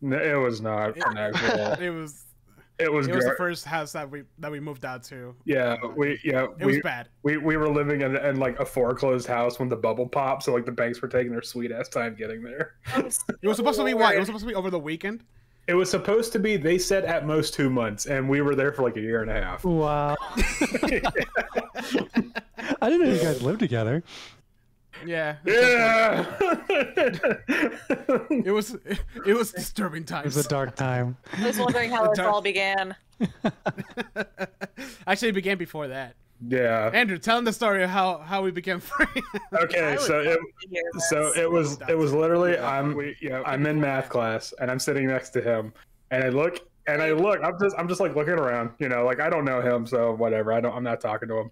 No, it was not an actual. It was the first house that we moved out to. Yeah, it was bad. We were living in like a foreclosed house when the bubble popped, so like the banks were taking their sweet ass time getting there. It was supposed to be what? It was supposed to be over the weekend. It was supposed to be. They said at most 2 months, and we were there for like a year and a half. Wow. I didn't know you guys lived together. Yeah. Yeah. It was disturbing times. It was a dark time. I was wondering how this all began. Actually, it began before that. Yeah. Andrew, tell them the story of how we became friends. Okay, so it was literally I'm in math class and I'm sitting next to him and I look I'm just like looking around, you know, like I don't know him, so whatever. I'm not talking to him.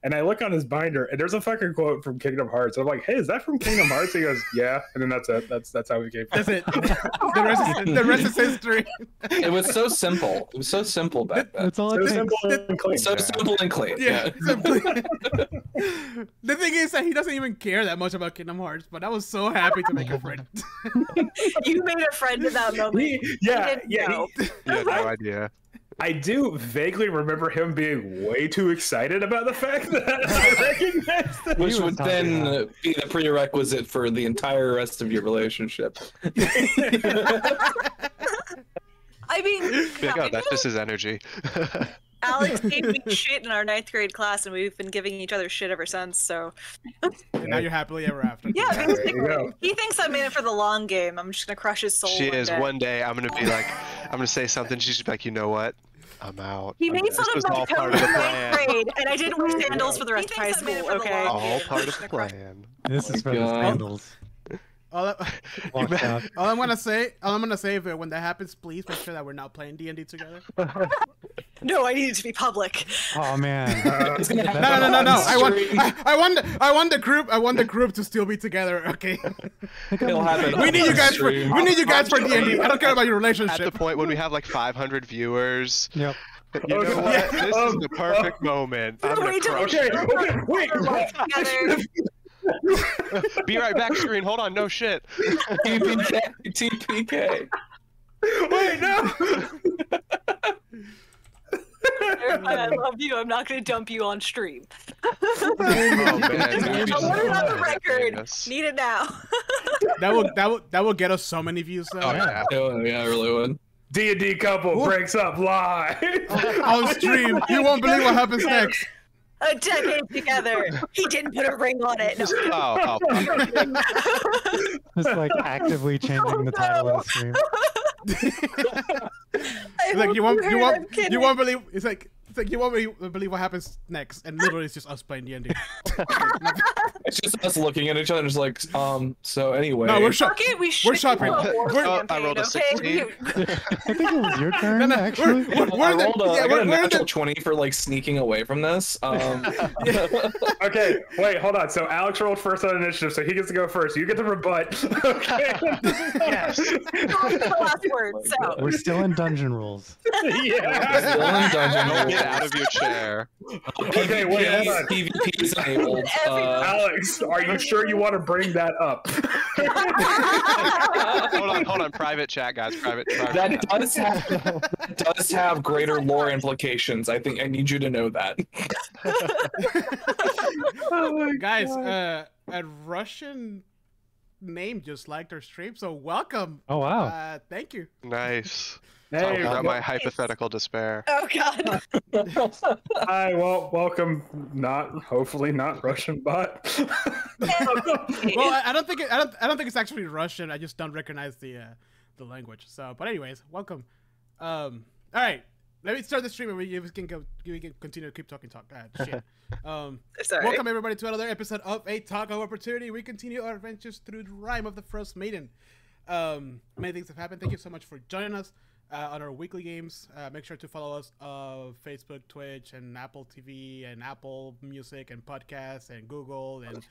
And I look on his binder, and there's a fucking quote from Kingdom Hearts. I'm like, "Hey, is that from Kingdom Hearts?" He goes, "Yeah," and then that's it. That's how we came. That's it. The rest is history. It was so simple. It was so simple back then. That's all it takes. Simple and clean. So simple and clean. Yeah. The thing is that he doesn't even care that much about Kingdom Hearts, but I was so happy to make a friend. You made a friend in that moment. Yeah. You had no idea. I do vaguely remember him being way too excited about the fact that I recognized that. Which would then be the prerequisite for the entire rest of your relationship. I mean, That's just his energy. Alex gave me shit in our 9th grade class, and we've been giving each other shit ever since. So, and now you're happily ever after. Yeah, basically. He thinks I'm in it for the long game. I'm just gonna crush his soul. She is. Day. One day, I'm gonna be like, I'm gonna say something. She's just like, you know what? I'm out. He made fun of my part of the plan. grade, and I didn't wear sandals for the rest of high school. Okay. All part of the plan. This is for the scandals. All I'm gonna say is that when that happens, please make sure that we're not playing D&D together. No, I need it to be public. Oh man. No. I want the group to still be together. Okay. It'll happen. We need you guys for D&D. I don't care about your relationship. At the point when we have like 500 viewers. Yep. You know what? This is the perfect moment. I'm gonna crush it. Okay, wait. Be right back, Shireen. Hold on. No shit. TPK. Wait, no. I love you. I'm not going to dump you on stream. Oh man. I want it on the record. Need it now. That will get us so many views though. Oh yeah. Yeah, I really would. D&D couple breaks up live on stream. You won't believe what happens next. A decade together. He didn't put a ring on it. No. Oh. Just like actively changing the title of the stream. It's like you won't believe. It's like you won't believe what happens next, and literally it's just us playing D&D. It's just us looking at each other, just like, so anyway. No, we're shopping. Okay, we're shopping. I rolled a 16. I think it was your turn, actually. I got a natural 20 for like sneaking away from this. Okay, wait, hold on. So Alex rolled first on initiative, so he gets to go first. You get to rebut. Okay. Yes. The last word, so. We're still in dungeon rules. Yeah. Still in dungeon Don't rules. get out of your chair. Okay, wait, hold on. PvP is enabled. Alex, are you sure you want to bring that up? Hold on. Private chat, guys. Private That chat. does have greater lore implications. I think I need you to know that. Guys, a Russian name just liked our stream, so welcome. Oh wow. Thank you. Nice. Hey, Talk about my hypothetical despair. Oh god. Hi, well, welcome. Hopefully not Russian bot. Well, I don't think it's actually Russian. I just don't recognize the language. So, but anyways, welcome. All right, let me start the stream and we can continue to keep talking. Shit. Sorry. Welcome everybody to another episode of A Talk of Opportunity. We continue our adventures through the Rime of the Frostmaiden. Many things have happened. Thank you so much for joining us on our weekly games. Make sure to follow us on Facebook, Twitch, and Apple TV, and Apple Music, and podcasts, and Google, and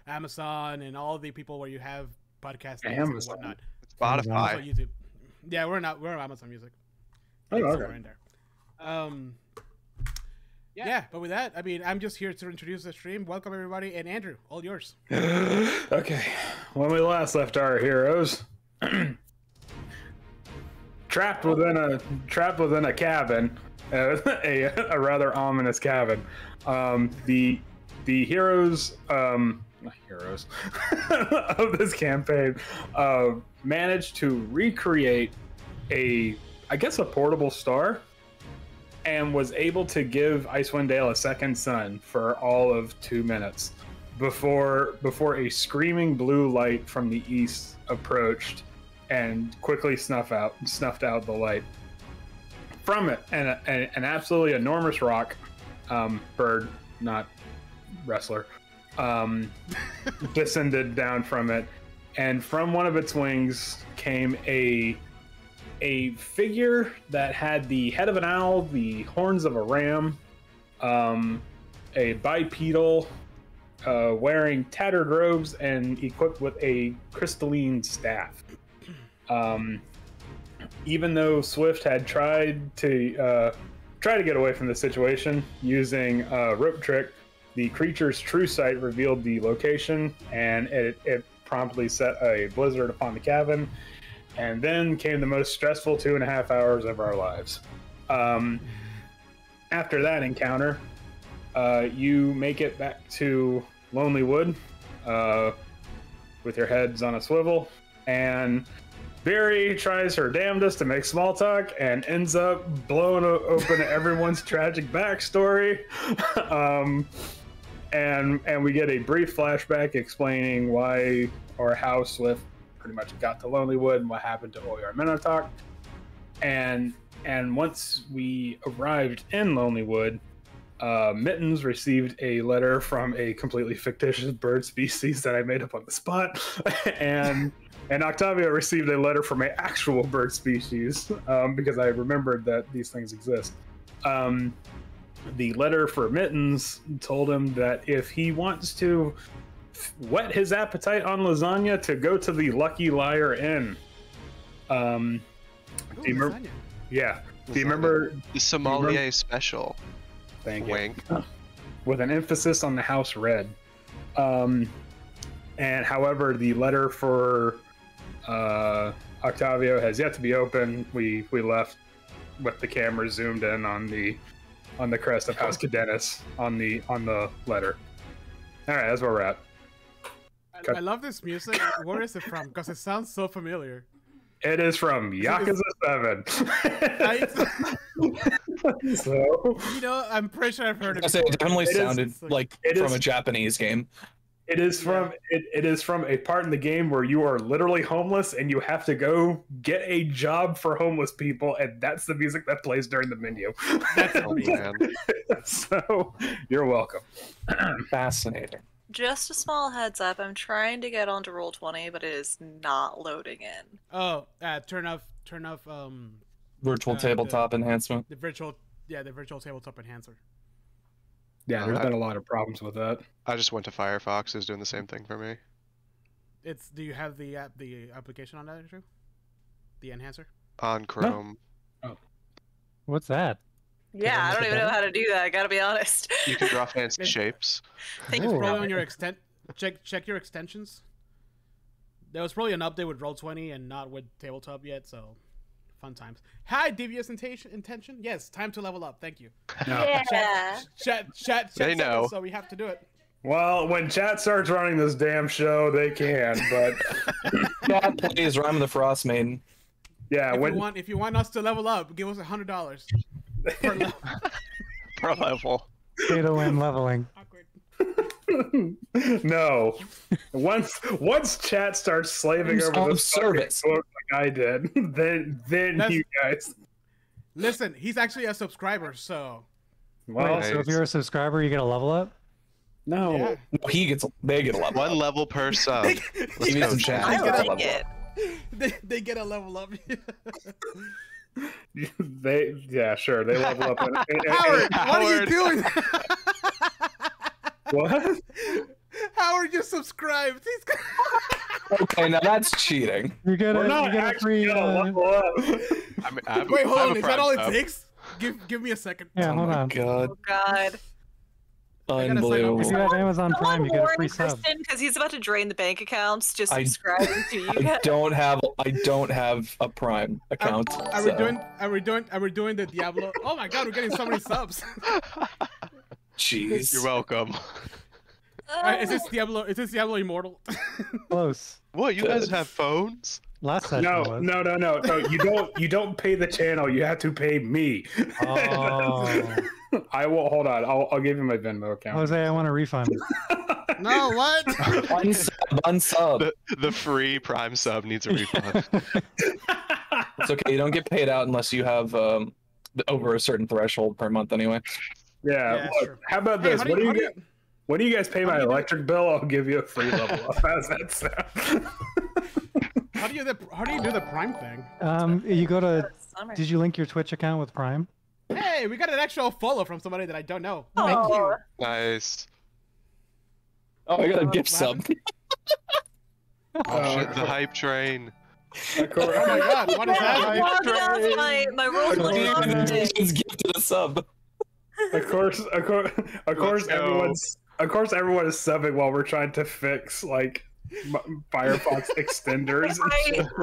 Amazon, and all the people where you have podcasts and whatnot. Spotify. Also YouTube. Yeah, we're on Amazon Music. Oh, okay. We're in there. Yeah, but with that, I mean, I'm just here to introduce the stream. Welcome everybody, and Andrew, all yours. Okay, when we last left our heroes, trapped within a cabin, a rather ominous cabin. The heroes, not heroes, of this campaign managed to recreate I guess a portable star, and was able to give Icewind Dale a second sun for all of 2 minutes before a screaming blue light from the east approached and quickly snuffed out the light. From it, and an absolutely enormous rock, bird, not wrestler, descended down from it, and from one of its wings came a figure that had the head of an owl, the horns of a ram, a bipedal, wearing tattered robes and equipped with a crystalline staff. Even though Swift had tried to get away from the situation using a rope trick, the creature's true sight revealed the location, and it promptly set a blizzard upon the cabin. And then came the most stressful 2.5 hours of our lives. After that encounter, you make it back to Lonely Wood with your heads on a swivel, and Barry tries her damnedest to make small talk and ends up blowing open everyone's tragic backstory. And we get a brief flashback explaining why or how Swift pretty much got to Lonely Wood and what happened to Oyar Minotaur. And once we arrived in Lonely Wood, Mittens received a letter from a completely fictitious bird species that I made up on the spot, and Octavio received a letter from an actual bird species, because I remembered that these things exist. The letter for Mittens told him that if he wants to whet his appetite on lasagna, to go to the Lucky Liar Inn. Do you remember? Yeah. Do you remember the sommelier special? Thank you. Wink. With an emphasis on the house red. And however, the letter for Octavio has yet to be opened. We left with the camera zoomed in on the crest of House Cadennis on the letter. All right, that's where we're at. I love this music. Where is it from? Because it sounds so familiar. It is from Yakuza 7. So, you know, I'm pretty sure I've heard of it. It definitely sounded like from a Japanese game. It is from a part in the game where you are literally homeless and you have to go get a job for homeless people, and that's the music that plays during the menu. Oh, man. So you're welcome. Fascinating. Just a small heads up, I'm trying to get onto Roll20, but it is not loading in. Oh, turn off Virtual tabletop enhancement. the virtual tabletop enhancer. Yeah, there's been a lot of problems with that. I just went to Firefox. It's doing the same thing for me. Do you have the application on that, Andrew? The enhancer? On Chrome. No. Oh. What's that? Yeah, I don't even know how to do that, I gotta be honest. You can draw fancy shapes. It's probably on your check your extensions. There was probably an update with Roll20 and not with tabletop yet, so fun times. Hi, Devious Intention. Yes, time to level up. Thank you. No. Yeah. Chat. They know. So we have to do it. Well, when chat starts running this damn show, they can. But Yeah, please rhyme the Frostmaiden. yeah, If you want us to level up, give us $100 per level. Per level. Data when leveling. Awkward. No. Once chat starts slaving over this service like I did, then you guys. Listen, he's actually a subscriber, so. Well, Wait, so if you're a subscriber, you get a level up? no. Yeah. They get a level. One level per sub. Give me some chat. I Get a like level it. up. They get a level up. Yeah, sure. They level up. Howard, what are you doing? What? Howard just subscribed. Okay, now that's cheating. You get We're a, not you get a actually free. gonna level up. Wait, hold on. Is that all it takes? Give me a second. Yeah, Oh hold my on. god. Oh god. Unbelievable. If you have Amazon Prime, you get a free sub. Because he's about to drain the bank accounts just subscribing to you guys. I don't have a Prime account. Are we doing the Diablo? Oh my god, we're getting so many subs. Jeez. You're welcome. Is this Diablo Immortal? Close. What? You guys have phones? Last session was. No. You don't pay the channel. You have to pay me. Oh. I will. Hold on. I'll give you my Venmo account. Jose, I want a refund. No, what? Unsub. The free Prime sub needs a refund. It's okay. You don't get paid out unless you have over a certain threshold per month anyway. Yeah. Look, sure. how about Hey, this? When do you guys pay my electric bill? I'll give you a free level up. How's that sound? How do you do the Prime thing? You go to. Summer. Did you link your Twitch account with Prime? Hey, we got an actual follow from somebody that I don't know. Oh. Thank you. Nice. Oh, I got a gift what sub. Oh shit, the hype train. Oh my god, what is that? Logged off my roll20 Just gifted a sub. Of course, everyone is subbing while we're trying to fix like Firefox extenders.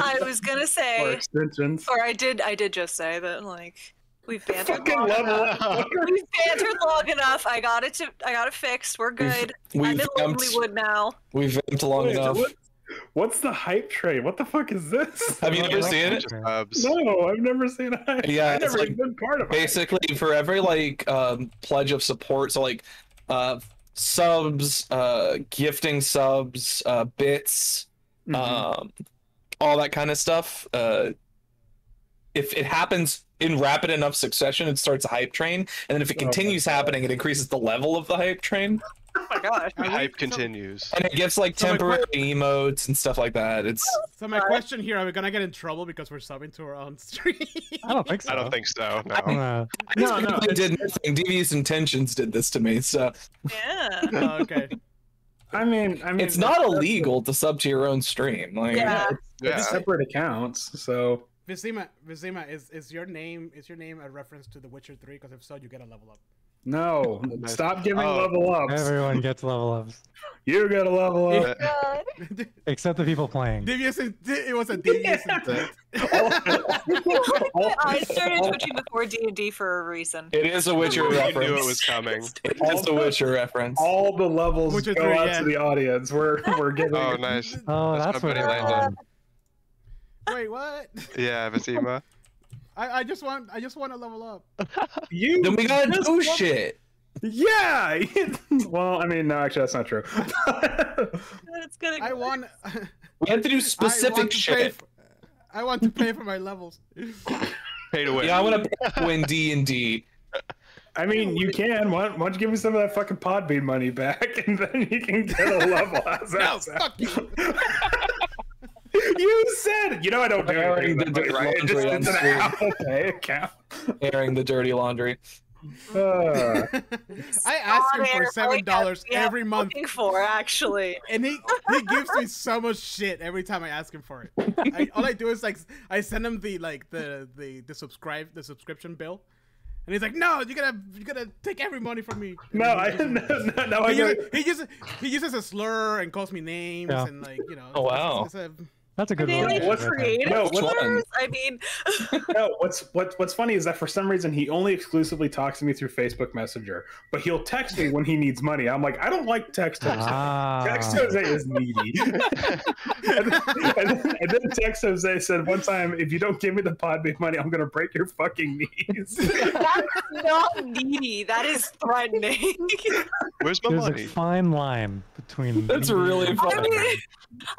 I was gonna or say, extensions. or I did just say that like we've bantered Fucking long level enough. up. We've bantered long enough. I got it fixed. We're good. I'm in Lonelywood now. We've vamped long enough. What's the hype train? What the fuck is this? Have you never seen it? Subs. No, I've never seen a hype. Yeah, I've it's never like even been part of it. Basically, for every like pledge of support, so like subs, gifting subs, bits, all that kind of stuff. If it happens in rapid enough succession, it starts a hype train, and then if it continues happening, it increases the level of the hype train. Oh my gosh. The hype continues. And it gives like temporary emotes and stuff like that. It's So my question here: are we gonna get in trouble because we're subbing to our own stream? I don't think so. I don't think so. No. No. They did nothing. Devious Intentions did this to me, so Yeah. Oh, okay. I mean, it's not illegal to sub to your own stream. Like, Yeah. It's separate accounts, so. Vizima, is your name a reference to The Witcher 3? Because if so, you get a level up. No, stop giving level ups. Everyone gets level ups. You gotta level up. God. Except the people playing. It was a devious intent. I started twitching before D&D for a reason. it is a Witcher I reference. knew it was coming. It is a Witcher reference. All the levels Which is go very- out yeah. to the audience. We're giving. Oh, nice. Oh, That's that's my what buddy it Landon. was. Wait, what? Yeah, Vizima. I just want to level up. You Then we gotta just do want- shit. Yeah. Well, I mean, no, actually, that's not true. It's gonna. I want. We have to do specific shit. I want to pay for my levels. Pay to win. Yeah, I want to win D&D. I mean, you can. Why don't you give me some of that fucking Podbean money back, and then you can get a level. How's that No, sound? fuck you. You said, I don't do Airing anything the with money, right? dirty laundry It's on an stream. Apple Pay account. Airing the dirty laundry. I ask him for $7 every month, looking for actually. and he gives me so much shit every time I ask him for it. All I do is like I send him the subscription bill, and he's like, "No, you gotta take every money from me." No, I He uses a slur and calls me names Yeah. and like Oh, wow. That's a good They like relationship right there. creative No, what's- slurs? I mean, No, what's funny is that for some reason he only exclusively talks to me through Facebook Messenger, but he'll text me when he needs money. I'm like, I don't like text Jose. Text Jose is needy. and then text Jose said one time, if you don't give me the Podbean money, I'm gonna break your fucking knees. that's not needy. That is threatening. Where's my There's money? a fine line between. That's really I funny. mean,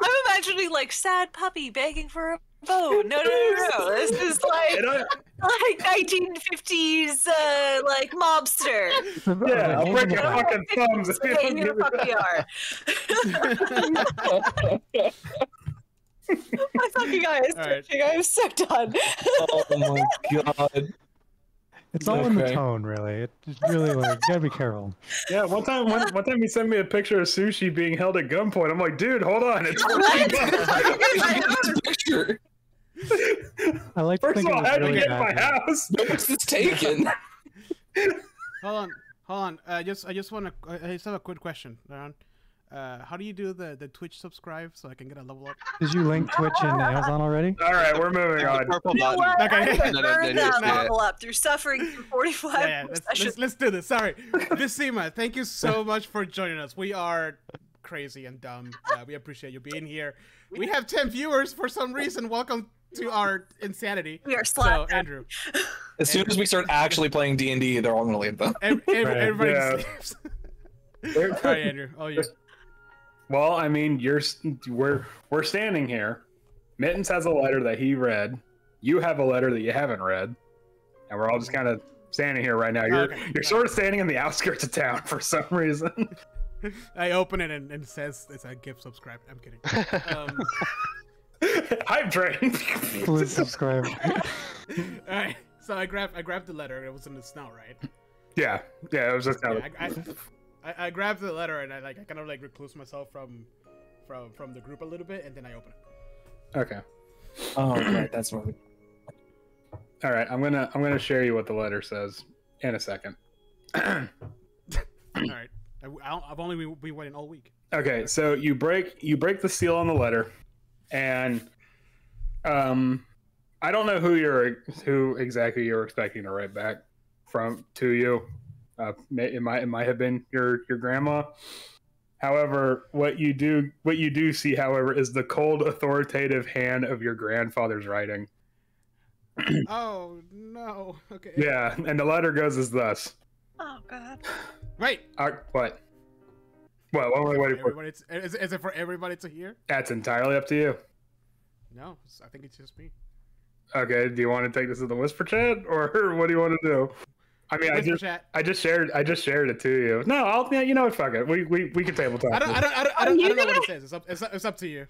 I'm imagining like sad puppy begging for a bone. No. This is like And I- 1950s like mobster. yeah, I'll break your fucking thumbs if you don't Begging give your me puppy the are. My fucking eye is All right. twitching. I am so done. Oh my god. It's all in the Okay. tone, really. It's really like you gotta be careful. Yeah, one time he sent me a picture of Sushi being held at gunpoint. I'm like, dude, hold on, it's $14. Picture. I like to First think of all, it was how'd you really get in my bad. house? Where's this taken? Hold Hold on. I just have a quick question, Aaron. How do you do the Twitch subscribe so I can get a level up? Did you link Twitch and Amazon already? All right, we're moving on. Purple You know button. what? Okay. I have No, no, earned no, that no, no. level up through suffering through 45 Yeah, sessions. let's do this. Sorry, Vissima, thank you so much for joining us. We are crazy and dumb. We appreciate you being here. We have 10 viewers for some reason. Welcome to our insanity. We are So, slapped. Andrew, As soon as we start actually playing D&D, they're all gonna leave though. everybody Yeah. sleeps. All right, Andrew. Oh, you. Well, I mean, we're standing here. Mittens has a letter that he read. You have a letter that you haven't read, and we're all just kind of standing here right now. You're sort of standing in the outskirts of town for some reason. I open it and it says it's a gift subscribe. I'm kidding. Hype train. Please subscribe. All right. So I grabbed the letter. It was in the snow, right? Yeah, it was just kind of. I grabbed the letter and I kind of like recluse myself from the group a little bit, and then I open it. Okay. Oh, right, that's what. All right, I'm gonna share you what the letter says in a second. All right. I've only been waiting all week. Okay, so you break the seal on the letter, and I don't know who exactly you're expecting to write back to you. It might have been your grandma. However, what you do see, however, is the cold, authoritative hand of your grandfather's writing. Oh no. Okay. Yeah, and the letter goes as thus. Oh god. Right. What? What am I waiting for? Is it for everybody to hear? That's entirely up to you. No, I think it's just me. Okay, do you want to take this in the whisper chat, or what do you want to do? I mean, Whisper chat. I just shared it to you. No, you know what? Fuck it. We can tabletop. I don't know what it says. It's up to you.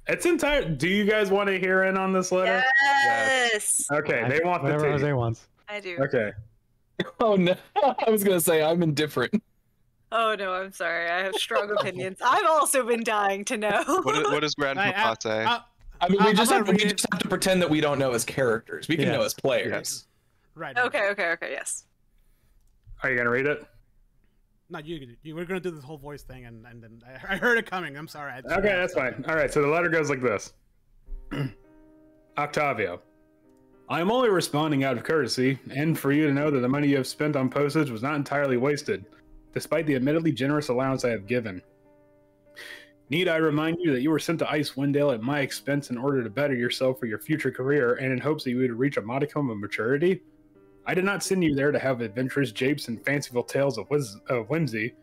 It's entire. Do you guys want to hear in on this letter? Yes. Okay, they want the Whatever tea. Jose wants. I do. Okay. Oh no! I was gonna say I'm indifferent. Oh no, I'm sorry. I have strong opinions. I've also been dying to know. What does Grandpapa say? I mean, we just have read to pretend that we don't know as characters. We can know as players. Yes. Right. Okay, yes. Are you gonna read it? No, you were gonna do this whole voice thing, and then I heard it coming. I'm sorry. Okay, that's fine. All right, so the letter goes like this. Octavio, I am only responding out of courtesy, and for you to know that the money you have spent on postage was not entirely wasted, despite the admittedly generous allowance I have given. Need I remind you that you were sent to Icewind Dale at my expense in order to better yourself for your future career, and in hopes that you would reach a modicum of maturity? I did not send you there to have adventurous japes and fanciful tales of whimsy,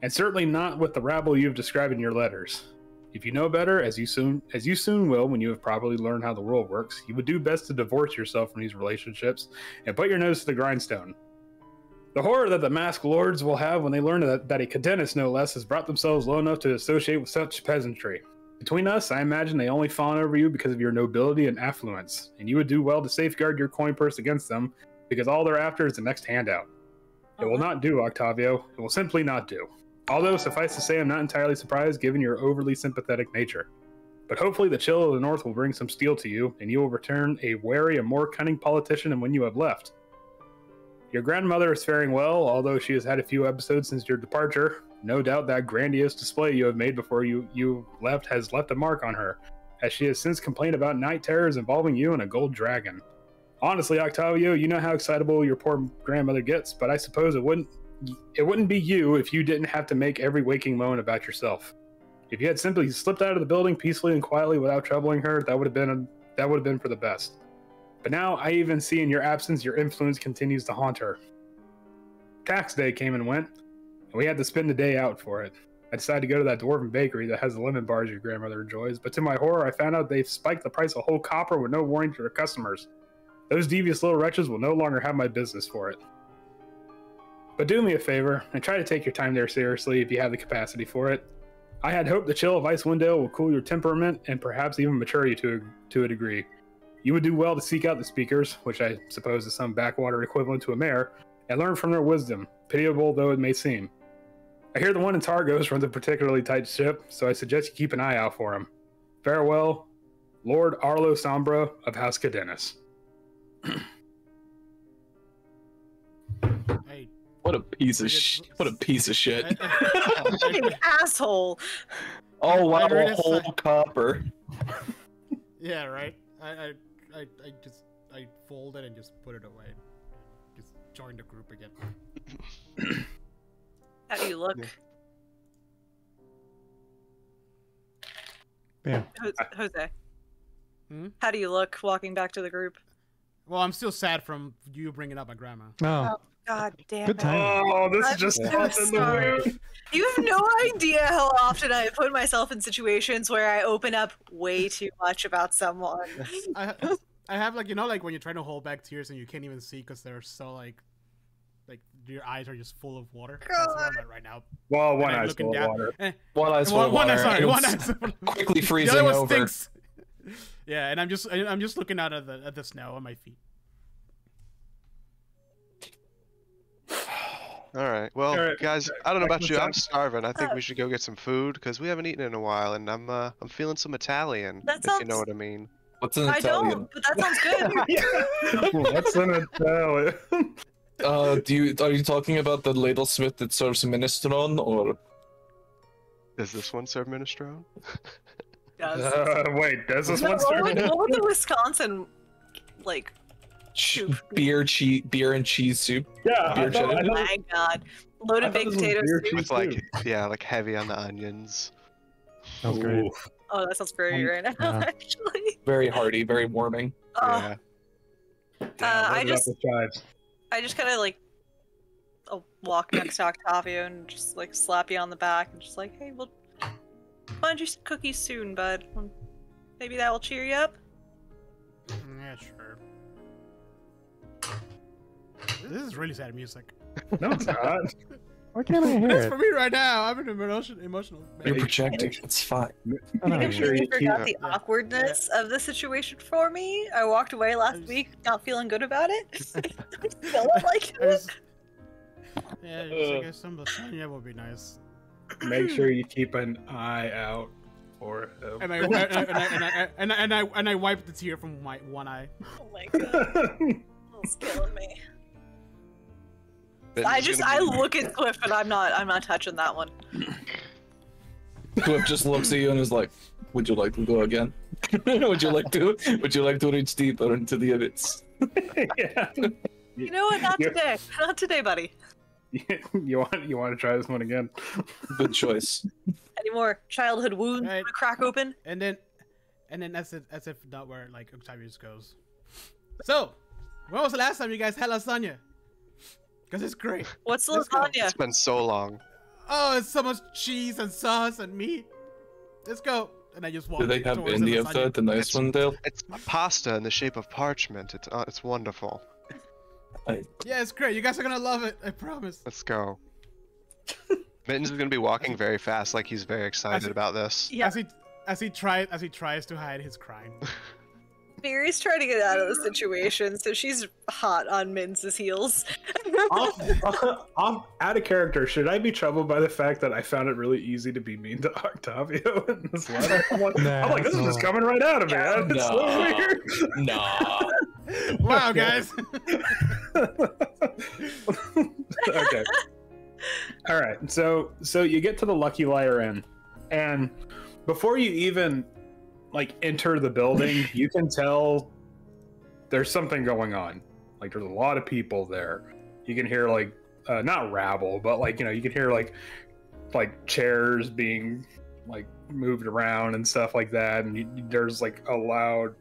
and certainly not with the rabble you have described in your letters. If you know better, as you soon will when you have properly learned how the world works, you would do best to divorce yourself from these relationships and put your nose to the grindstone. The horror that the masked lords will have when they learn that a cadenus, no less, has brought themselves low enough to associate with such peasantry. Between us, I imagine they only fawn over you because of your nobility and affluence, and you would do well to safeguard your coin purse against them, because all they're after is the next handout. It will not do, Octavio. It will simply not do. Although, suffice to say, I'm not entirely surprised given your overly sympathetic nature. But hopefully the chill of the North will bring some steel to you, and you will return a wary and more cunning politician than when you have left. Your grandmother is faring well, although she has had a few episodes since your departure. No doubt that grandiose display you have made before you left has left a mark on her, as she has since complained about night terrors involving you and a gold dragon. Honestly, Octavio, you know how excitable your poor grandmother gets, but I suppose it wouldn't be you if you didn't have to make every waking moan about yourself. If you had simply slipped out of the building peacefully and quietly without troubling her, that would have been for the best. But now I even see in your absence your influence continues to haunt her. Tax day came and went, and we had to spend the day out for it. I decided to go to that dwarven bakery that has the lemon bars your grandmother enjoys, but to my horror I found out they've spiked the price of whole copper with no warning to their customers. Those devious little wretches will no longer have my business for it. But do me a favor, and try to take your time there seriously if you have the capacity for it. I had hoped the chill of Icewind Dale will cool your temperament and perhaps even mature you to a degree. You would do well to seek out the speakers, which I suppose is some backwater equivalent to a mayor, and learn from their wisdom, pitiable though it may seem. I hear the one in Targos runs a particularly tight ship, so I suggest you keep an eye out for him. Farewell, Lord Arlo Sombra of House Cadenus. Hey. What a piece of what a piece of shit. Fucking asshole. Oh wow, I read a it whole si- copper. Yeah, right. I fold it and just put it away. Just join the group again. How do you look? Yeah. Jose. Hmm? How do you look walking back to the group? Well, I'm still sad from you bringing up my grandma. Oh, God damn good it. time. Oh, this I'm is just so stuff in the sorry. wound. You have no idea how often I put myself in situations where I open up way too much about someone. I have like like when you're trying to hold back tears and you can't even see because they're so like your eyes are just full of water. That's where I'm at right now. Well, And one I'm eye's looking full of down. water. One eye's full One of water. eye, sorry, and one it's eye. quickly The freezing other one over. stinks. Yeah, and I'm just looking out at the snow on my feet. All right. Well, All right. guys, I don't know about Back you. to I'm the starving. I think we should go get some food because we haven't eaten in a while, and I'm feeling some Italian, That if you know sounds- what I mean. What's an I Italian? don't, but that sounds good. Yeah. What's in Italian? Are you talking about the ladlesmith that serves minestrone, or Does this one serve minestrone? Yes. Wait, does this No, one serve? what would the Wisconsin like? beer and cheese soup? Yeah, Beer I thought, cheddar? I Oh thought, my god, I loaded thought baked this was potatoes. beer soup. cheese With like, soup. yeah, like heavy on the onions. Sounds great. Ooh. Oh, that sounds great right now. Yeah. Actually, Very hearty, very warming. oh, Yeah. Damn, I load it up just- with chives. I just kind of like, I'll walk next to Octavio and just like slap you on the back and just like, hey, we'll find you some cookies soon, bud. Maybe that will cheer you up. Yeah, sure. This is really sad music. No, it's not. Why can't I hear It's it? for me right now. I'm an emotional. You're Hey, projecting. It's fine. I don't I know. Make sure completely you keep- forgot the Yeah. awkwardness of the situation for me. I walked away last was- week not feeling good about it. I still don't like I it. just, yeah, I guess some lasagna would be nice. Make sure you keep an eye out for him. And I wiped the tear from my one eye. Oh my god, it's killing me. I look at Swift, but I'm not touching that one. Cliff just looks at you and is like, "Would you like to go again? Would you like to reach deeper into the abyss?" Yeah. You know what? Not You- today. Not today, buddy. You want to try this one again? Good choice. Any more childhood wounds Right. to crack open? And then as if not where like Octavius goes. So, when was the last time you guys had lasagna? Because it's great. What's Let's go. lasagna? It's been so long. Oh, it's so much cheese and sauce and meat. Let's go. And I just walk. Do they have towards any the of lasagna. that? The nice one, Dale? It's pasta in the shape of parchment. It's wonderful. Yeah, it's great. You guys are gonna love it. I promise. Let's go. Mittens is gonna be walking very fast, like he's very excited about this. Yeah, As he tries to hide his crying. Mary's trying to get out of the situation, so she's hot on Minz's heels. Off out of character, should I be troubled by the fact that I found it really easy to be mean to Octavio in this letter? I'm like, this is just coming right out of me. Yeah. It's so No. weird. Nah. Wow, guys. Okay. All right. So you get to the Lucky Liar Inn, and before you even like enter the building, you can tell there's something going on. Like there's a lot of people there. You can hear like not rabble, but like you can hear like chairs being like moved around and stuff like that, and there's like a loud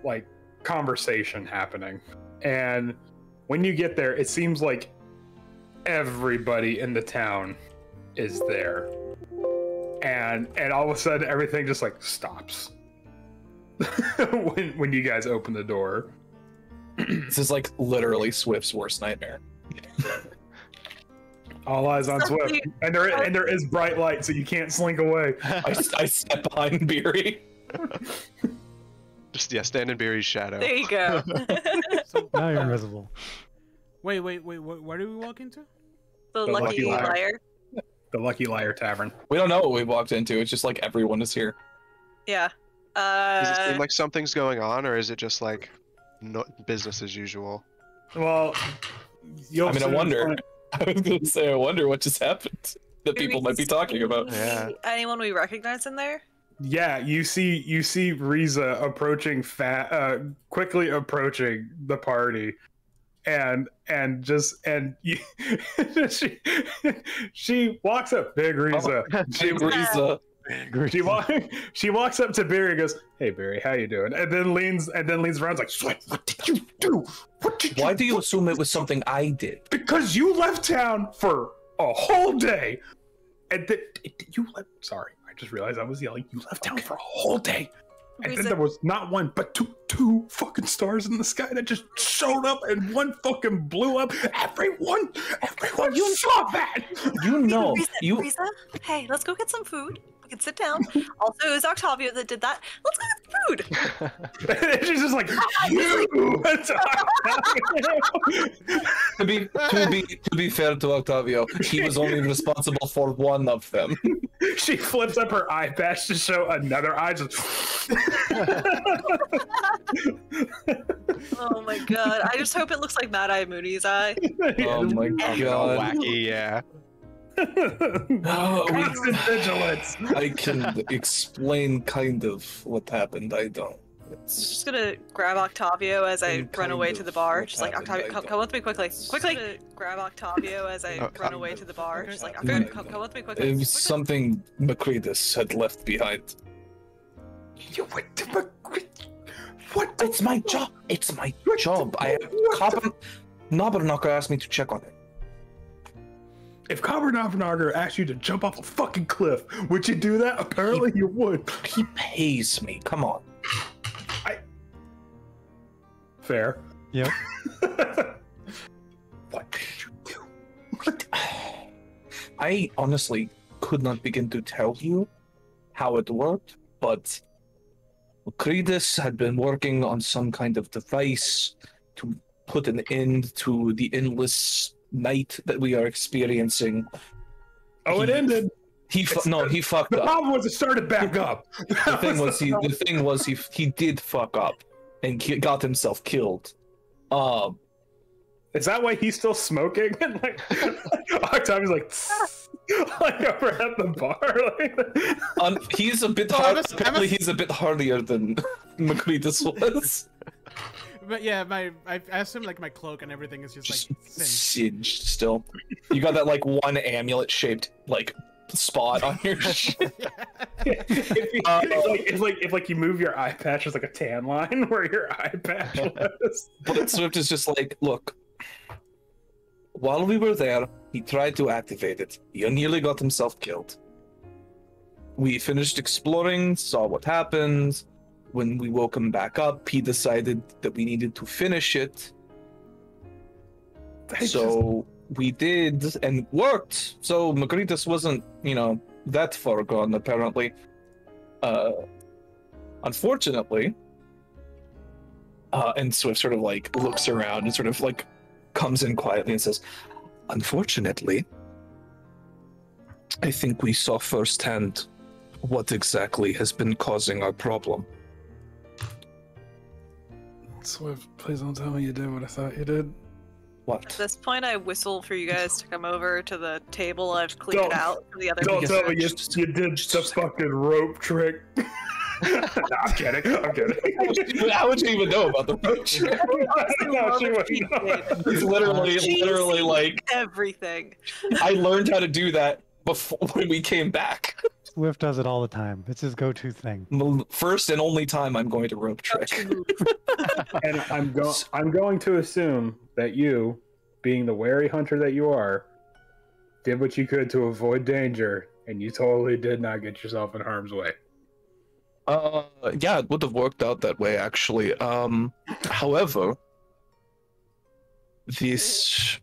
like conversation happening. And when you get there, it seems like everybody in the town is there, and all of a sudden everything just like stops when you guys open the door. This is like literally Swift's worst nightmare. All eyes on Swift, Something- and there is bright light, so you can't slink away. I step behind Beery. Just stand in Beery's shadow. There you go. So, Now you're invisible. wait. Where do we walk into? The The lucky Lucky Liar. liar. The Lucky Liar Tavern. We don't know what we walked into. It's just like everyone is here. Yeah. Does it seem like something's going on, or is it just like no business as usual? Well, I mean, I wonder. I was gonna say, I wonder what just happened that people might be talking about. Yeah. Anyone we recognize in there? Yeah, you see Riza approaching quickly approaching the party, and you, she walks up, Big Riza. Big Riza. She walks up to Barry and goes, "Hey Barry, how you doing?" And then leans around like, "Swift, what did you do? Why do you assume it was something I did? Because you left town for a whole day, and sorry, I just realized I was yelling. You left town for a whole day, and then there was not one but two fucking stars in the sky that just showed up, and one fucking blew up. Everyone you saw that. You know, Risa, hey, let's go get some food. We can sit down. Also, it was Octavio that did that. Let's go get food. And she's just like, you. to be fair to Octavio, he was only responsible for one of them. She flips up her eye patch to show another eye. Just Oh my god! I just hope it looks like Mad Eye Mooney's eye. Oh my Oh, god. wacky, yeah. Constant vigilance. I can explain kind of what happened. I don't. I'm just gonna grab Octavio as I And run away kind to the of bar. what Just like, happened, Octavio, I come don't. with me quickly. Quickly! Grab Octavio as I run away to the bar. Just like, Octavio, come with me quickly. It was something Macretus had left behind. You went to what? It's my job. It's my job. I have Knocker asked me to check on it. If Knocker asked you to jump off a fucking cliff, would you do that? Apparently you would. He pays me. Come on. Fair. Yep. What did you do? I honestly could not begin to tell you how it worked, but Macretus had been working on some kind of device to put an end to the endless night that we are experiencing. Oh, it ended. He fucked The up. problem was it started back up. The thing was he did fuck up and got himself killed. Is that why he's still smoking? And like Octavio's like over at the bar. He's a bit Oh, hard. I must- Apparently, he's a bit hardier than Macretus was. But yeah, I assume like my cloak and everything is just like singed. Singed still. You got that like one amulet shaped like spot on your shit. if you move your eye patch, there's like a tan line where your eye patch was. But Swift is just like, look. While we were there, he tried to activate it. He nearly got himself killed. We finished exploring, saw what happened. When we woke him back up, he decided that we needed to finish it. So we did, and it worked. So Macretus wasn't, that far gone, apparently. Unfortunately, and Swift sort of like looks around and sort of like comes in quietly and says, unfortunately, I think we saw firsthand what exactly has been causing our problem. Swift, please don't tell me you did what I thought you did. At What? this point, I whistle for you guys to come over to the table I've cleared Don't- out for the other Don't people. tell me you did the fucking rope trick. No, I'm kidding. How would you even know about the roach? No, she wouldn't know. It's literally like, everything. I learned how to do that before when we came back. Swift does it all the time. It's his go-to thing. First and only time I'm going to rope trick. And I'm going to assume that you, being the wary hunter that you are, did what you could to avoid danger, and you totally did not get yourself in harm's way. Yeah, it would have worked out that way actually. However, this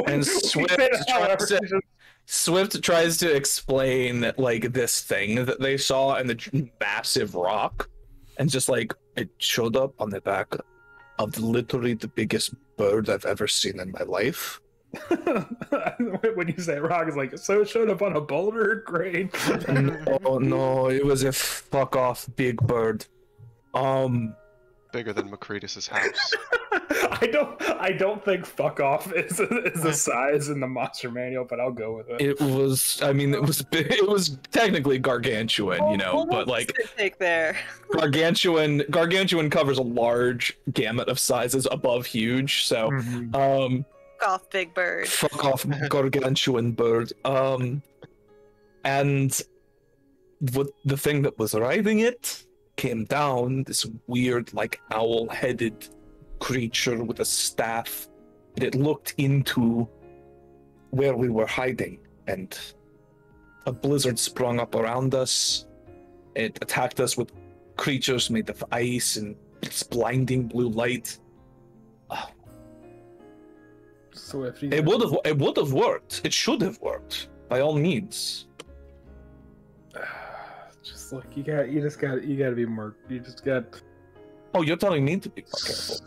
and Swift tries to explain like this thing that they saw in the massive rock, and just like it showed up on the back of literally the biggest bird I've ever seen in my life. When you say rock, it's like, so it showed up on a boulder? Great. Oh no, it was a fuck off big bird. Been bigger than Macretus's house. I don't think fuck off is a size in the monster manual, but I'll go with it. It was. I mean, it was big. It was technically gargantuan, you know, but like take there. gargantuan covers a large gamut of sizes above huge. So, Fuck off, big bird. fuck off, gargantuan bird. And what the thing that was riding it came down, this weird, like owl-headed creature with a staff, and it looked into where we were hiding, and a blizzard sprung up around us. It attacked us with creatures made of ice and this blinding blue light. Swifty. It would have worked. It should have worked, by all means. Just look, you gotta be more. You just got. Oh, you're telling me to be more careful.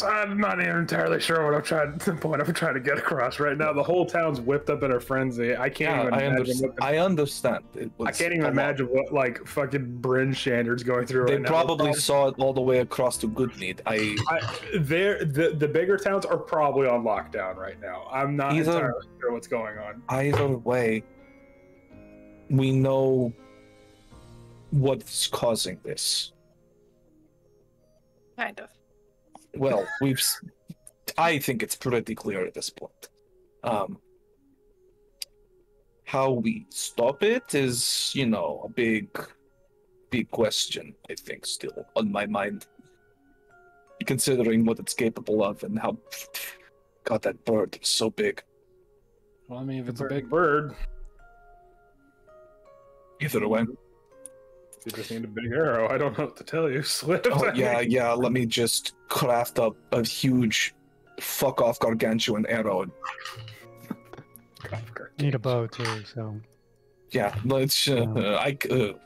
I'm not even entirely sure what the point I'm trying to get across right now. The whole town's whipped up in a frenzy. I can't even imagine. I understand. I can't even imagine what like fucking Bryn Shanders going through They right now. probably saw it all the way across to Goodmead. The bigger towns are probably on lockdown right now. I'm not entirely sure what's going on. Either way, we know what's causing this. Kind of. Well, I think it's pretty clear at this point. How we stop it is, a big question, I think, still on my mind. Considering what it's capable of and how, God, that bird is so big. Well, I mean, if it's a big bird, either way. You just need a big arrow. I don't know what to tell you, Swift. Oh, yeah. Let me just craft up a huge fuck off gargantuan arrow. Need a bow too, so. Yeah, let's. Beery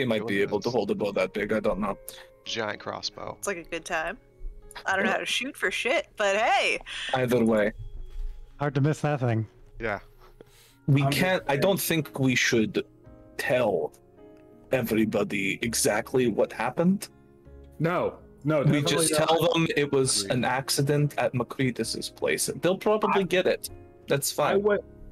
might be able to hold a bow that big. I don't know. Giant crossbow. It's like a good time. I don't know how to shoot for shit, but hey. Either way, hard to miss that thing. Yeah. we can't. I don't think we should tell everybody exactly what happened. No, we just tell them it was an accident at Macretus's place, and they'll probably get it. That's fine.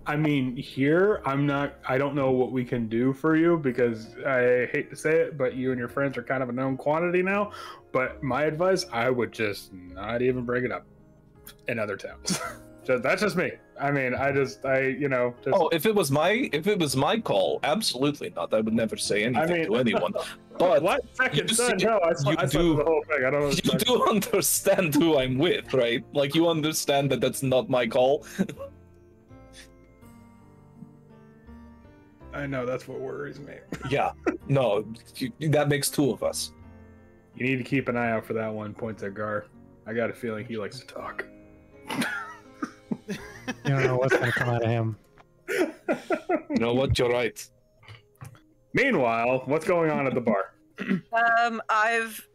I mean, here, I don't know what we can do for you, because I hate to say it, but you and your friends are kind of a known quantity now. But my advice, I would just not even bring it up in other towns. That's just me. I mean, Oh, if it was my call, absolutely not. I would never say anything to anyone. But what? Second son? No, I saw the whole thing. I don't know. You do understand who I'm with, right? Like, you understand that that's not my call. I know, that's what worries me. Yeah, no, that makes two of us. You need to keep an eye out for that one. Points at Gar. I got a feeling he likes to talk. You don't know what's gonna come out of him. You know what? You're right. Meanwhile, what's going on at the bar? I've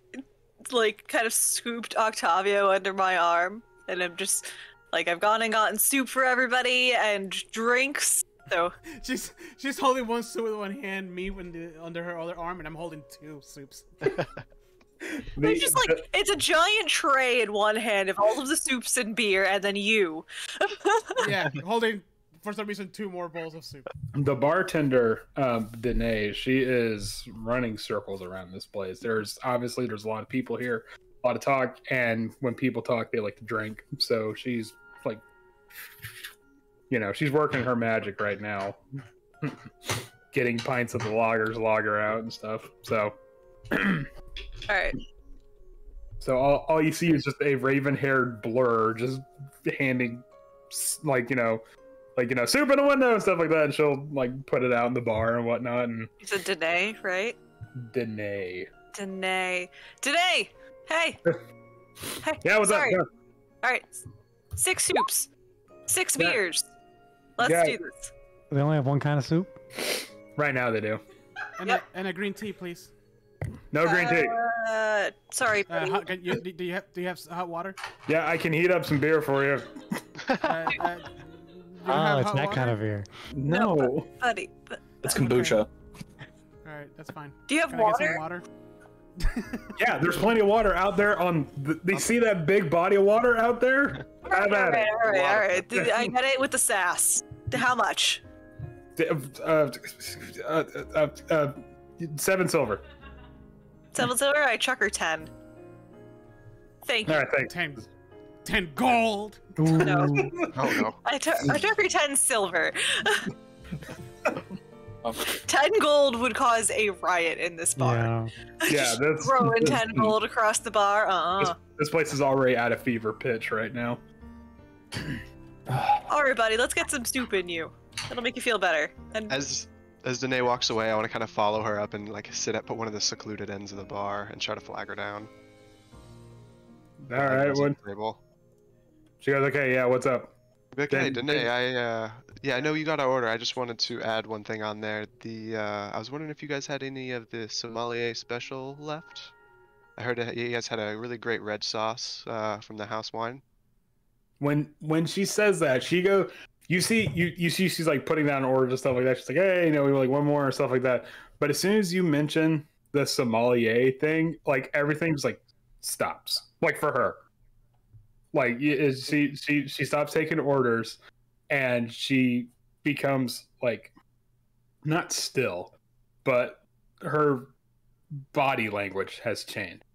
kind of scooped Octavio under my arm, and I'm just I've gone and gotten soup for everybody and drinks. So she's holding one soup with one hand, me under her other arm, and I'm holding two soups. It's just it's a giant tray in one hand of all of the soups and beer, and then you. Yeah, holding for some reason 2 more bowls of soup. The bartender, Danae, she is running circles around this place. There's a lot of people here, a lot of talk, and when people talk, they like to drink. So she's she's working her magic right now, getting pints of the lager out and stuff. So. All right. So all you see is just a raven-haired blur just handing, soup in a window and stuff like that, and she'll put it out in the bar and whatnot. And you said Danae, right? Danae. Hey. Hey. Yeah, what's up? Yeah. All right. 6 soups, 6 beers. Let's do this. They only have one kind of soup? Right now they do. And a green tea, please. No green tea. Sorry. Do you have hot water? Yeah, I can heat up some beer for you. It's that kind of beer. No. Buddy. It's kombucha. Alright, that's fine. Do you have Can I get some water? water? Yeah, there's plenty of water out there. They see that big body of water out there. All right. I get it with the sass. How much? 7 silver. 7 silver. I chuck her 10. Thank you. All right, thanks. 10 gold. No. Oh no. I chuck her 10 silver. 10 gold would cause a riot in this bar. Yeah, that's throwing 10 gold across the bar. This place is already at a fever pitch right now. All right, buddy, let's get some soup in you. That'll make you feel better. And As Danae walks away, I want to kind of follow her up and like sit at one of the secluded ends of the bar and try to flag her down. All right, she goes, okay, yeah, what's up? Okay, Danae, I know you got our order. I just wanted to add one thing on there. I was wondering if you guys had any of the sommelier special left. I heard that you guys had a really great red sauce from the house wine. When she says that, you see she's like putting down orders and stuff like that. She's like, hey, we like one more and stuff like that. But as soon as you mention the sommelier thing, like everything just like stops. Like for her, like she stops taking orders, and she becomes like not still, but her body language has changed,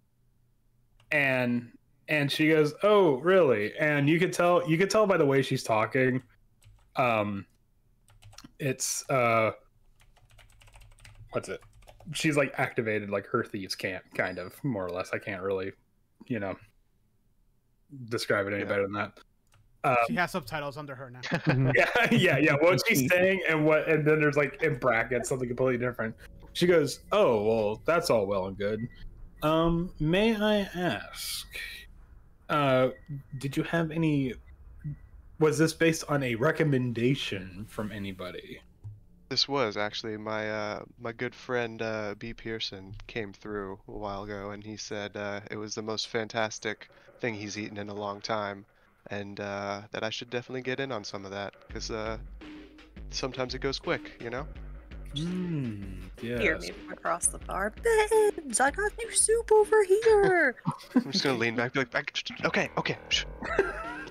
and she goes, oh really? And you could tell by the way she's talking. It's what's it? She's like activated like her thieves' camp, kind of, more or less. I can't really, describe it any better than that. She has subtitles under her now. Yeah. What she's saying and then there's like in brackets something completely different. She goes, oh well, that's all well and good. May I ask, did you have any? Was this based on a recommendation from anybody? This was actually my good friend B. Pearson came through a while ago, and he said it was the most fantastic thing he's eaten in a long time, and that I should definitely get in on some of that because sometimes it goes quick, Yeah. hear me from across the bar. Babes, I got new soup over here. I'm just gonna lean back, be like, okay, shh.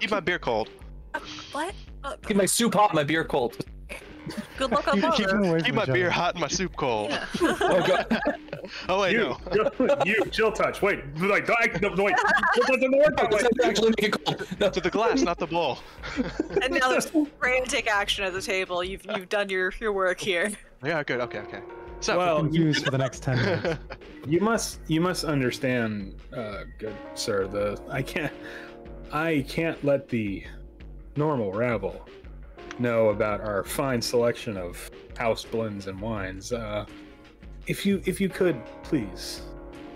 Keep my beer cold. What? Keep my soup hot, my beer cold. Good luck on both. Keep my beer hot and my soup cold. Yeah. Oh god. Oh wait, no. You chill touch. Wait, like wait. Chill touch doesn't work that way. Actually make it cold. No. To the glass, not the bowl. And now there's frantic action at the table. You've done your work here. Yeah, good. Okay. So, Well, Confused for the next 10 minutes. you must understand, good sir. I can't let the normal rabble know about our fine selection of house blends and wines. If you could please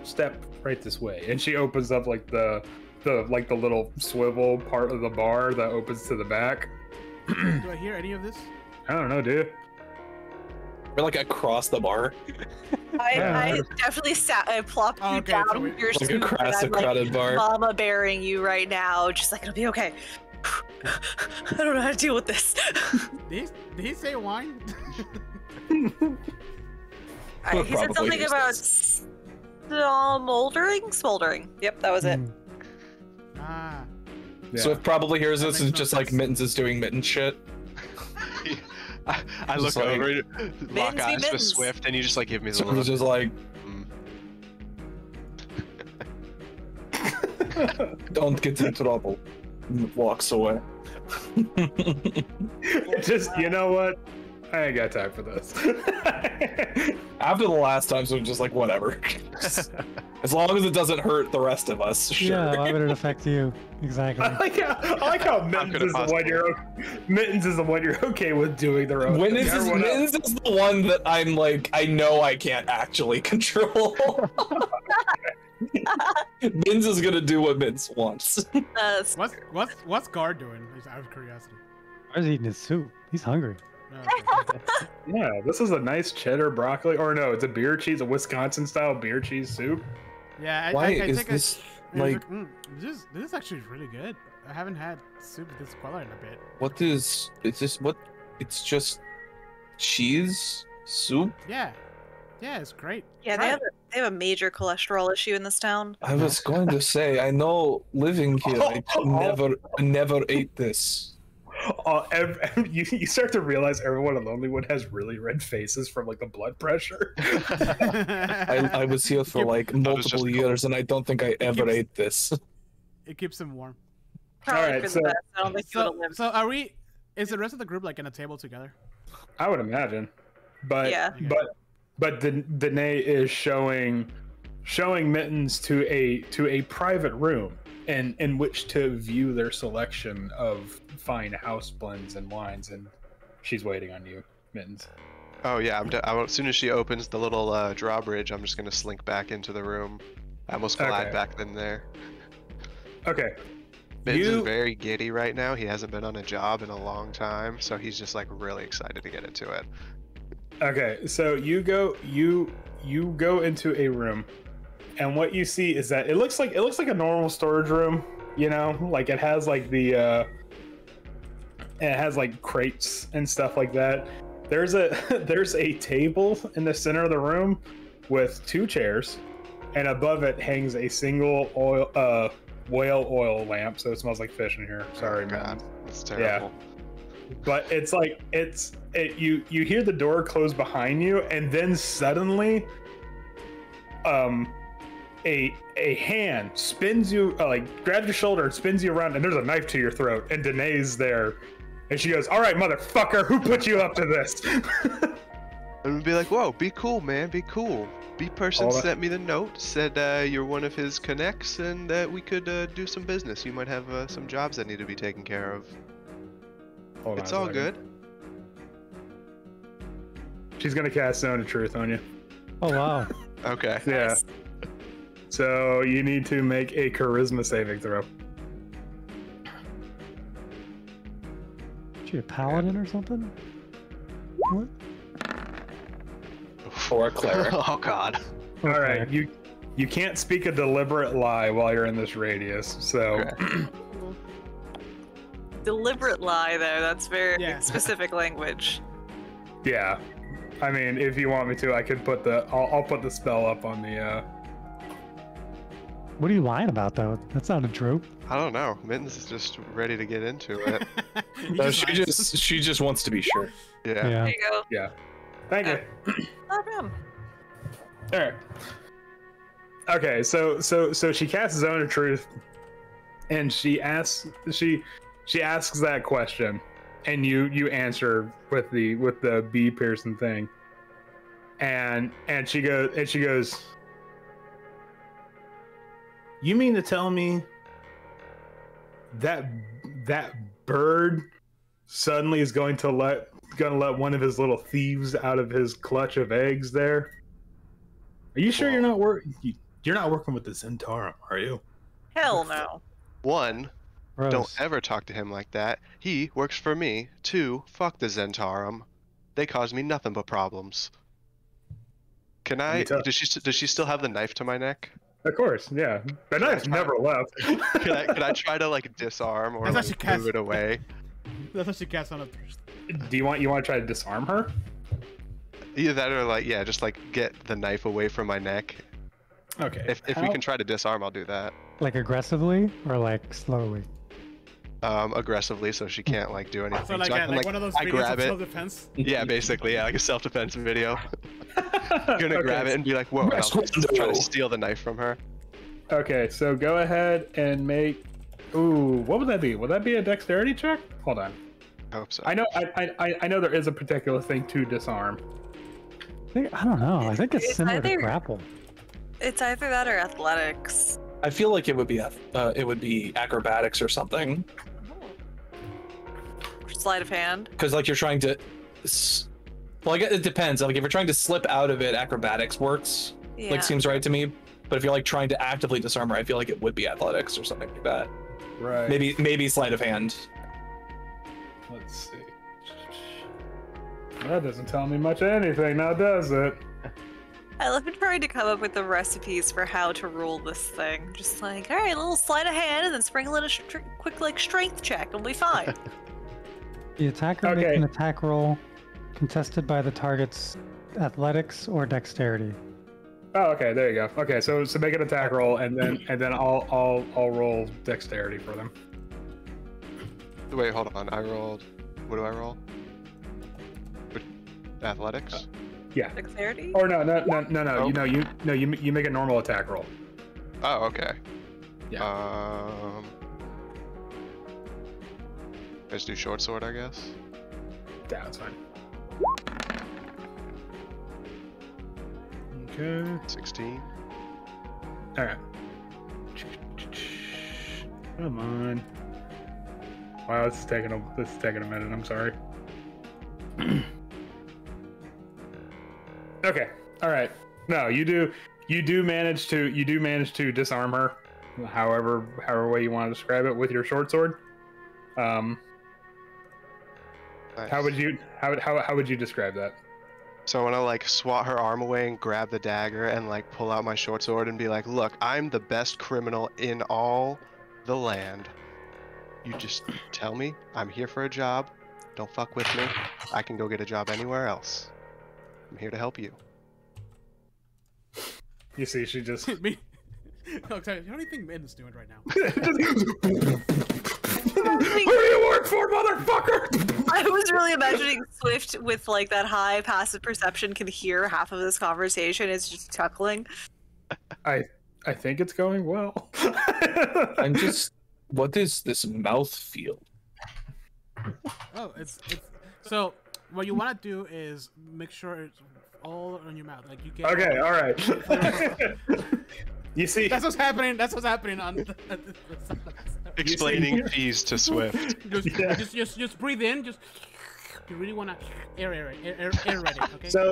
step right this way. And she opens up like the little swivel part of the bar that opens to the back. Do I hear any of this? I don't know, dude. We're like across the bar. I definitely plopped you Okay, down so with your Like soup, across and a I'm crowded bar. mama bearing you right now. Just like, it'll be okay. I don't know how to deal with this. Did he say wine? He said Probably something is about this. smoldering. Yep, that was it. Ah. Yeah. So if probably hears this That is makes just no like sense. Mittens is doing Mitten shit. I look Just like- over, lock Mittens be eyes with mittens. Swift, and you just like give me the So little. he's just like, don't get in trouble. And walks away. Just, you know what? I ain't got time for this. After the last time, so I'm just like, whatever. As long as it doesn't hurt the rest of us, sure. Yeah, why would it affect you? Exactly. I like how Mittens could it is the one you're okay with doing their own. Mittens thing. is, Everyone else- Mittens is the one that I'm like, I know I can't actually control. Mittens is gonna do what Mittens wants. What's Guard doing? Just out of curiosity. I was eating his soup. He's hungry. Oh, okay. Yeah, this is a nice cheddar broccoli, or no, it's a beer cheese, a Wisconsin style beer cheese soup. Yeah, Why I is think this I was like? this is actually really good. I haven't had soup with this color in a bit. What is this? What? It's just cheese soup. Yeah, it's great. Yeah, Try they it. have They have a major cholesterol issue in this town. I was going to say, I know living here, I never ate this. You start to realize everyone in Lonelywood has really red faces from like the blood pressure. I was here for like multiple years, and I don't think I ever ate this. It keeps him warm. Probably Alright, for the so- best. I don't think he would've lived. So are we? Is the rest of the group like in a table together? I would imagine, but Yeah. but Danae is showing Mittens to a private room in which to view their selection of fine house blends and wines, and she's waiting on you, Mittens. Oh yeah, as soon as she opens the little drawbridge, I'm just gonna slink back into the room. I almost glide Okay. back in there. Okay. Mittens is You- very giddy right now. He hasn't been on a job in a long time, so he's just like really excited to get into it. Okay, so you go into a room, and what you see is that it looks like a normal storage room. You know, like it has like it has like crates and stuff like that. There's a table in the center of the room with 2 chairs, and above it hangs a single whale oil lamp, so it smells like fish in here. Sorry, man. God, that's terrible. But it's like you hear the door close behind you, and then suddenly a hand spins you, like grabs your shoulder and spins you around, and there's a knife to your throat, and Danae's there, and she goes, "All right, motherfucker, who put you up to this?" And we'd be like, whoa, be cool, man, be cool. B-person Hold on. sent me the note, said you're one of his connects, and that we could do some business. You might have some jobs that need to be taken care of. Hold on It's a all second. good. She's gonna cast Zone of Truth on you. Oh wow. Okay. Yeah. Nice. So you need to make a charisma saving throw. Is she a paladin or something? What? Or a cleric. Oh god. All right, Okay. you can't speak a deliberate lie while you're in this radius. So Okay. Deliberate lie, though. That's very Yeah. specific language. yeah, I mean, if you want me to, I could put I'll put the spell up on the. What are you lying about though? That's not a trope. I don't know. Mittens is just ready to get into it. You No, lied. she just wants to be sure. Yeah. Yeah. There you go. Yeah. Thank you. Not him. All right. Okay, so she casts Zone of Truth, and she asks that question, and you answer with the B Pearson thing, and she goes, "You mean to tell me that bird suddenly is going to let one of his little thieves out of his clutch of eggs there? Are you sure you're not working with the Zentarum, are you?" Hell no. One, Gross. don't ever talk to him like that. He works for me. 2, fuck the Zentarum. They cause me nothing but problems. Can I? Me too. Does she still have the knife to my neck? Of course, yeah. The knife's never left. Can I try to like disarm or That's like, actually cast- move it away? That's what she cast on it first. Do you want to try to disarm her? Either that or like just like get the knife away from my neck. Okay. If we can try to disarm, I'll do that. Like aggressively or like slowly? Aggressively, so she can't like do anything. So like, I can, like one of those I videos grab of it. self-defense. Yeah, basically, yeah, like a self-defense video. Gonna grab it and be like, whoa, and I'll Rest just try window. to steal the knife from her. Okay, so go ahead and make. Ooh, what would that be? Would that be a dexterity check? Hold on. I hope so. I know. I know there is a particular thing to disarm. I don't know. I think it's It's similar to either- grapple. It's either that or athletics. I feel like it would be acrobatics or something, Sleight of hand. because like you're trying to. Well, I guess it depends. Like if you're trying to slip out of it, acrobatics works. Yeah. Like seems right to me. But if you're like trying to actively disarm her, I feel like it would be athletics or something like that. Right. Maybe sleight of hand. Let's see. That doesn't tell me much of anything, now does it? I love trying to come up with the recipes for how to rule this thing. Just like, all right, a little sleight of hand, and then sprinkle in a quick like strength check, and we'll be fine. The attacker Okay. makes an attack roll contested by the target's athletics or dexterity. Oh, okay. There you go. Okay, so make an attack roll, and then I'll roll dexterity for them. Wait, hold on. I rolled. What do I roll? Athletics. Yeah. Dexterity? Or no. Oh. You make a normal attack roll. Oh, okay. Yeah. Let's do short sword, I guess. Yeah, that's fine. Okay. 16. All right. Come on. Wow, this is taking a minute. I'm sorry. Okay. All right. No, you do manage to disarm her, however way you want to describe it, with your short sword. Nice. How would you describe that? So I want to like swat her arm away and grab the dagger and like pull out my short sword and be like, look, I'm the best criminal in all the land. You just tell me I'm here for a job. Don't fuck with me. I can go get a job anywhere else. I'm here to help you. You see, she just. Me. No, sorry, how do you think Min's doing right now? Who do you work for, motherfucker? I was really imagining Swift with like that high passive perception can hear half of this conversation. It's just chuckling. I think it's going well. I'm just. What is this mouth feel? Oh, it's so what you want to do is make sure it's all on your mouth, like you get. Okay, all right. You see, That's what's happening. That's what's happening on. Explaining cheese to Swift. Just breathe in. Just you really want to air ready. Okay. So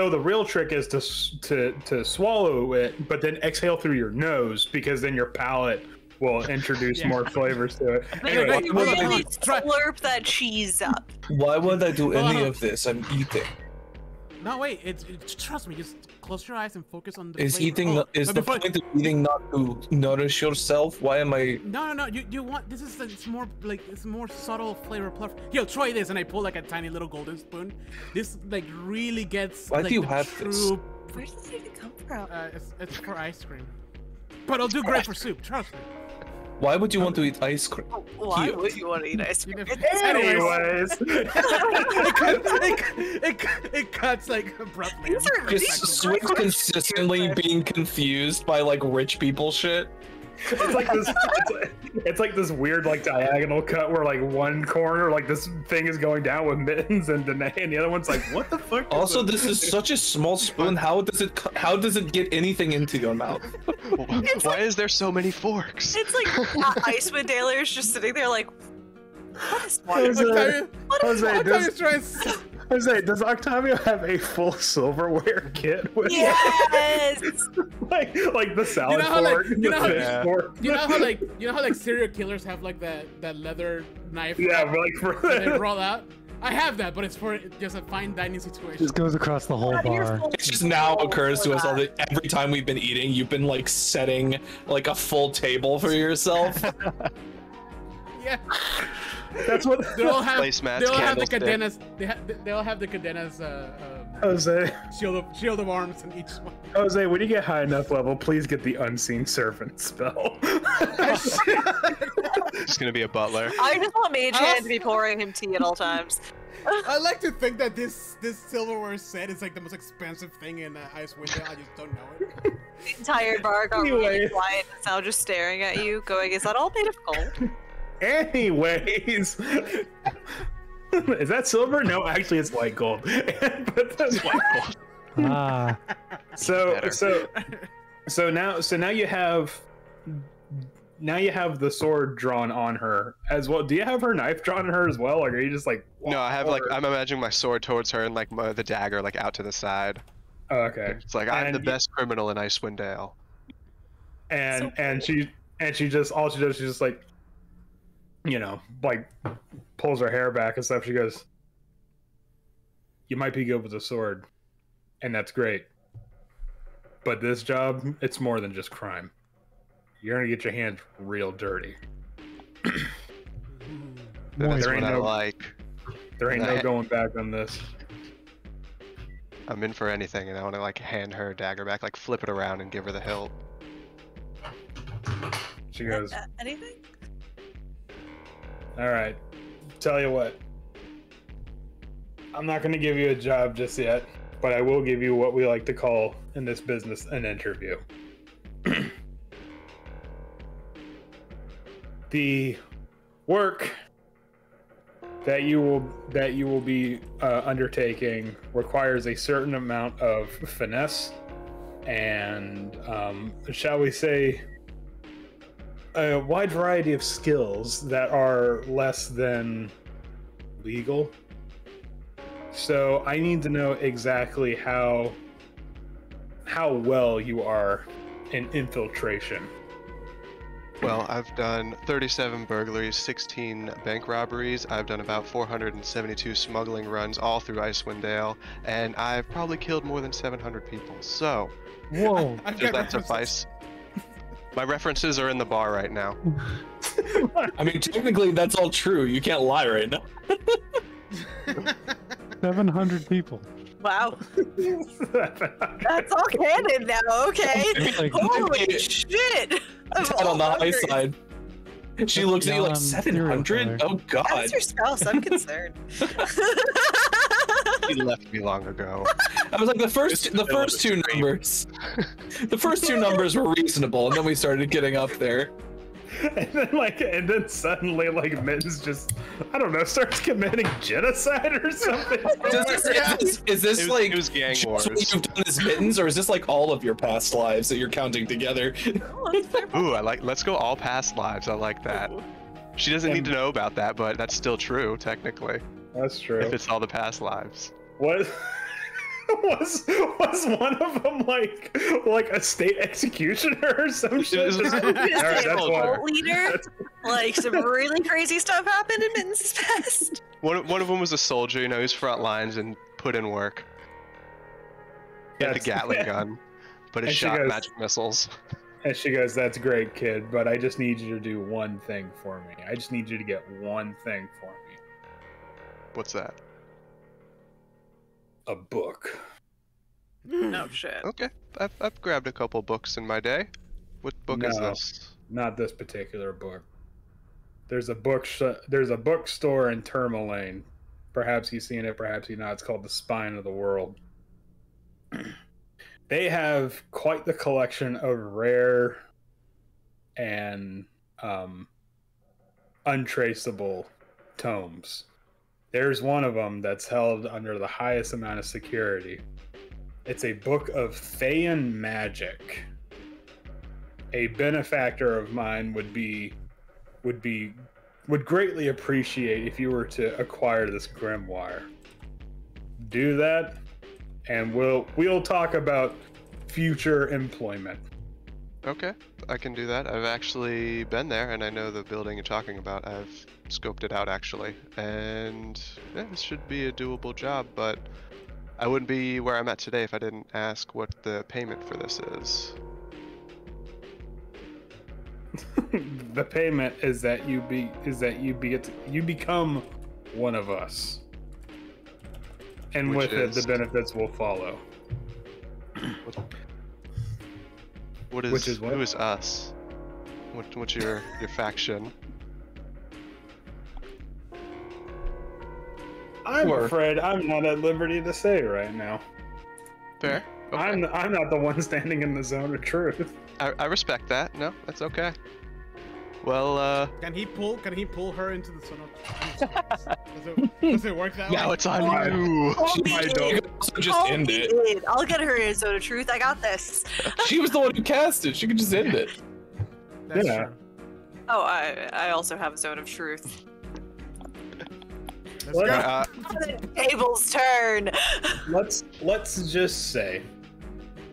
the real trick is to swallow it, but then exhale through your nose, because then your palate will introduce more flavors to it. Anyway, Really slurp that cheese up. Why would I do any of this? I'm eating. No, wait. It's trust me. Just close your eyes and focus on the. Is flavor. eating is the point of eating not to nourish yourself? Why am I? No. You want this is it's more like it's more subtle flavor plus. Yo, try this, and I pull like a tiny little golden spoon. This like really gets. Why like, do you the have true, this? Where does this even come from? It's for ice cream, but it'll do great for soup. Trust me. Why would you want to eat ice cream? Why Here. would you want to eat ice cream? anyways. It cuts like abruptly. These are Just ridiculous. Swift consistently being confused by like rich people shit. It's like this. It's like this weird like diagonal cut where like one corner like this thing is going down with Mittens and Danae, and the other one's like, what the fuck? Also, this is such a small spoon. How does it get anything into your mouth? Why is there so many forks? It's like Icewind Dale's just sitting there like, what is Jose, Jose, Jose, does Octavio have a full silverware kit with Yes! like the salad You know how, like- fork, you know how- the fish fork? you know how like serial killers have like that leather knife. Yeah, but like for that they roll out. I have that, but it's for just a fine dining situation. Just goes across the whole bar. It just now occurs to us all that every time we've been eating, you've been like setting like a full table for yourself. Yeah. That's what They all have. Placemats, They all have the candlestick. cadenas. They all have the cadenas. Jose. Shield of arms in each one. Jose, when you get high enough level, please get the unseen servant spell. It's gonna be a butler. I just want Mage Hand to be pouring him tea at all times. I like to think that this silverware set is like the most expensive thing in Icewind Dale. I just don't know it. The entire bar got really Anyways. quiet and is now just staring at you, going, is that all made of gold? Anyways, is that silver? No, actually, it's white gold. But that's white gold. Ah, So now you have the sword drawn on her as well. Do you have her knife drawn on her as well, or are you just like? No, I have like I'm imagining my sword towards her and like the dagger like out to the side. Oh, okay. It's like I'm And the best criminal in Icewind Dale. And she just all she does, she's just like, you know, like pulls her hair back and stuff. She goes, "You might be good with a sword, and that's great. But this job, it's more than just crime. You're gonna get your hands real dirty. That's There what ain't I no- like. There ain't no going back on this." I'm in for anything, and I want to like hand her a dagger back, like flip it around and give her the hilt. She goes, Anything? all right, tell you what. I'm not going to give you a job just yet, but I will give you what we like to call in this business an interview. The work that you will be undertaking requires a certain amount of finesse and, shall we say, a wide variety of skills that are less than legal. So I need to know exactly how well you are in infiltration. Well, I've done 37 burglaries, 16 bank robberies. I've done about 472 smuggling runs all through Icewind Dale, and I've probably killed more than 700 people. So, Whoa. does that suffice? My references are in the bar right now. I mean, technically, that's all true. You can't lie right now. 700 people. Wow. That's all canon now, okay? Like, Holy shit! I'm Ted on the all high hungry. side. She looks at you like Serial 700? killer. Oh god. How's your spouse? I'm concerned. He left me long ago. I was like the first two numbers. The first two numbers were reasonable, and then we started getting up there. And then suddenly, like, Mittens just, I don't know, starts committing genocide or something. Is this like it was gang just wars. what you've done as Mittens, or is this like all of your past lives that you're counting together? Ooh, let's go all past lives. I like that. She doesn't need to know about that, but that's still true, technically. That's true. If it's all the past lives. What was one of them like a state executioner or some shit? was- All right, that's water. Cult leader. Like some really crazy stuff happened in Mittens' past. One of them was a soldier, you know, he's front lines and put in work. He had the That's- Gatling gun, but it And she shot goes- magic missiles. And she goes, "That's great, kid, but I just need you to do one thing for me. I just need you to get one thing for me. What's that? A book." No shit. Okay, I've grabbed a couple books in my day. What book is No. this? Not this particular book. There's a bookstore in Tourmaline. Perhaps you've seen it, perhaps you've not. It's called The Spine of the World. They have quite the collection of rare and untraceable tomes. There's one of them that's held under the highest amount of security. It's a book of Thayan magic. A benefactor of mine would greatly appreciate if you were to acquire this grimoire. Do that, and we'll talk about future employment. Okay, I can do that. I've actually been there, and I know the building you're talking about. I've scoped it out, actually. And yeah, this should be a doable job, but I wouldn't be where I'm at today if I didn't ask what the payment for this is. The payment is that you become one of us, and Which with it, is? the benefits will follow. Which is what? Who is us? What's your faction? I'm Or- afraid I'm not at liberty to say right now. Fair. Okay. I'm not the one standing in the zone of truth. I respect that. No, that's okay. Well, Can he pull her into the zone? Does it work that way? now it's on I- you. I don't. You could also just end it. Did. I'll get her in Zone of Truth. I got this. She was the one who cast it. She could just end it. That's Yeah. true. Oh, I also have Zone of Truth. Let's What? go. The tables turn. Let's just say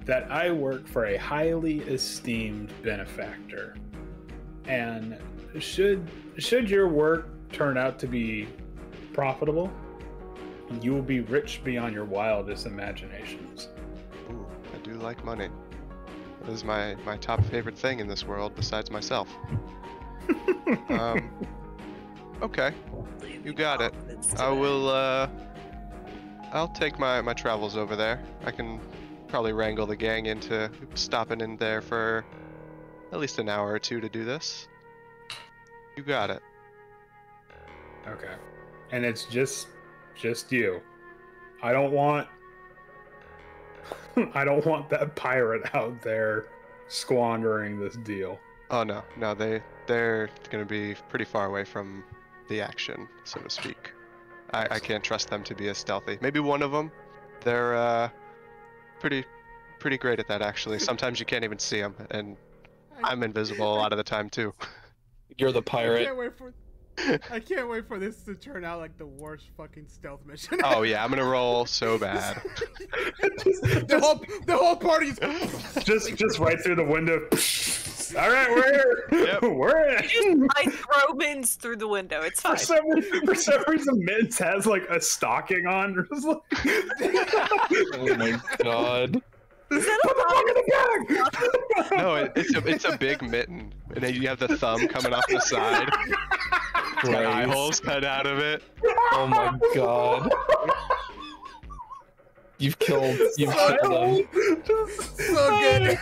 that I work for a highly esteemed benefactor, and should your work turn out to be profitable, you will be rich beyond your wildest imaginations. Ooh, I do like money. That is my top favorite thing in this world, besides myself. Okay, you got it. I will I'll take my travels over there. I can probably wrangle the gang into stopping in there for at least an hour or two to do this. You got it. Okay. And it's just you. I don't want that pirate out there squandering this deal. Oh no, they're gonna be pretty far away from the action, so to speak. I can't trust them to be as stealthy. Maybe one of them. They're pretty great at that actually. Sometimes you can't even see them, and I'm invisible a lot of the time too. You're the pirate. I can't wait for this to turn out like the worst fucking stealth mission. Oh yeah, I'm gonna roll so bad. the whole party's just right through the window. All right, we're here. Yep. We're in. I throw Mittens through the window. It's fine. For some reason, Mittens has like a stocking on. Oh my god. Is that a bag? No, it's a big mitten, and then you have the thumb coming off the side. It's got eye holes cut out of it. Oh my god. You've killed them. So good.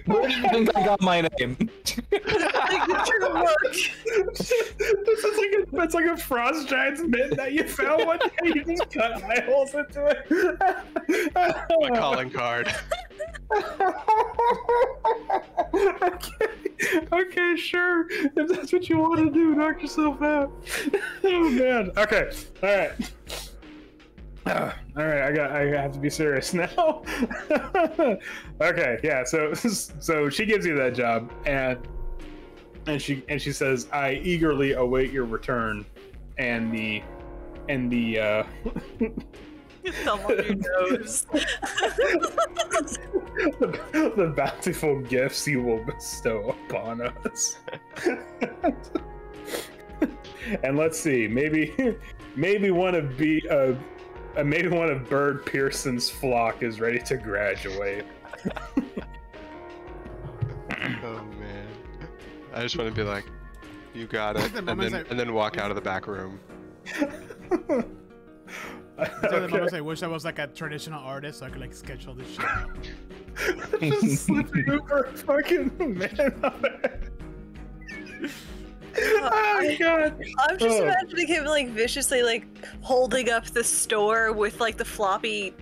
Where do you think I got my name? It's like a frost giant's mitten that you found one day. You just cut eye holes into it. My calling card. Okay, sure. If that's what you want to do, knock yourself out. Oh man. Okay. All right. All right. I have to be serious now. Okay. Yeah. So she gives you that job, and she says, "I eagerly await your return," and the Thumb on your nose. the bountiful gifts you will bestow upon us. And let's see, maybe one of Bird Pearson's flock is ready to graduate. Oh man, I just want to be like, you got it, and then walk out of the back room. I wish I was like a traditional artist so I could like sketch all this shit out. Just slipping over fucking man. Oh god. I'm just imagining him like viciously like holding up the store with like the floppy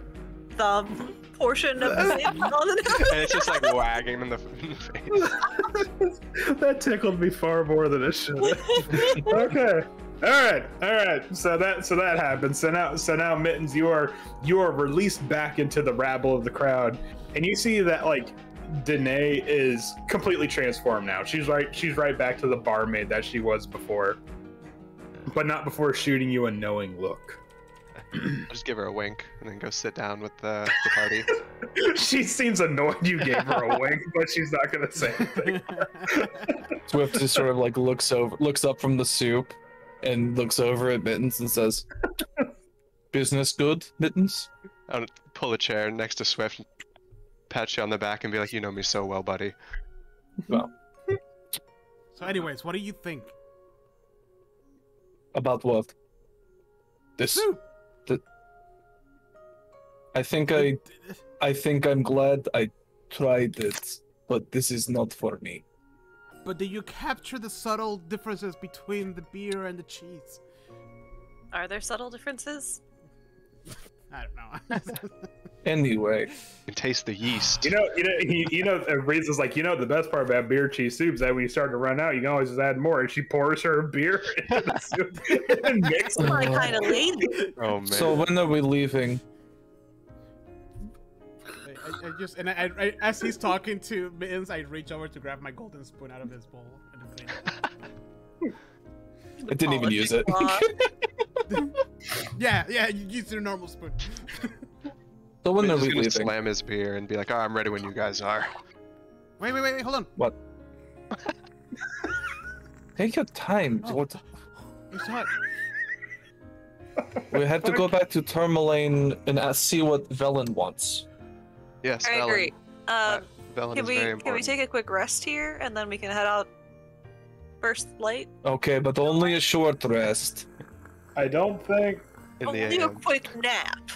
thumb portion of the on the And it's just like wagging in the face. That tickled me far more than it should have. Okay. All right. So that happened. So now, Mittens, you are released back into the rabble of the crowd, and you see that like Danae is completely transformed now. She's right back to the barmaid that she was before, but not before shooting you a knowing look. I'll just give her a wink and then go sit down with the party. She seems annoyed you gave her a wink, but she's not gonna say anything. Swift just sort of like looks up from the soup and looks over at Mittens and says, "Business good, Mittens?" I'll pull a chair next to Swift, pat you on the back, and be like, "You know me so well, buddy." Well. So, anyways, what do you think? About what? This. I think I'm glad I tried it, but this is not for me. But do you capture the subtle differences between the beer and the cheese? Are there subtle differences? I don't know. Anyway, you can taste the yeast. You know. Reed's is like, the best part about beer cheese soup is that when you start to run out, you can always just add more. And she pours her beer into the soup and mixes. That's my kind of lady. Oh man. so when are we leaving? I as he's talking to Mittens, I reach over to grab my golden spoon out of his bowl. I didn't even use it. Yeah, you use your normal spoon. So when are He's we gonna leaving? slam his beer and be like, "Oh, I'm ready when you guys are." Wait, hold on. What? Take your time. Oh. What? It's hot. We have to go back to Tourmaline and see what Velen wants. Yes, I agree. Velen Can is very we important. take a quick rest here and then we can head out first light? Okay, but only a short rest. I don't think in the Only a AM. quick nap.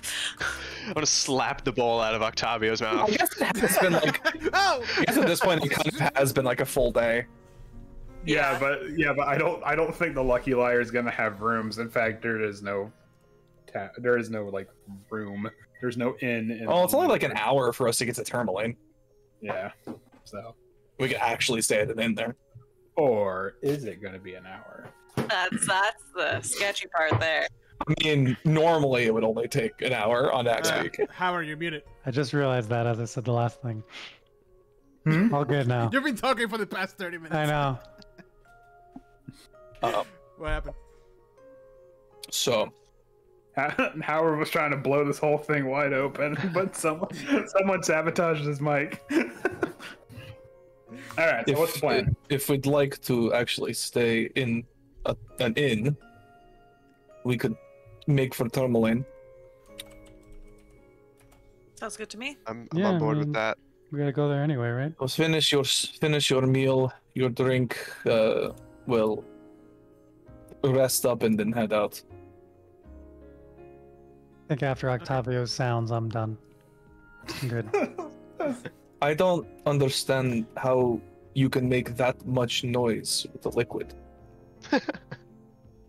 I'm gonna slap the bowl out of Octavio's I mouth. guess it has been like. Oh! I guess at this point it kind of has been like a full day. Yeah, but I don't think the Lucky Liar is gonna have rooms. In fact, there is no like room. There's no inn. Oh, it's only like an hour for us to get to Tourmaline. Yeah, so We could actually stay at an inn there. or is it gonna be an hour? That's the sketchy part there. I mean, normally it would only take an hour on X week. Howard, you're muted. I just realized that as I said the last thing. Hmm? All good now. You've been talking for the past 30 minutes. I know. What happened? So, Howard was trying to blow this whole thing wide open, but someone sabotaged his mic. All right, so what's the plan? if we'd like to actually stay in an inn, we could make for Tourmaline. Sounds good to me. I'm Yeah, on board I mean- with that. We gotta go there anyway, right? Well, finish your meal, your drink. We'll rest up and then head out. I think after Octavio's sounds, I'm done. I'm good. I don't understand how you can make that much noise with the liquid.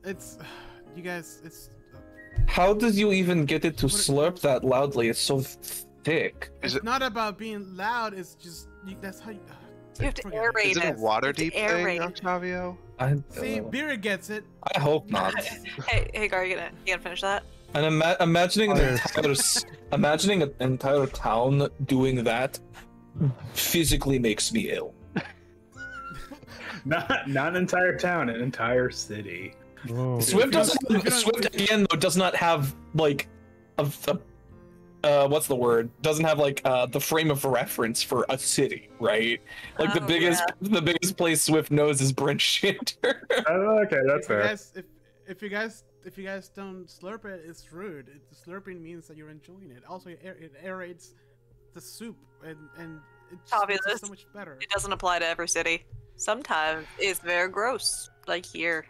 It's... You guys, it's... How did you even get it to slurp that loudly? It's so thick. Is It's it- not about being loud, it's just... that's how you... You have to forget it. aerate Is it a it. water It's deep air thing, raid. Octavio? See, Beer gets it. I hope not. Hey, Gar, you gonna finish that? And imagining an Others. imagining an entire town doing that physically makes me ill. Not an entire town, an entire city. Whoa. Swift doesn't. if you don't- Swift again though does not have like a what's the word? Doesn't have like the frame of reference for a city, right? Like the Oh, biggest place Swift knows is Brent Shinter. Okay, that's If you fair. guys, if you guys don't slurp it, it's rude. The slurping means that you're enjoying it. Also, it aerates the soup, and it's Fabulous. just so much better. It doesn't apply to every city. Sometimes it's very gross, like here.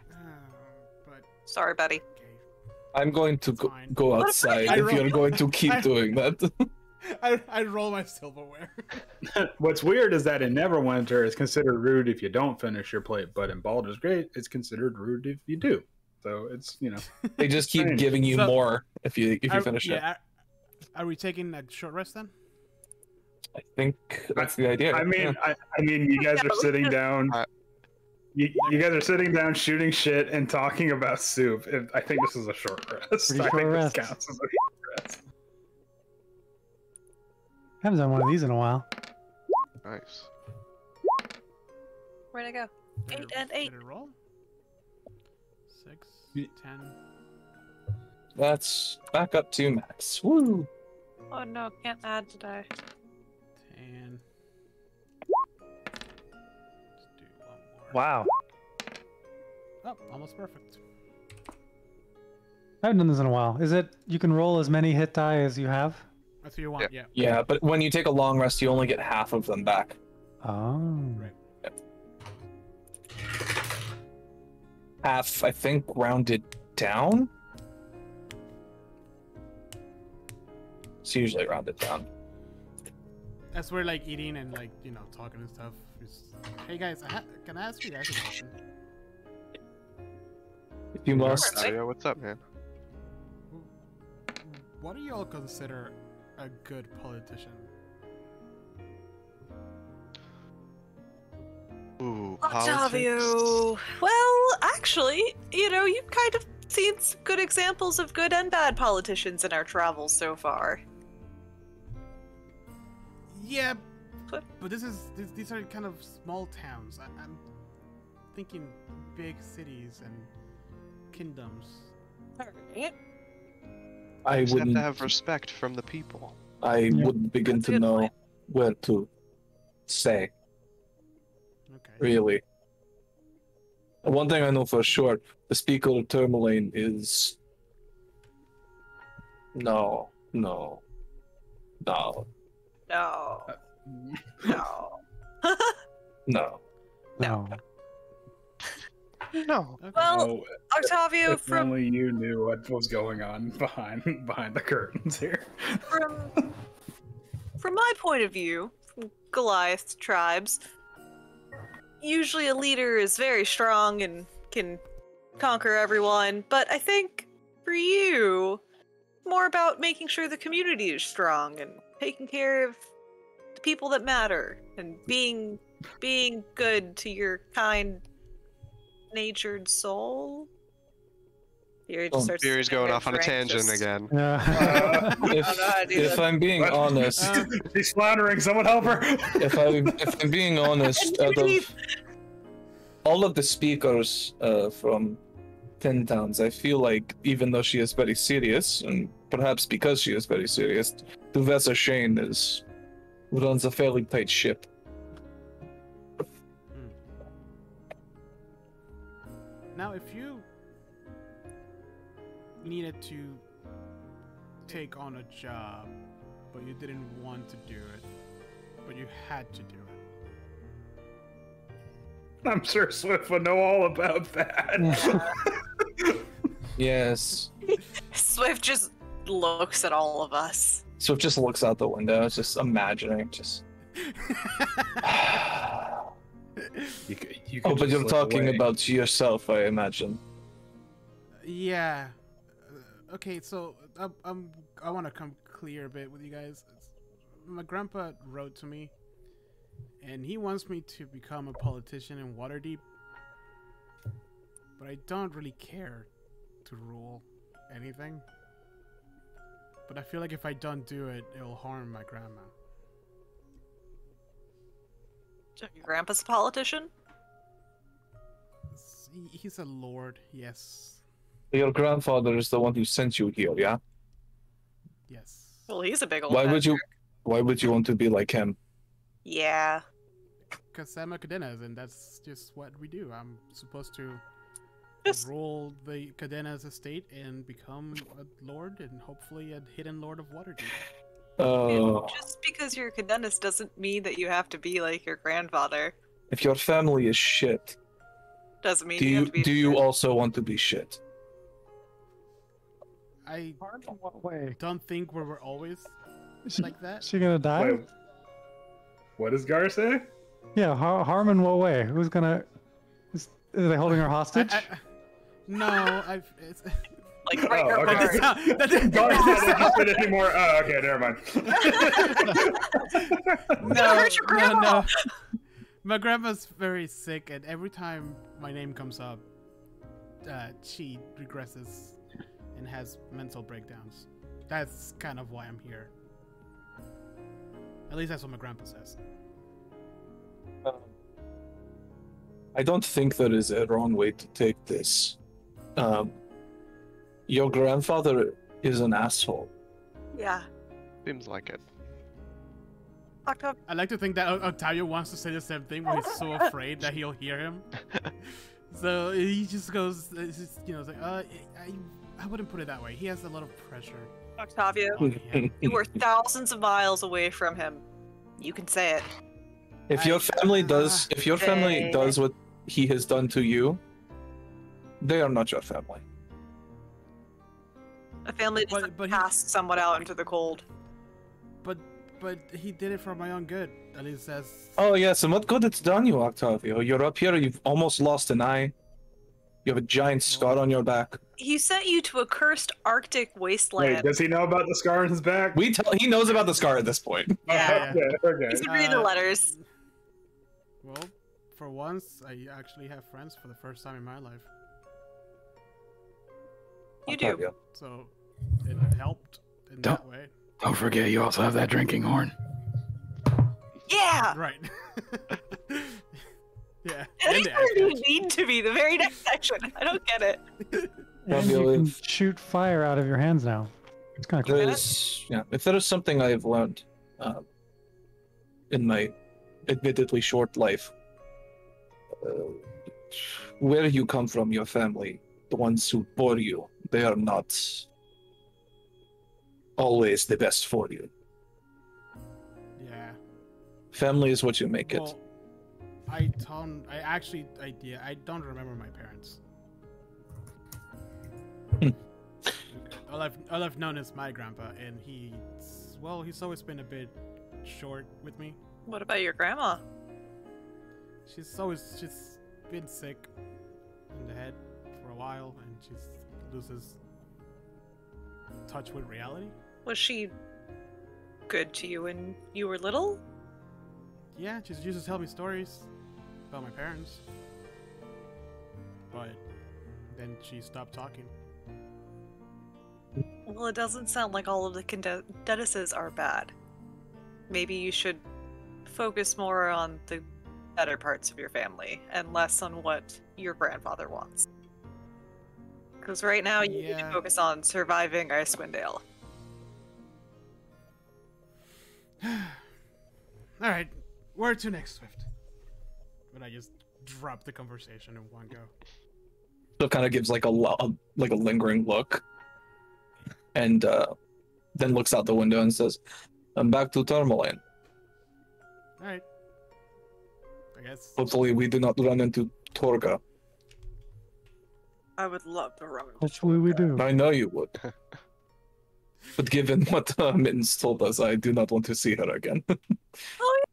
But Sorry, buddy. okay. I'm going to It's fine. go outside I if you're roll- going to keep I- doing that. I roll my silverware. What's weird is that in Neverwinter, it's considered rude if you don't finish your plate, but in Baldur's Gate, it's considered rude if you do. So it's They just keep Strange. giving you So- more if you finish it. Are we taking a short rest then? I think that's the idea. I mean, yeah. I mean, you guys are sitting down. I- You guys are sitting down shooting shit and talking about soup. I think this is a short rest. Pretty I short think rest. this counts as a short rest. Haven't done one of these in a while. Nice. Where'd I go? Did 8 it- and 8. Did it roll? 6, Ye- 10. That's back up to max. Woo! Oh no, can't add today. 10. Let's do one more. Wow. Oh, almost perfect. I haven't done this in a while. Is it you can roll as many hit die as you have? That's what you want, yeah. Yeah, but when you take a long rest, you only get half of them back. Oh. Right. Half, I think, rounded down. It's usually rounded down. That's where like eating and like talking and stuff. Hey guys, can I ask you guys a question? If you must. Octavio, what's up, man? What do y'all consider a good politician? Ooh, politics. Octavio. Well, actually, you've kind of seen some good examples of good and bad politicians in our travels so far. Yeah, But- but these are kind of small towns. I'm thinking big cities and kingdoms. Alright. I You just have wouldn't. to have respect from the people. I wouldn't begin That's a to good know point. where to say. Okay. Really. One thing I know for sure: the Speaker of Tourmaline is. No. No. No. No. No. No. Okay. Well, Oh, Octavio, if only you knew what was going on behind the curtains here. from my point of view, from Goliath tribes, usually a leader is very strong and can conquer everyone, but I think for you, more about making sure the community is strong and taking care of the people that matter and being good to your kind-natured soul. Here he just starts Beery's sitting going there off on a tangent just- again. Yeah. I don't know how to do If this. I'm being honest, She's floundering. Someone help her. if I'm being honest, out of all of the speakers from 10 towns, I feel like even though she is very serious, and perhaps because she is very serious, Professor Shane runs a fairly tight ship. Now, if you needed to take on a job, but you didn't want to do it, but you had to do it. I'm sure Swift would know all about that. Yes. Swift just looks at all of us. So it just looks out the window, just imagining, just. You Oh, could but just you're slip talking away. about yourself, I imagine. Yeah. Okay, so I want to come clear a bit with you guys. My grandpa wrote to me, and he wants me to become a politician in Waterdeep, but I don't really care to rule anything. But I feel like if I don't do it, it'll harm my grandma. So your grandpa's a politician? He's a lord, yes. Your grandfather is the one who sent you here, yeah? Yes. Well, he's a big old Why fat would you? jerk. Why would you want to be like him? Yeah. Because I'm a Cadenas, and that's just what we do. I'm supposed to Just rule the Cadenas estate and become a lord, and hopefully a hidden lord of Waterdeep. Oh, just because you're a Cadenus doesn't mean that you have to be like your grandfather. if your family is shit, Doesn't mean do you have you to be. do you also want to be shit? I Harm in what way? don't think we were always Is she, like that. is she gonna die? Wait, what does Gar say? Yeah, harm in what way? Who's gonna? Are they holding her hostage? No, It's, Like right Oh, her okay. heart. that didn't- Gar's not interested anymore. Oh, okay, never mind. hurt your grandma. My grandma's very sick, and every time my name comes up, she regresses and has mental breakdowns. That's kind of why I'm here. At least that's what my grandpa says. I don't think there is a wrong way to take this. Your grandfather is an asshole. Yeah. Seems like it. Octavio. I like to think that Octavio wants to say the same thing, but he's so afraid that he'll hear him. So he just goes, it's just, it's like, I wouldn't put it that way. He has a lot of pressure Octavio, on him. you were thousands of miles away from him. You can say it. If your family does, if your family They- does what he has done to you, they are not your family. A family doesn't but he- cast someone out into the cold. But he did it for my own good. At least that's... Oh yes, and what good it's done you, Octavio? You're up here, you've almost lost an eye. You have a giant scar on your back. He sent you to a cursed Arctic wasteland. Wait, does he know about the scar on his back? He knows about the scar at this point. Yeah. Okay. He's reading the letters. Well, for once, I actually have friends for the first time in my life. You do. Octavio. So it helped in Don't- that way. Don't forget, you also have that drinking horn. Yeah. Right. Yeah. And And these the are Aztecs. need to be the very next section. I don't get it. And you Fabio, can if- shoot fire out of your hands now. It's kind of cool. There is, if there is something I have learned in my admittedly short life, where you come from, your family, the ones who bore you, they are not always the best for you. Yeah. Family is what you make it. Well, I don't remember my parents. all I've known is my grandpa, and he's always been a bit short with me. What about your grandma? She's been sick in the head for a while, and she loses touch with reality. Was she good to you when you were little? Yeah, she used to tell me stories about my parents, but then she stopped talking. Well, it doesn't sound like all of the condenses are bad. Maybe you should focus more on the better parts of your family and less on what your grandfather wants. Because right now you need to focus on surviving Icewind Dale. Alright, where to next, Swift? But I just dropped the conversation in one go. So kind of gives like a lingering look, and then looks out the window and says, "I'm back to Tourmaline. Alright. I guess. Hopefully we do not run into Torga." I would love to run. Hopefully we do. I know you would. But given what Mittens told us, I do not want to see her again. Oh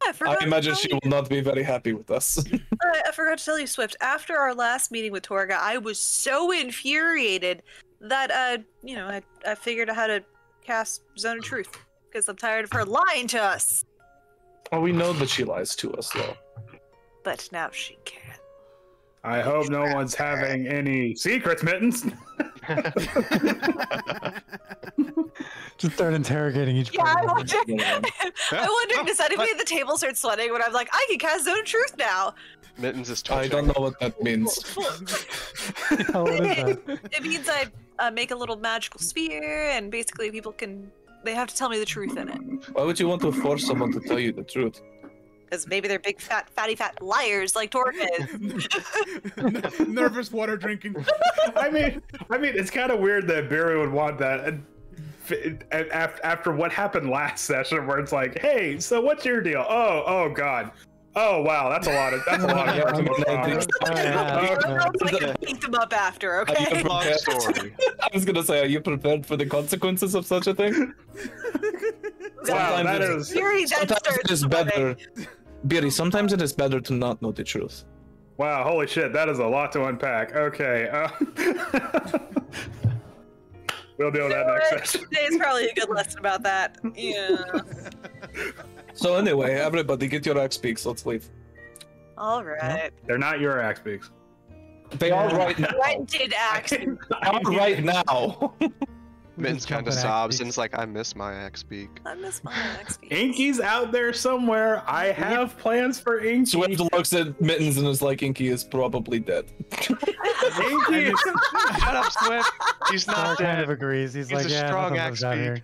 yeah, I forgot. I imagine she will not be very happy with us. I forgot to tell you, Swift. After our last meeting with Torga, I was so infuriated that I figured out how to cast Zone of Truth because I'm tired of her lying to us. Well, we know that she lies to us, though. But now she can. I hope no one's having any secrets, Mittens. Just start interrogating each Yeah, I person. wonder, does anybody at the table start sweating when I'm like, I can cast Zone of Truth now? Mittens is I twitching. don't know what that means. How old is that? It means I make a little magical sphere, and basically they have to tell me the truth in it. Why would you want to force someone to tell you the truth? Because maybe they're big, fatty liars like Torga is. Nervous water drinking. I mean, it's kind of weird that Barry would want that after what happened last session, where it's like, hey, so what's your deal? Oh God. Oh wow, that's a lot of I picked them up after, okay? Long story. I was gonna say, are you prepared for the consequences of such a thing? Wow, Sometimes that it's- is. Fury then Sometimes starts it is better. Beery, sometimes it is better to not know the truth. Wow, holy shit, that is a lot to unpack. Okay. We'll deal with that next session. Today's probably a good lesson about that. Yeah. So anyway, everybody get your axe peaks, let's leave. All right. They're not your axe beaks. They are right now. What did act? They are right now. Mittens kind of Jumping sobs axe and is like, I miss my axe beak. I miss my axe. Inky's out there somewhere. I have plans for Inky. Swift looks at Mittens and is like, Inky is probably dead. Inky. Shut up, Swift. He's Star not kind of dead. agrees. He's like, a yeah, strong nothing axe lives out beak. here.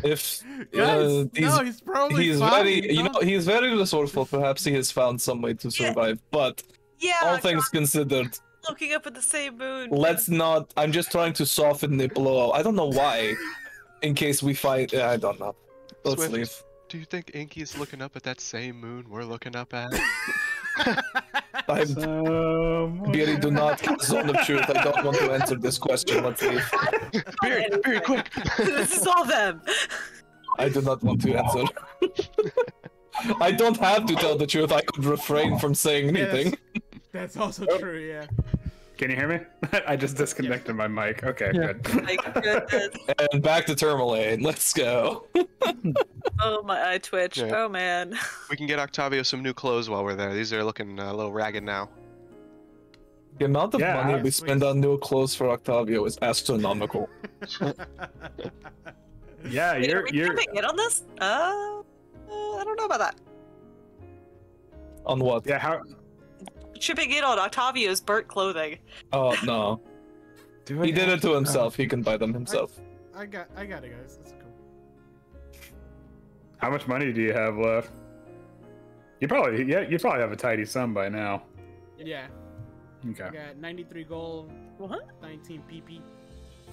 If Guys, no, he's probably he's fine. very, he's very resourceful. Perhaps he has found some way to survive. But Yeah. all things considered, looking up at the same moon. let's not. I'm just trying to soften the blow. I don't know why. In case we fight, I don't know. Let's Swift, leave. do you think Inky's looking up at that same moon we're looking up at? Beery, do not cast Zone of Truth. I don't want to answer this question. Let's leave. Very, very quick. This is all them. I do not want to answer. I don't have to tell the truth. I could refrain from saying anything. That's also true, yeah. Can you hear me? I just disconnected my mic. Okay, Yeah. good. My goodness. And back to Tourmaline. Let's go. Oh my eye twitch. Yeah. Oh man. We can get Octavio some new clothes while we're there. These are looking a little ragged now. The amount of Yeah, money we sweet. spend on new clothes for Octavio is astronomical. Yeah, Wait, are you're we jumping in on this? I don't know about that. On what? yeah. How Chipping in on Octavio's burnt clothing. Oh no. do He did it to himself. He can buy them himself. I got it, guys. That's cool. How much money do you have left? You probably have a tidy sum by now. Yeah, Okay. I got 93 gold, What? 19 PP.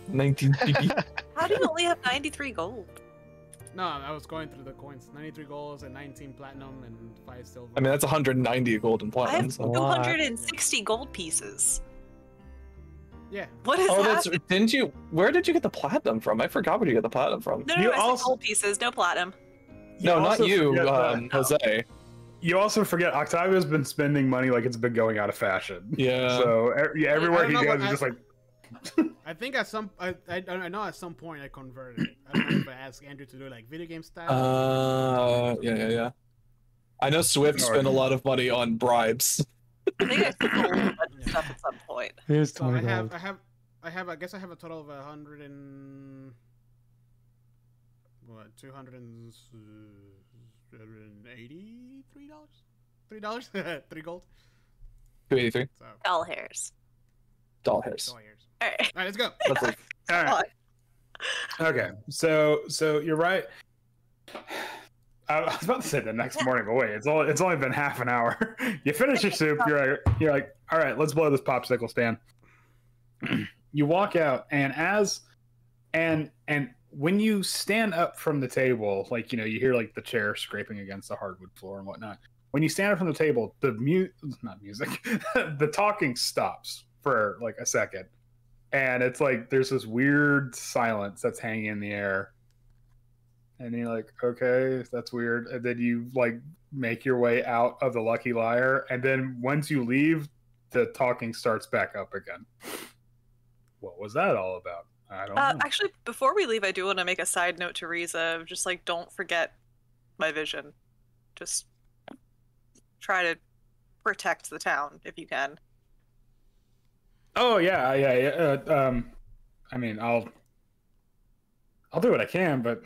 19 PP. How do you only have 93 gold? No, I was going through the coins. 93 golds and 19 platinum and 5 silver. I mean, that's 190 gold and I platinum. have So. 260 gold pieces. Yeah. What is Oh, that? that's didn't you? Where did you get the platinum from? I forgot where you got the platinum from. No, You I said also- gold pieces, no platinum. No, not also you, forget that- Jose. You also forget Octavio's been spending money like it's been going out of fashion. Yeah. So yeah, everywhere he I don't know goes, what he's just like, I think at some I know at some point I converted. I don't know if I asked Andrew to do like video game style. Yeah. I know Swift spent a lot of money on bribes. I think I took a little bit of stuff at some point. Here's So 20 I gold. guess I have a total of 100 and what 283 dollars, $3, 3 gold. 283. So Doll hairs. Doll hairs. $2. All right. All right, let's go. That's like, all right, okay. So you're right. I was about to say the next morning, but wait, it's only been half an hour. You finish your soup. You're like, all right, let's blow this popsicle stand. You walk out, and when you stand up from the table, like you hear like the chair scraping against the hardwood floor and whatnot. When you stand up from the table, the talking stops for like a second, and it's like there's this weird silence that's hanging in the air. And you're like, okay, that's weird. And then you like make your way out of the Lucky Liar, and then once you leave, the talking starts back up again. What was that all about? I don't know. Actually, before we leave, I do want to make a side note to Riza of just like, don't forget my vision. Just try to protect the town if you can. Oh yeah. I mean, I'll do what I can, but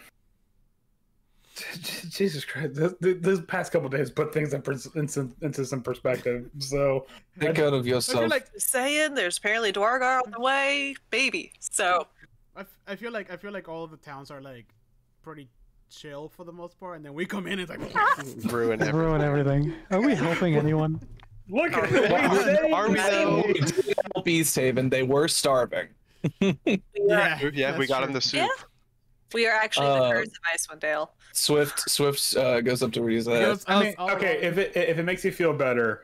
Jesus Christ, this past couple days put things into some perspective. So think out of I yourself. feel like Just saying, there's apparently Dwargar on the way, baby. So I feel like all of the towns are like pretty chill for the most part, and then we come in and it's like Ruin everything. Ruin everything. Are we helping anyone? look at Are we though? We did help East Haven. They were starving. yeah, Yeah, we that's got true. him the soup. Yeah. We are actually the curse of Icewind Dale. Swift goes up to Riza. Goes I mean, us all okay, along. if it makes you feel better,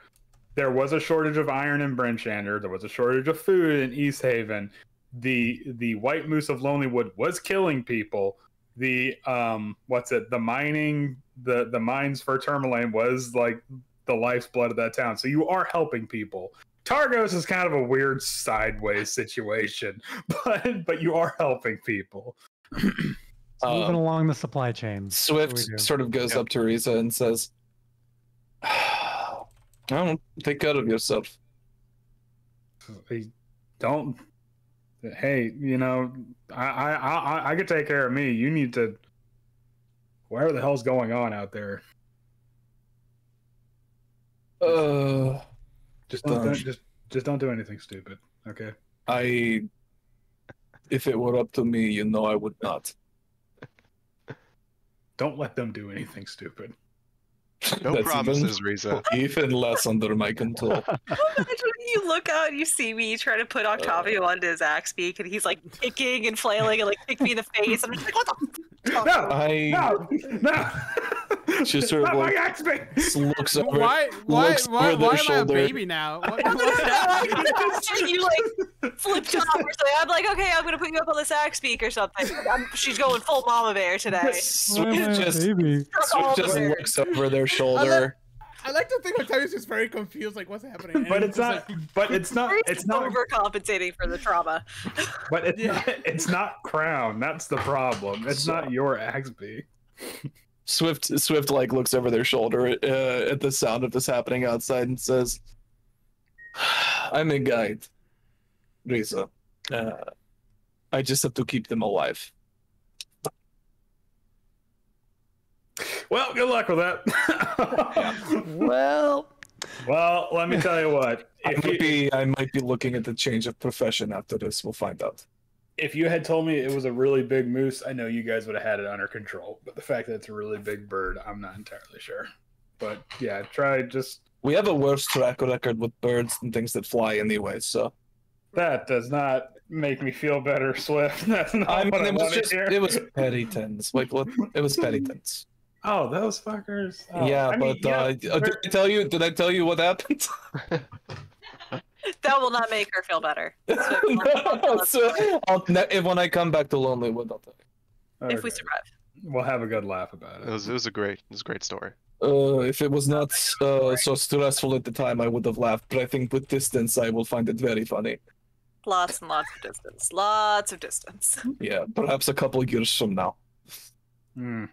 there was a shortage of iron in Brenchander. There was a shortage of food in East Haven. The White Moose of Lonelywood was killing people. The the mines for Tourmaline was like the lifeblood of that town. So you are helping people. Targos is kind of a weird sideways situation, but you are helping people. It's moving along the supply chain. Swift That's what we do. sort of goes up to Riza and says, "Don't take care of yourself." Don't. Hey, I could take care of me. You need to. Whatever the hell's going on out there, just don't do anything stupid. Okay. If it were up to me, I would not. Don't let them do anything stupid. No That's promises, Riza. Even less under my control. Imagine when you look out and you see me trying to put Octavio onto his axe beak, and he's like kicking and flailing and like kick me in the face. I'm just like, what the fuck? No. Just sort of Not my like axe beak. looks over. Why looks over their am I a shoulder. baby now? What, You like flipped off or something. I'm like, okay, I'm gonna put you up on this axe beak or something. She's going full mama bear today. Why am I a baby? All Swift just the bears. looks over their shoulder. I like to think Octavia's just very confused, like what's happening. And But it's just not. like, But it's not. It's not. Overcompensating for the trauma. But it's not Crown. That's the problem. It's not your axe beak. Swift like looks over their shoulder at the sound of this happening outside and says, "I'm a guide, Riza. I just have to keep them alive." Well, good luck with that. Well, let me tell you what. I might be looking at the change of profession after this. We'll find out. If you had told me it was a really big moose, I know you guys would have had it under control. But the fact that it's a really big bird, I'm not entirely sure. But yeah, We have a worse track record with birds than things that fly anyway, so. that does not make me feel better, Swift. That's not I mean, what I it was wanted just here. it was petty tens. Like what? It was petty tens. Oh, those fuckers. Oh, Yeah, I mean, but did I tell you? Did I tell you what happened? That will not make her feel better. So When I come back to Lonelywood, I'll tell you. if we survive. We'll have a good laugh about it. It was a great story. If it was not so stressful at the time, I would have laughed. But I think with distance, I will find it very funny. Lots and lots of distance. Lots of distance. Yeah, perhaps a couple of years from now. Hmm.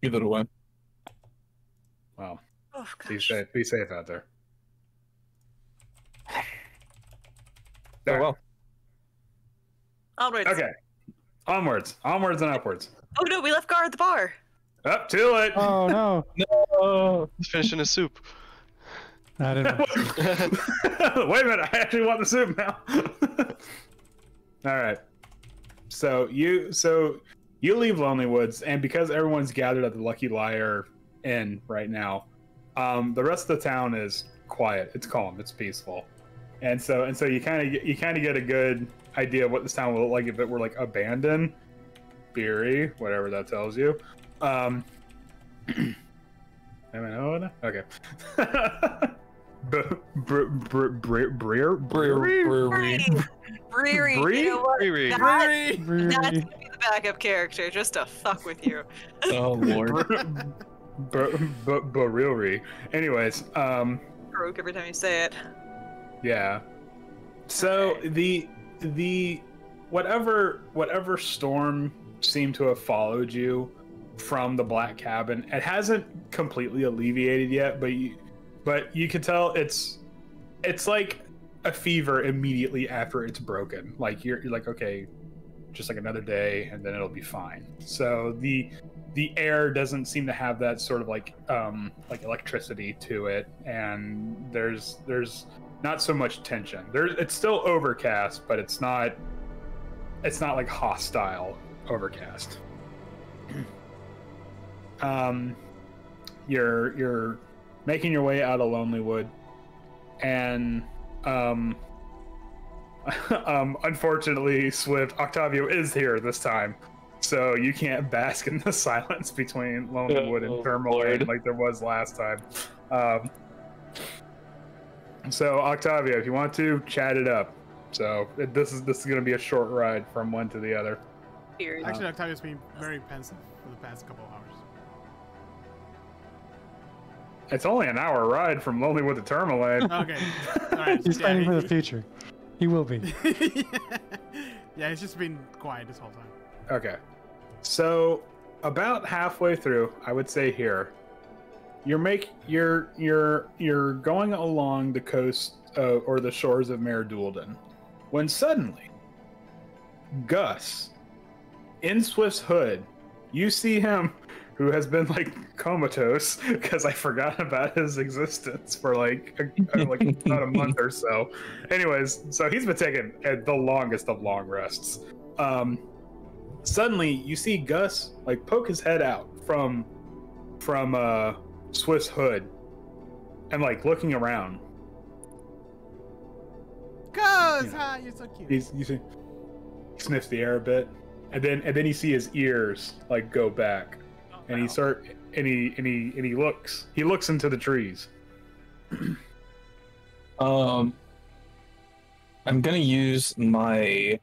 Either way. Wow. Oh, Be gosh. safe. Be safe out there. Oh, well. Onwards. Okay. Onwards and upwards. Oh no, we left Gar at the bar. Up to it. Oh no! No. He's finishing his soup. I didn't. Wait a minute! I actually want the soup now. All right. So you leave Lonely Woods, and because everyone's gathered at the Lucky Liar Inn right now, the rest of the town is quiet. It's calm. It's peaceful, and so you kind of get a good idea of what this town will look like if it were like abandoned, beery, whatever that tells you. I mean, okay. Brewery. Brewery. You know what? Brewery. That's Brewery. gonna be the backup character, just to fuck with you. Oh lord. Brewery. Anyways, Broke every time you say it. yeah. So the whatever storm seemed to have followed you from the Black Cabin, it hasn't completely alleviated yet, but you can tell it's like a fever immediately after it's broken. Like you're like, okay, just like another day and then it'll be fine. So the air doesn't seem to have that sort of like electricity to it, and there's not so much tension. It's still overcast, but it's not like hostile overcast. You're making your way out of Lonelywood, and unfortunately, Swift, Octavio is here this time, so you can't bask in the silence between Lonelywood and Tourmaline like there was last time. So Octavio, if you want to chat it up. So this is going to be a short ride from one to the other. Period. Actually, Octavio's been very pensive for the past couple of hours. It's only an hour ride from Lonelywood to Tourmaline. Okay. All right. He's fighting for the future. He will be. Yeah, he's just been quiet this whole time. Okay. So about halfway through, I would say here, you're going along the coast or the shores of Mare Dualden, when suddenly Gus, in Swift's hood, you see him, who has been like comatose because I forgot about his existence for like about a month or so. Anyways, so he's been taking the longest of long rests. Suddenly you see Gus like poke his head out from Swift's hood and like looking around. Gus, hi, you're so cute. You see, he sniffs the air a bit, and then you see his ears like go back, and he looks into the trees. I'm gonna use my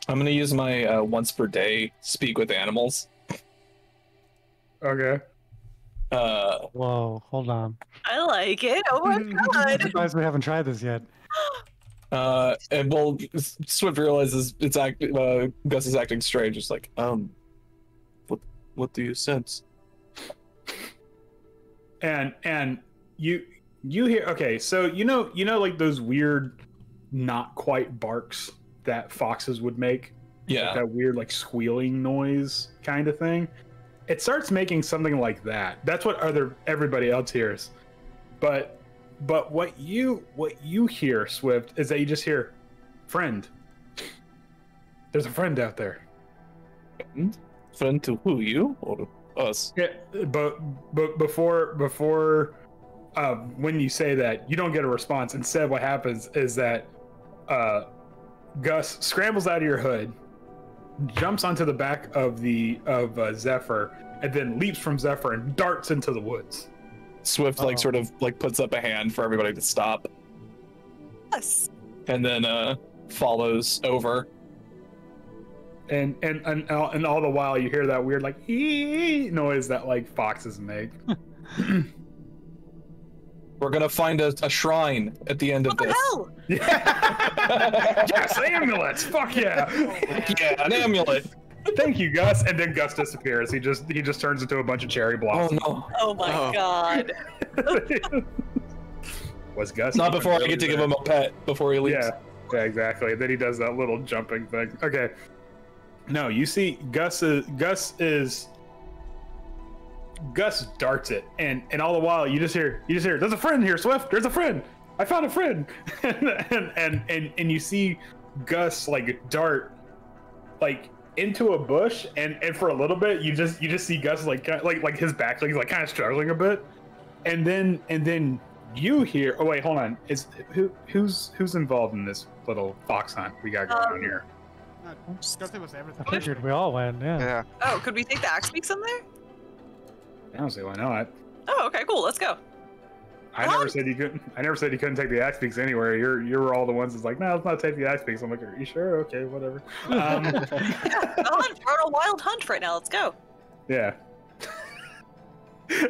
I'm gonna use my once per day speak with animals. Okay. Whoa, hold on. I like it. Oh my I'm god. surprised we haven't tried this yet. And well, Swift realizes Gus is acting strange. It's like, what do you sense? And you hear, okay, so you know like those weird not quite barks that foxes would make? Yeah. Like that weird like squealing noise kind of thing. It starts making something like that. That's what everybody else hears. But what you hear, Swift, is that you just hear, "Friend. There's a friend out there." Friend to who? You or us? Yeah, but before when you say that, you don't get a response. Instead, what happens is that Gus scrambles out of your hood, jumps onto the back of Zephyr, and then leaps from Zephyr and darts into the woods. Swift like sort of like puts up a hand for everybody to stop, Yes. and then follows over. And all the while you hear that weird like ee noise that like foxes make. We're gonna find a shrine at the end of What the this. hell? Yes, amulets. Fuck yeah. Yeah, an amulet. Thank you, Gus. And then Gus disappears. He just turns into a bunch of cherry Oh blossoms. no! Oh my god. Was Gus Not even before I really get to give there? him a pet before he leaves. Yeah, exactly. Then he does that little jumping thing. Okay. No, you see, Gus darts it, and all the while you just hear, there's a friend here, Swift. There's a friend. I found a friend. and you see Gus like dart like into a bush, and for a little bit you just see Gus like his back, like he's like kind of struggling a bit, and then you hear. Oh wait, hold on. Who's involved in this little fox hunt we got going on here? Guthrie was everything. I figured we all went. Yeah. Yeah. Oh, could we take the axe beaks in there? I don't see why not. Oh, okay, cool. Let's go. I never said you couldn't. I never said you couldn't take the axe beaks anywhere. You were all the ones that's like, no, let's not take the axe beaks. I'm like, are you sure? Okay, whatever. Yeah, we're on a wild hunt right now. Let's go. Yeah.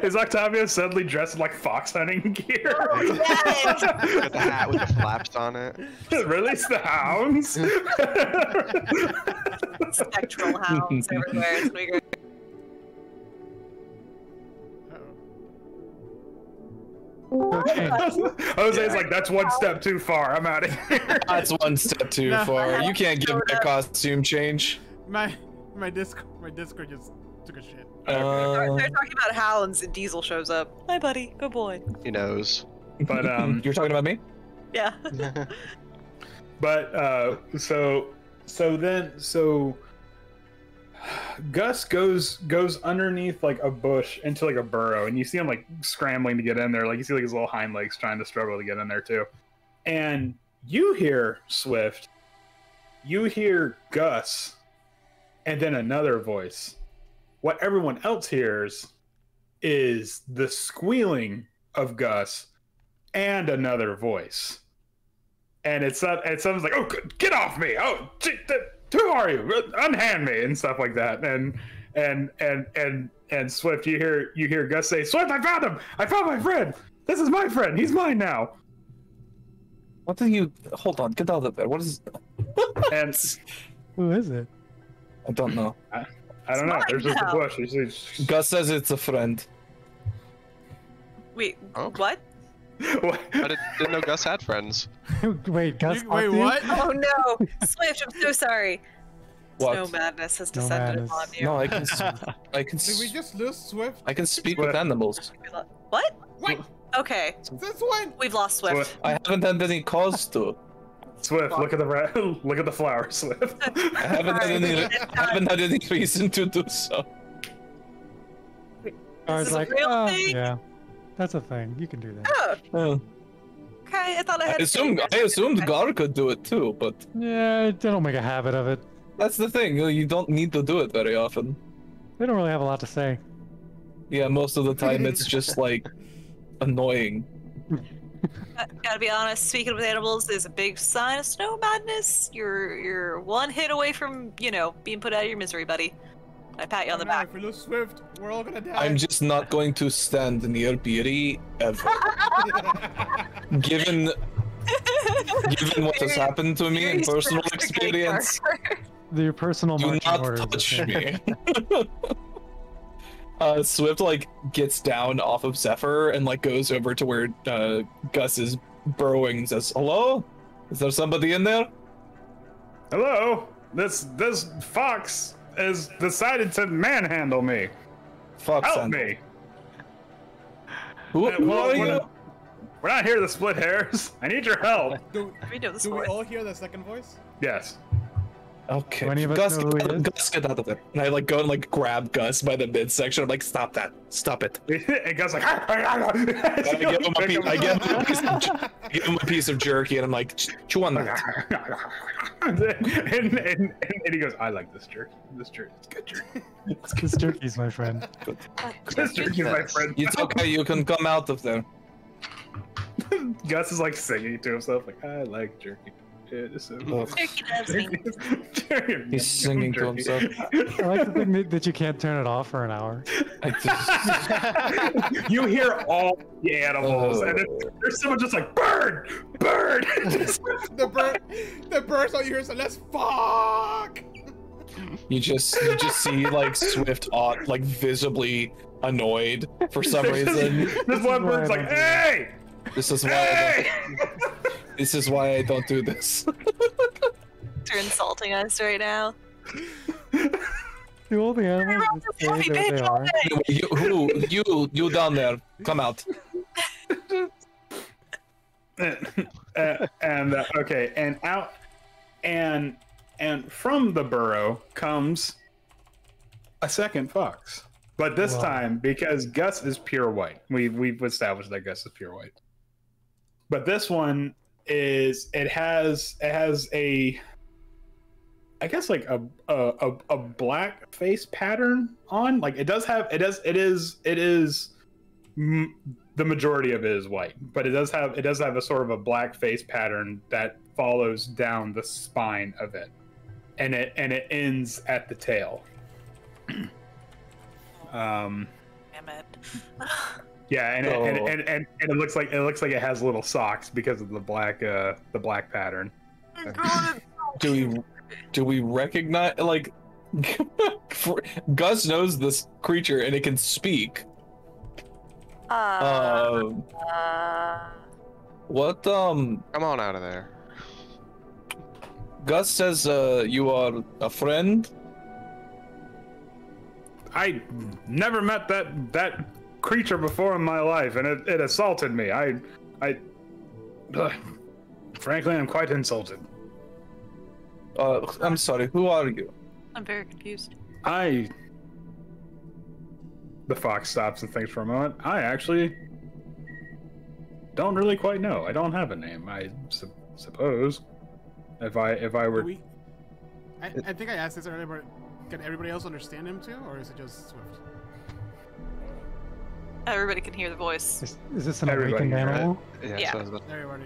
Is Octavio suddenly dressed in like fox hunting gear? Oh, yes! Got the hat with the flaps on it. Release the hounds. Spectral hounds everywhere. It's gonna be great. Okay. Jose's like, that's one step too far. I'm out of here. That's one step too No. far. You can't give me a costume change. My Discord just took a shit. They're talking about hounds, and Diesel shows up. Hi, buddy. Good boy. He knows. But You're talking about me? Yeah. But so Gus goes underneath like a bush into like a burrow, and you see him like scrambling to get in there. Like you see like his little hind legs trying to struggle to get in there too. And you hear Swift, you hear Gus, and then another voice. What everyone else hears is the squealing of Gus and another voice. And it's someone's like, "Oh, get off me! Oh, who are you? Unhand me!" and stuff like that. And Swift, you hear Gus say, "Swift, I found him! I found my friend! This is my friend! He's mine now!" What do you? Hold on, get out of bed. What is? And Who is it? I don't know. I don't know. mine There's just a now. bush. It's Gus says it's a friend. Wait, Oh. what? what? I didn't know Gus had friends. Wait, Gus. Wait, talked to you? what? Oh no, Swift! I'm so sorry. What? Snow madness has Snow descended madness. upon you. No, I can. Did we just lose Swift? I can speak with animals. What? What? Okay, Since when? we've lost Swift. I haven't had any cause to. Swift, look at the flower, Swift. I haven't had any reason to do so. I was Is this a like, real oh, thing? yeah, that's a thing. You can do that. Oh, Oh. okay. I thought I I had. assumed Gar could do it too, but Yeah, they don't make a habit of it. that's the thing. You don't need to do it very often. They don't really have a lot to say. Yeah, most of the time it's just like annoying. Gotta be honest. Speaking of animals, is a big sign of snow madness. You're one hit away from being put out of your misery, buddy. I pat you on the No, back. If we lose Swift, we're all gonna die. I'm just not going to stand near Beery ever. Given what has happened to me in personal experience, Your personal do marching not orders. touch me. Swift like gets down off of Zephyr and like goes over to where Gus is burrowing and says, "Hello? Is there somebody in there?" Hello, this fox has decided to manhandle me. Fuck, Help Sandal. me. Who Well, are you? we're not here to split hairs. I need your help. Do We know this we voice. all hear the second voice? Yes. Okay, Do any of us Gus, know who he is? Gus, get out of there. And I like go and like grab Gus by the midsection. I'm like, stop that, stop it. And Gus like, And I give him a piece of jerky, and I'm like, chew on that. and he goes, I like this jerky. This jerky is good jerky. This turkey's my friend. This jerky is my friend. It's okay, you can come out of there. Gus is like singing to himself, like, I like jerky. It is so Ugh. Turkey loves me. He's singing to himself. I like to think that you can't turn it off for an hour. You hear all the animals, and there's someone just like, bird, bird. The birds all you hear is let's fuck. You just see like Swift like visibly annoyed for some reason. This one bird's like, hey, This is why hey. this is why I don't do this. You're insulting us right now. Do all the animals just say that they are? You down there, come out. Okay, and out, and from the burrow comes a second fox, but this time because Gus is pure white. We've established that Gus is pure white, but this one is it has a, I guess like a black face pattern on. Like it is the majority of it is white, but it does have a sort of a black face pattern that follows down the spine of it, and it ends at the tail. Damn it. Yeah, and it looks like it has little socks because of the black pattern. Do we recognize like Gus knows this creature and it can speak? What Come on out of there. Gus says you are a friend. I never met that creature before in my life, and it assaulted me. Frankly, I'm quite insulted. I'm sorry, who are you? I'm very confused. The fox stops and thinks for a moment. I actually don't really quite know. I don't have a name. I suppose if I were. I think I asked this earlier, but can everybody else understand him too, or is it just Swift? Everybody can hear the voice. Is this an Everybody, awakened right? animal? Yeah. So I was about- Everybody.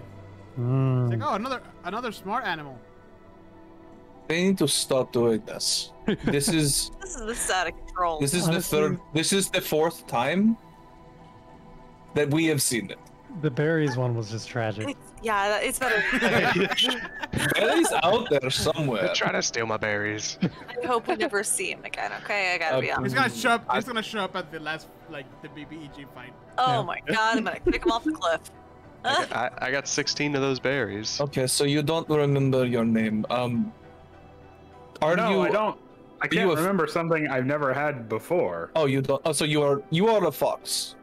Mm. It's like, oh, another smart animal. They need to stop doing this. This is out of control. this is Honestly- this is the fourth time that we have seen it. The berries one was just tragic. It's better. Barry's out there somewhere. They're trying to steal my berries. I hope we never see him again. Okay, I gotta be honest. He's gonna show up at the last, like, the BBEG fight. Oh my god, I'm gonna kick him off the cliff. I got 16 of those berries. Okay, so you don't remember your name. I don't. I you can't a- remember something I've never had before. Oh, you don't. Oh, so you are a fox.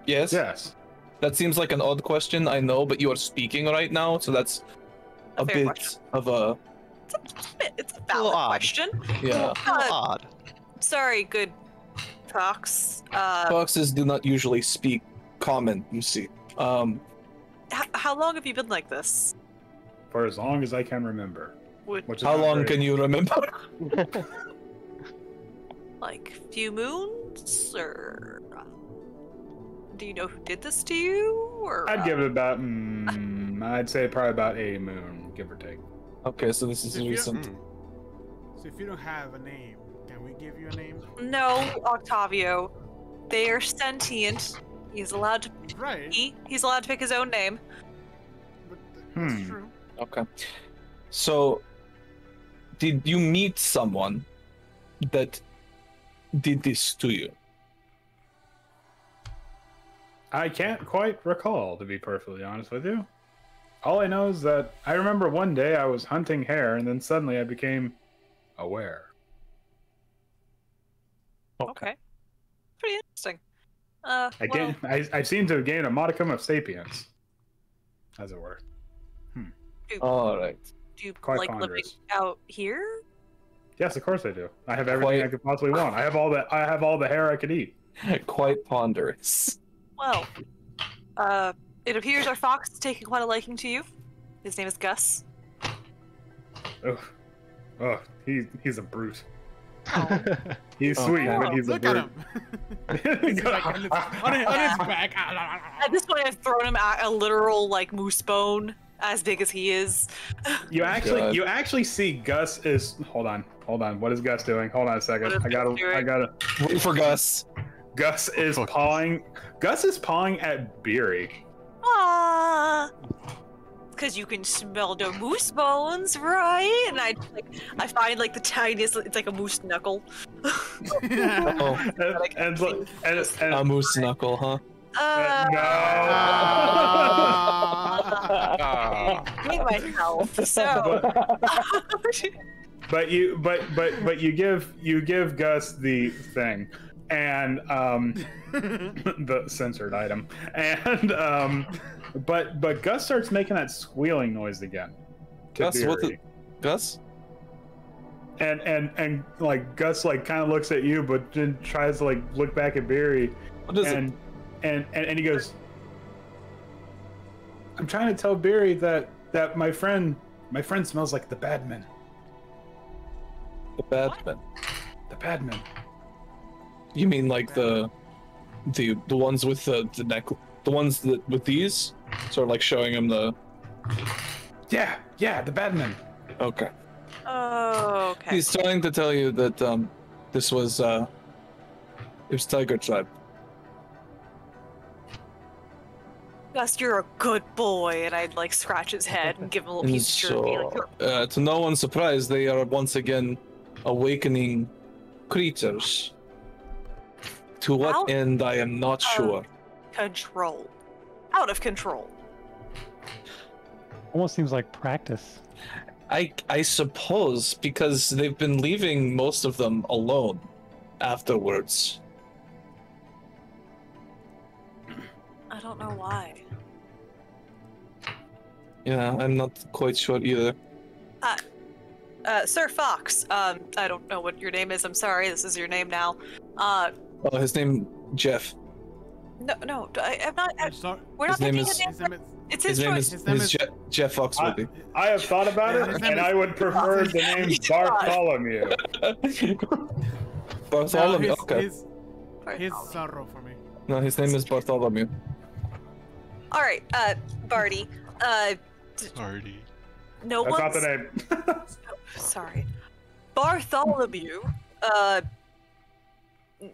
Yes. Yes. That seems like an odd question, I know, but you are speaking right now, so that's a fair bit question. of a It's a little valid odd. question. yeah. Odd. Sorry, good fox. Foxes do not usually speak common, you see. How long have you been like this? For as long as I can remember. Which is How not long very- can you remember? Like few moons, or do you know who did this to you? Or I'd give it about. I'd say probably about a moon, give or take. Okay, so this is If you- recent. So if you don't have a name, can we give you a name? No, Octavio. They are sentient. He's allowed to. Right. He's allowed to pick his own name. But that's Hmm. true. Okay. So, did you meet someone that did this to you? I can't quite recall, to be perfectly honest with you. All I know is that I remember one day I was hunting hare, and then suddenly I became aware. Okay. Pretty interesting. I seem to have gained a modicum of sapience, as it were. All right. do you quite like living ponderous. out here? Yes, of course I do. I have everything I could possibly want. I have all the hair I could eat. Quite ponderous. Well, it appears our fox is taking quite a liking to you. His name is Gus. Oh, he's a brute. He's sweet, but he's a Look brute. at him. He's like on his back. At this point, I've thrown him at a literal like moose bone, as big as he is. You actually see Gus is. Hold on. What is Gus doing? Hold on a second. I gotta. Wait for Gus. Gus is pawing. Gus is pawing at Beery. Ah. Because you can smell the moose bones, right? And I find like the tiniest. It's like a moose knuckle. and A moose knuckle, huh? No. Hate myself. So. But you give Gus the thing, and the censored item, and but Gus starts making that squealing noise again. Gus, what the Gus? And like Gus like kind of looks at you, but then tries to like look back at Barry. What is it? And he goes, I'm trying to tell Barry that my friend smells like the Badman. The Badman. The Badman. You mean like the ones with the neck, the ones that with these, sort of like showing him the. Yeah, the Badman. Okay. Oh, okay. He's trying to tell you that this was it was Tiger Tribe. Gus, you're a good boy, and I'd like scratch his head and give him a little piece of jerky. Like, To no one's surprise, they are once again awakening creatures. To what end, I am not sure. Control. Out of control. Almost seems like practice. I suppose because they've been leaving most of them alone afterwards. I don't know why. Yeah, I'm not quite sure either. Sir Fox, I don't know what your name is. I'm sorry, this is your name now. Oh, his name Jeff. No, I'm not. We're not His name picking is- a name. It's His his name choice. is Jeff Foxworthy. I have thought about it, his name and is- I would prefer the name Bartholomew. Bartholomew. No, Okay. his sorrow for me. No, his name is Bartholomew. All right, Barty. Party. No That's not one's. the name. Sorry, Bartholomew. Do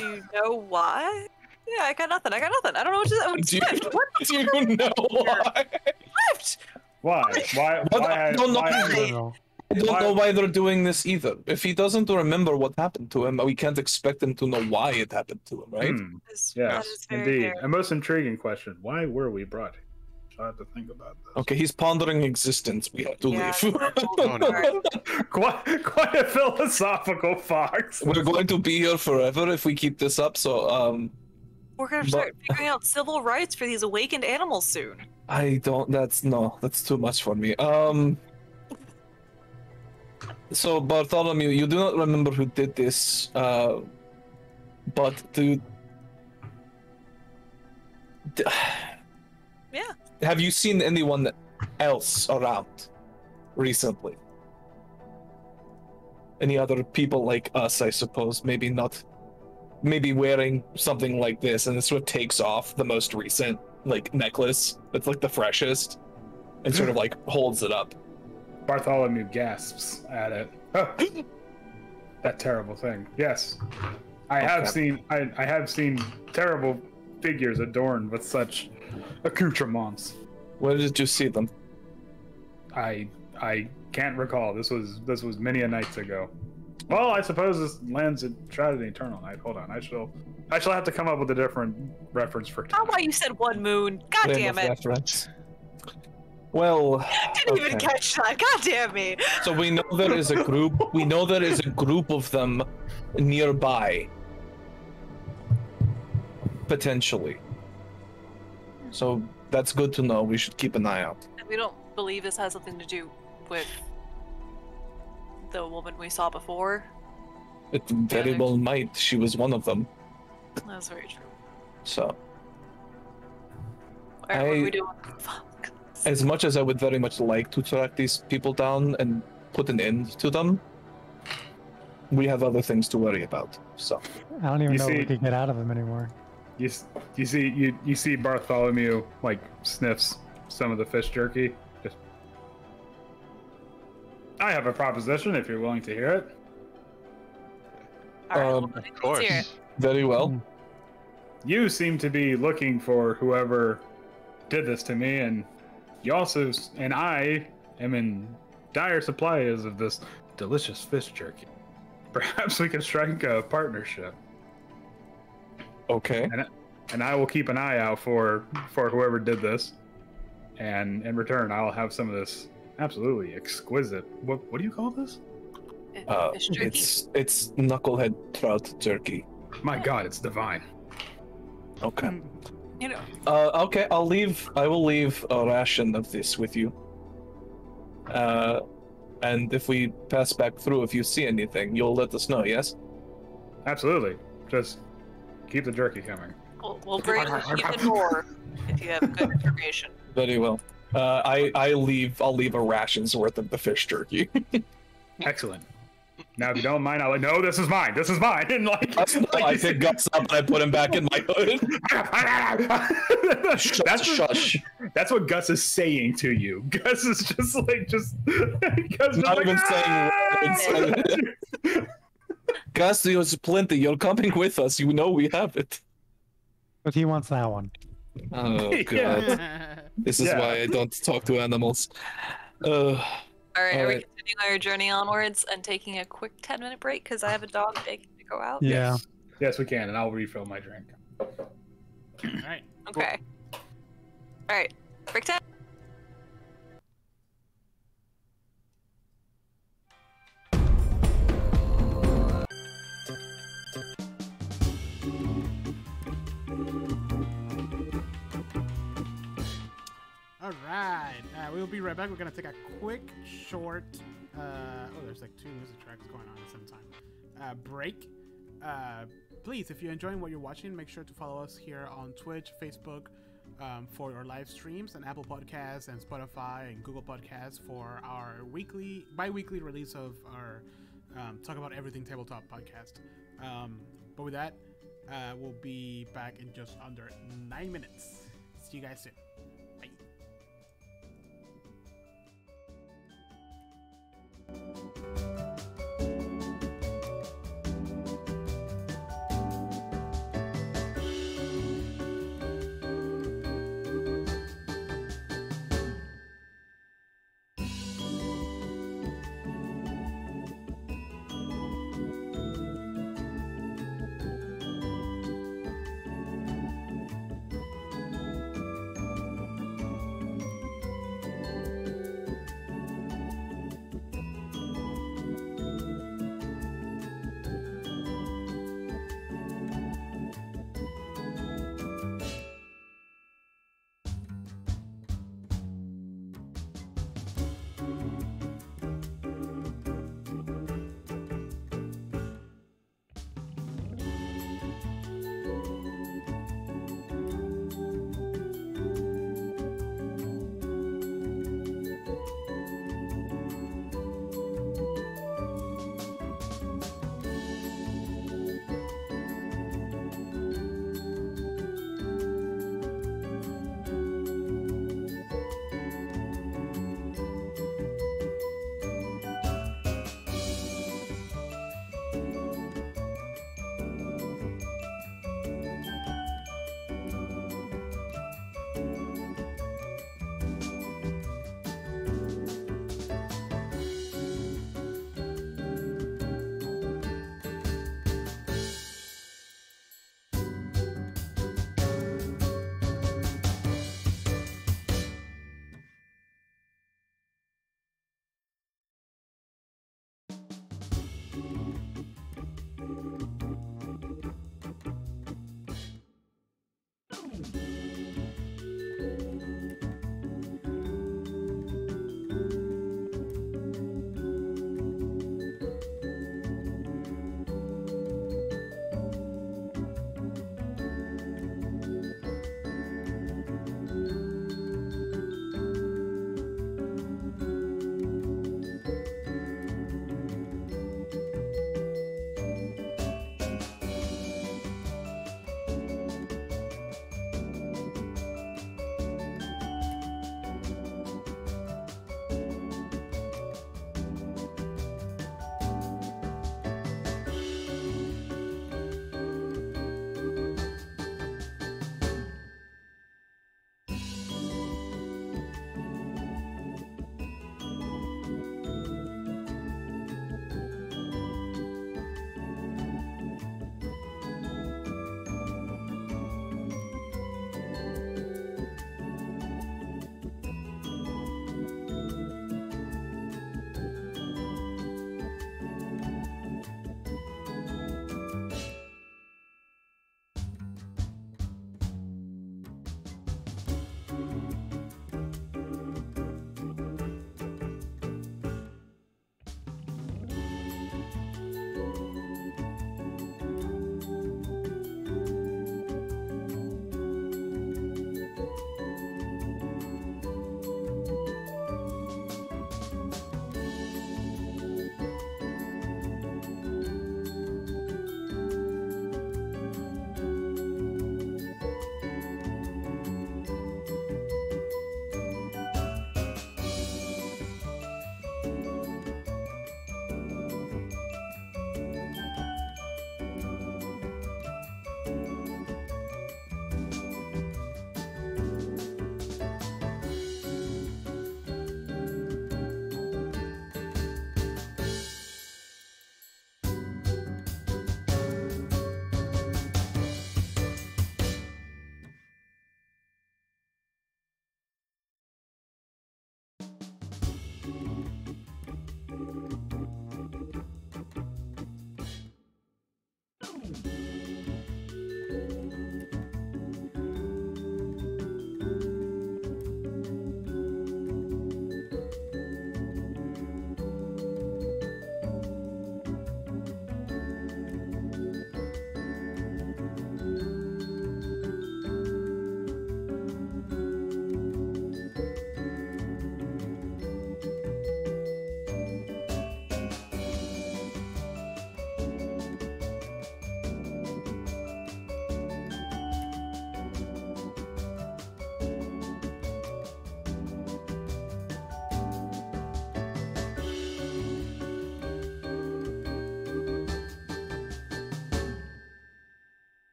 you know why? Yeah, I got nothing. I don't know what to Do say. you know why? Why? I don't know. I Why? don't know. I don't know why they're doing this either. If he doesn't remember what happened to him, we can't expect him to know why it happened to him, right? Yes, That is very indeed. fair. A most intriguing question. Why were we brought here? I have to think about this. Okay, he's pondering existence. We have to Yeah. leave. Oh, no. Quite a philosophical fox. We're going to be here forever if we keep this up. So, We're gonna start figuring out civil rights for these awakened animals soon. I don't. That's too much for me. So Bartholomew, you do not remember who did this, but Yeah. have you seen anyone else around recently? Any other people like us, I suppose? Maybe not. Maybe wearing something like this, and it sort of takes off the most recent like necklace. It's like the freshest, and sort of like holds it up. Bartholomew gasps at it. Oh, that terrible thing. Yes, I have seen. I have seen terrible figures adorned with such accoutrements. Where did you see them? I can't recall. This was many a nights ago. Well, I suppose this lands at Shrouded Eternal Night. Hold on, I shall have to come up with a different reference for How time. about you said one moon? God Frame damn of it! reference. Well, Didn't even okay. catch that. God damn me! So we know there is a group. We know there is a group of them nearby, potentially. So that's good to know. We should keep an eye out. And we don't believe this has something to do with the woman we saw before? It very well might. She was one of them. That's very true. So. Alright, what are we doing? Fuck. As much as I would very much like to track these people down and put an end to them, we have other things to worry about. So. I don't even know if we can get out of them anymore. You see Bartholomew like sniffs some of the fish jerky. Just, I have a proposition if you're willing to hear it. Alright, Of course. Very well. You seem to be looking for whoever did this to me, and you also, and I am in dire supply of this delicious fish jerky. Perhaps we can strike a partnership. Okay. And I will keep an eye out for whoever did this, and in return, I'll have some of this absolutely exquisite. What do you call this? Fish jerky? It's knucklehead trout jerky. My God, it's divine. Okay. You know, Okay, I will leave a ration of this with you. And if we pass back through, if you see anything, you'll let us know, yes? Absolutely. Just keep the jerky coming. we'll bring even more if you have good information. Very well. I'll leave a ration's worth of the fish jerky. Excellent. Now, if you don't mind, I'll like, no, this is mine. This is mine. And like, I pick Gus up and I put him back in my hood. Shush. That's what Gus is saying to you. Gus is just like, Gus is Not like, even saying. Gus, there's plenty. You're coming with us. You know we have it. But he wants that one. Oh god. This is why I don't talk to animals. Alright, are we Alright. continuing our journey onwards and taking a quick 10-minute break because I have a dog begging to go out? Yeah. Yes, we can, and I'll refill my drink. Alright. Okay. Alright, break time. Alright, we'll be right back. We're gonna take a quick, short, oh, there's like 2 music tracks going on at the same time. Break. Please, if you're enjoying what you're watching, make sure to follow us here on Twitch, Facebook, for our live streams, and Apple Podcasts, and Spotify, and Google Podcasts for our bi-weekly release of our Talk About Everything Tabletop podcast. But with that, we'll be back in just under 9 minutes. See you guys soon. Bye.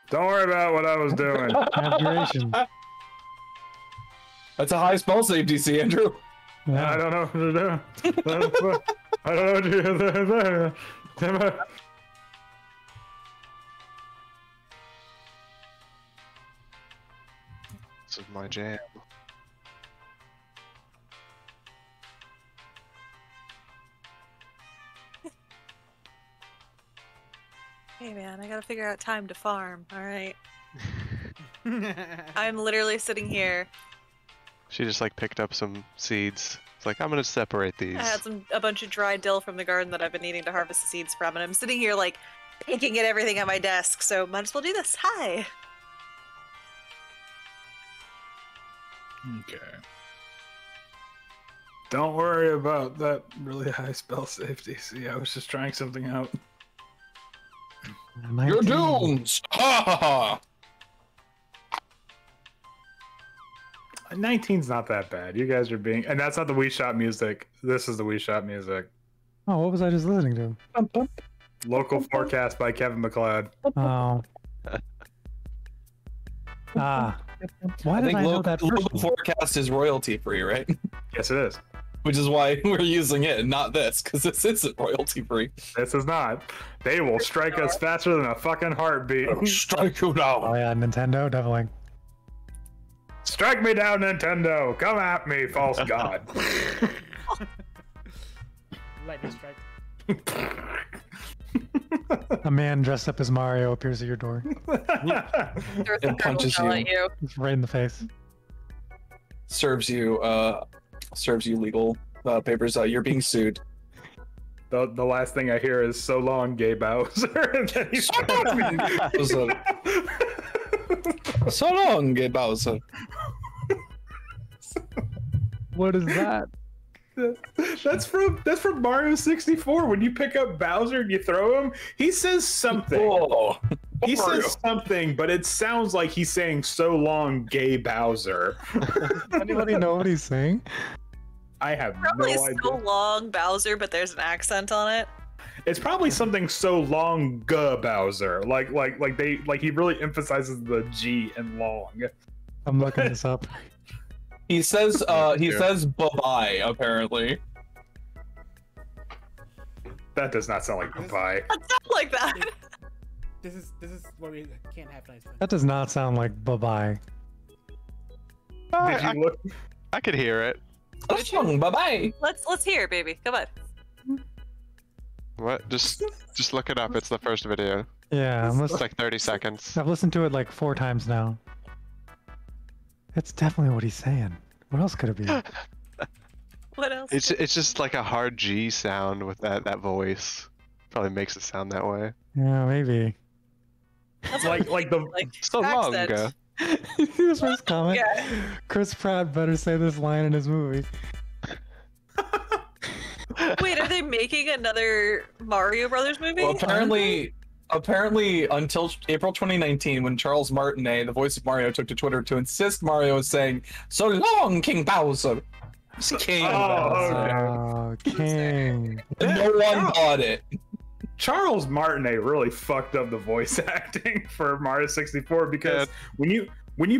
Don't worry about what I was doing. Abjuration. That's a high spell save DC, Andrew. I don't know what to do. I don't know what to do. This is my jam. Hey man, I gotta figure out time to farm, alright? I'm literally sitting here. She just like picked up some seeds. It's like, I'm gonna separate these. I had a bunch of dry dill from the garden that I've been needing to harvest the seeds from, and I'm sitting here like picking at everything on my desk, so might as well do this. Hi! Okay. Don't worry about that really high spell save DC. I was just trying something out. You're doomed! Ha ha ha! 19's not that bad. You guys are being, and that's not the Wii Shop music. This is the Wii Shop music. Oh, what was I just listening to? Local forecast by Kevin MacLeod. Oh. Ah. Why I did think I know that first local one? forecast is royalty free, right? Yes, it is. Which is why we're using it, and not this, because this isn't royalty free. This is not. They will strike us faster than a fucking heartbeat. Strike you down! Oh yeah, Nintendo, definitely. Strike me down, Nintendo. Come at me, false god. Lightning strike. A man dressed up as Mario appears at your door. There's And punches you. at you. It's right in the face. Serves you legal papers. You're being sued. The last thing I hear is "So long, gay Bowser," and then he So long, gay Bowser. What is that? That's from Mario 64. When you pick up Bowser and you throw him, he says something. Whoa. He Mario. says something, but it sounds like he's saying "So long, gay Bowser." Anybody know what he's saying? I have probably no idea. So long Bowser, but there's an accent on it. It's probably something "so long, Bowser." Like he really emphasizes the G in long. I'm looking this up. He says bye-bye, apparently. That does not sound like bye-bye. It sounds like that. This is where we can't have nice things. That does not sound like bye-bye. Did you look? I could hear it. Bye-bye. Let's hear it, baby. Come on. What? Just look it up. It's the first video. Yeah, It's like 30 seconds. I've listened to it like 4 times now. It's definitely what he's saying. What else could it be? What else? It's just like a hard G sound with that voice. Probably makes it sound that way. Yeah, maybe. That's like the So long ago. You see this first comment? Yeah. Chris Pratt better say this line in his movie. Wait, are they making another Mario Brothers movie? Well, apparently, until April 2019, when Charles Martinet, the voice of Mario, took to Twitter to insist Mario was saying, "So long, King Bowser." It's King Bowser. Oh, King. And no one bought it. Charles Martinet really fucked up the voice acting for Mario 64 because when you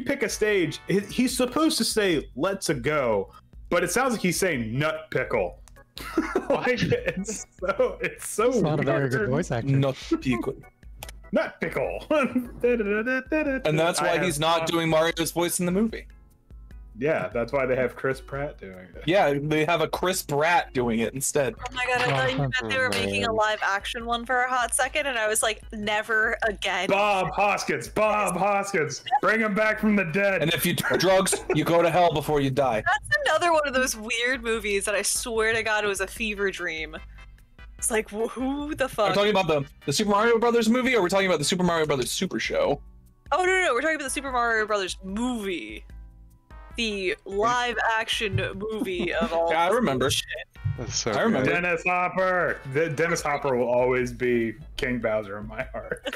pick a stage, he's supposed to say "Let's a go," but it sounds like he's saying "Nut pickle." Like it's so It's not a weird. very good voice actor. Not pickle. Nut pickle. And that's why he's not doing Mario's voice in the movie. Yeah, that's why they have Chris Pratt doing it. Yeah, they have a Chris Pratt doing it instead. Oh my god, I thought you meant they were making a live action one for a hot second, and I was like, never again. Bob Hoskins, bring him back from the dead. And if you do drugs, you go to hell before you die. That's another one of those weird movies that I swear to god it was a fever dream. It's like, who the fuck? Are we talking about the Super Mario Brothers movie, or we're talking about the Super Mario Brothers Super Show? Oh no, we're talking about the Super Mario Brothers movie. The live action movie of all. Yeah, I remember. That's so I remember. good. Dennis Hopper. Dennis Hopper will always be King Bowser in my heart.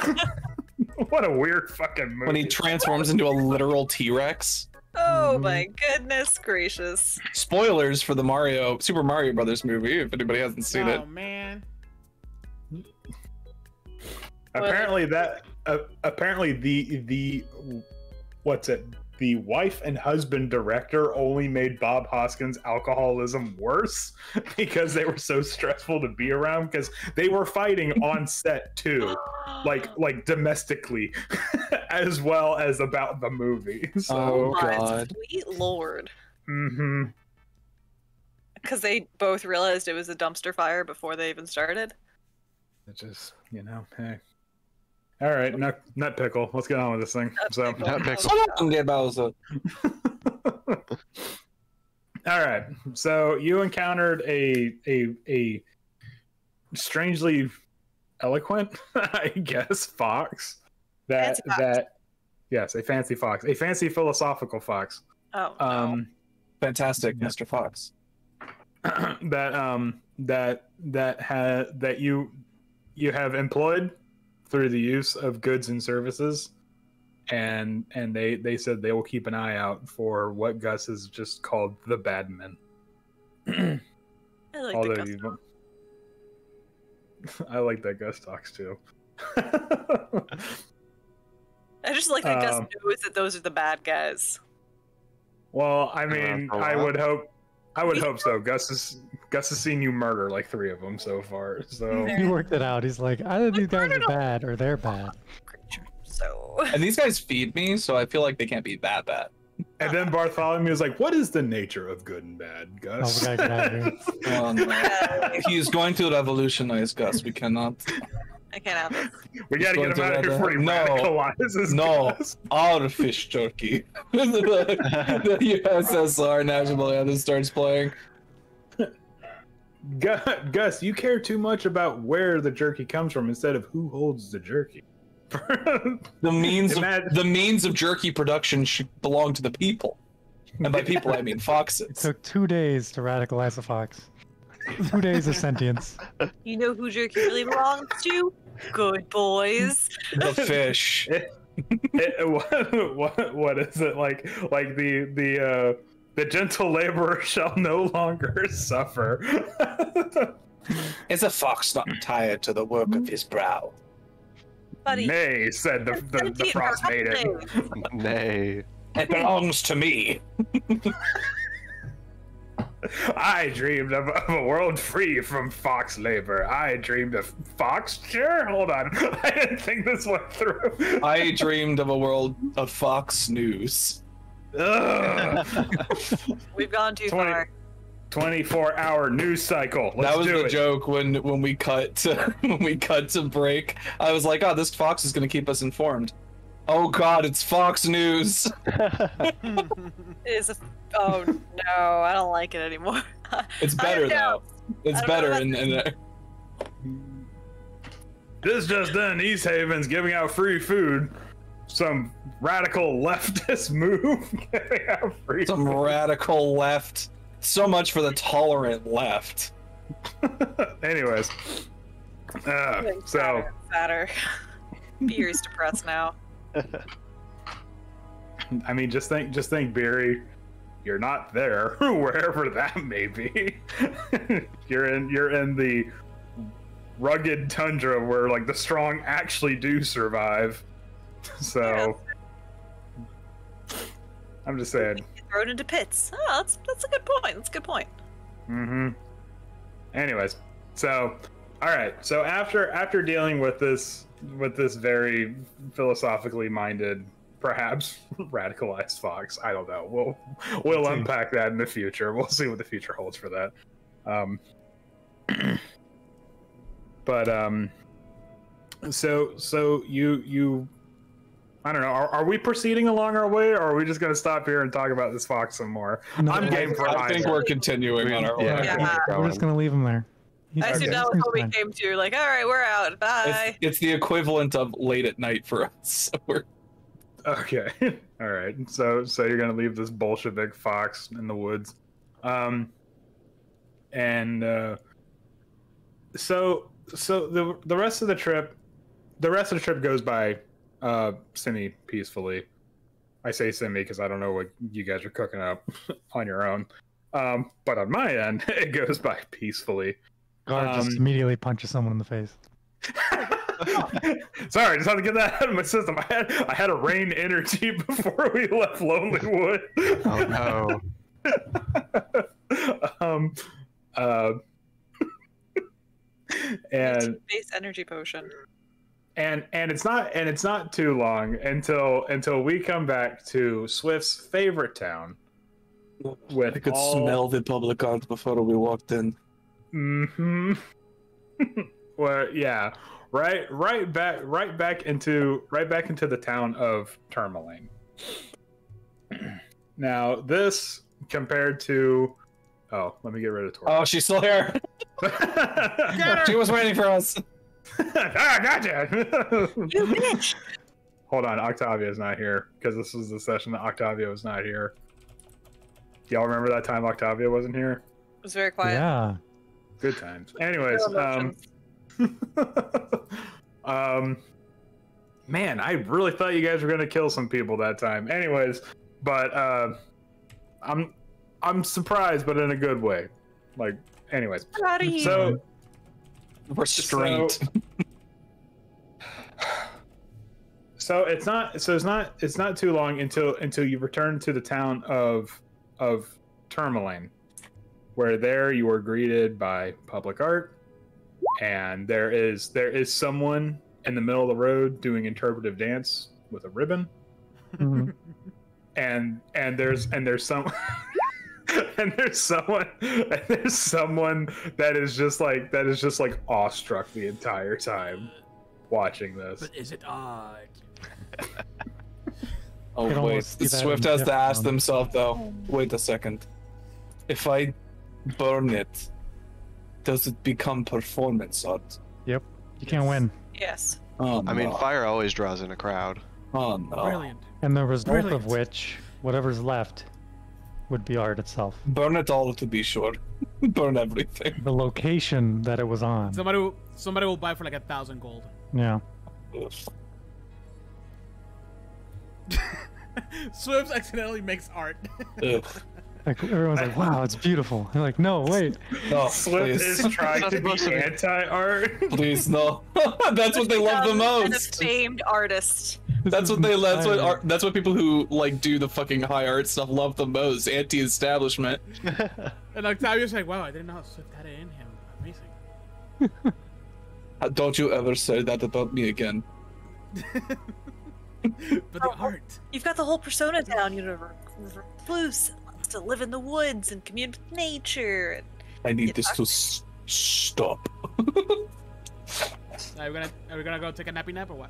What a weird fucking movie. When he transforms into a literal T-Rex. Oh my goodness gracious. Spoilers for the Super Mario Brothers movie, if anybody hasn't seen it. Oh man. Apparently the what's it? The wife and husband director only made Bob Hoskins' alcoholism worse because they were so stressful to be around because they were fighting on set too, like domestically, as well as about the movie. So, Oh God, sweet lord. mm-hmm. Because they both realized it was a dumpster fire before they even started. It just, hey. All right, nut pickle. Let's get on with this thing. Nut pickle. All right. So you encountered a strangely eloquent, I guess, fox. Yes, a fancy fox, a fancy philosophical fox. Oh, no. Fantastic, Mr. Fox. that you have employed through the use of goods and services, and they said they will keep an eye out for what Gus has just called the bad men. I like the Gus talk. I like that Gus talks too. I just like that Gus knows that those are the bad guys. Well, I mean, I would hope so. Gus has seen you murder like 3 of them so far. So he worked it out. He's like, either these guys are bad or they're bad. So And these guys feed me, so I feel like they can't be that bad. And then Bartholomew was like, "What is the nature of good and bad, Gus?" Oh, we gotta get out of here. No. He's going to revolutionize Gus. We cannot. I can't have this. We gotta get him out of here before he radicalizes. No, Gus. our fish jerky. the USSR national anthem starts playing. Gus, you care too much about where the jerky comes from instead of who holds the jerky. The means of jerky production should belong to the people, and by people I mean foxes. It took 2 days to radicalize a fox. 2 days of sentience. You know who jerky really belongs to? Good boys. The fish. What is it like? Like the gentle laborer shall no longer suffer. Is a fox not tired to the work of his brow? Buddy. Nay, said the Frostmaiden. Nay. It belongs to me. I dreamed of a world free from fox labor. I dreamed of fox. Sure, hold on. I didn't think this went through. I dreamed of a world of fox news. We've gone too far. 24-hour news cycle. That was the joke when we cut to break. I was like, oh, this fox is gonna keep us informed. Oh God, it's Fox News. Oh no, I don't like it anymore. It's better though. It's better in This just done. East Haven's giving out free food. Some radical leftist move. Giving out free some food. radical left. So much for the tolerant left. Anyways, so fatter. Beer's depressed now. I mean, just think, Beery, you're not there, wherever that may be. you're in the rugged tundra where like the strong actually do survive. So I'm just saying. Thrown into pits. Oh, that's a good point. That's a good point. Mm-hmm. Anyways, so all right. So after dealing with this very philosophically minded, perhaps radicalized fox, I don't know. We'll unpack that in the future. We'll see what the future holds for that. So you. I don't know. Are we proceeding along our way, or are we just going to stop here and talk about this fox some more? No, I'm game for I think we're continuing on our way. Yeah. We're just gonna leave him there. I assume that was what we came to. Like, all right, we're out. Bye. It's the equivalent of late at night for us. So we're... Okay. All right. So you're going to leave this Bolshevik fox in the woods. So the rest of the trip goes by semi-peacefully. I say semi because I don't know what you guys are cooking up on your own. But on my end, it goes by peacefully. Guard just immediately punches someone in the face. Sorry, just had to get that out of my system. I had a rain energy before we left Lonely Wood. Oh no. And base energy potion. And it's not too long until we come back to Swift's favorite town. With I could smell the public art before we walked in. Mm-hmm. Well, yeah, right back into the town of Tourmaline. Now, this compared to, let me get rid of Tor. Oh, she's still here. She was waiting for us. Gotcha. You bitch. Hold on, Octavia's not here because this was the session that Octavia was not here. Y'all remember that time Octavia wasn't here? It was very quiet. Yeah. Good times. Anyways, man, I really thought you guys were gonna kill some people that time. Anyways, but I'm surprised, but in a good way. Like, anyways. Proud of you. So restraint. So it's not too long until you return to the town of Tourmaline, where there you are greeted by public art, and there is someone in the middle of the road doing interpretive dance with a ribbon. Mm-hmm. and there's some and there's someone that is just like awestruck the entire time watching this. But is it art? Oh Could wait, almost see that Swift in has to Jeff ask on- himself though. Wait a second. If I burn it, does it become performance art? Yep. You can't win. Yes. Oh, I mean, no. fire always draws in a crowd. Oh no. Brilliant. And the result of Brilliant. which, whatever's left, would be art itself. Burn it all to be sure. Burn everything. The location that it was on. Somebody will buy for like 1,000 gold. Yeah. Ugh. Swift accidentally makes art. Ugh. Like, everyone's like, wow, it's beautiful. You're like, no, wait. No, Swift please. is trying to be supposed to be- anti-art. Please no. That's what they love the And a most. famed artist. That's what people who like do the fucking high art stuff love the most. Anti-establishment. And Octavia's like, wow, I didn't know Swift had it in him. Amazing. Don't you ever say that about me again. But the art. You've got the whole persona down. You're recluse, wants to live in the woods and commune with nature. I need Yeah. this to stop. Are we gonna go take a nappy nap or what?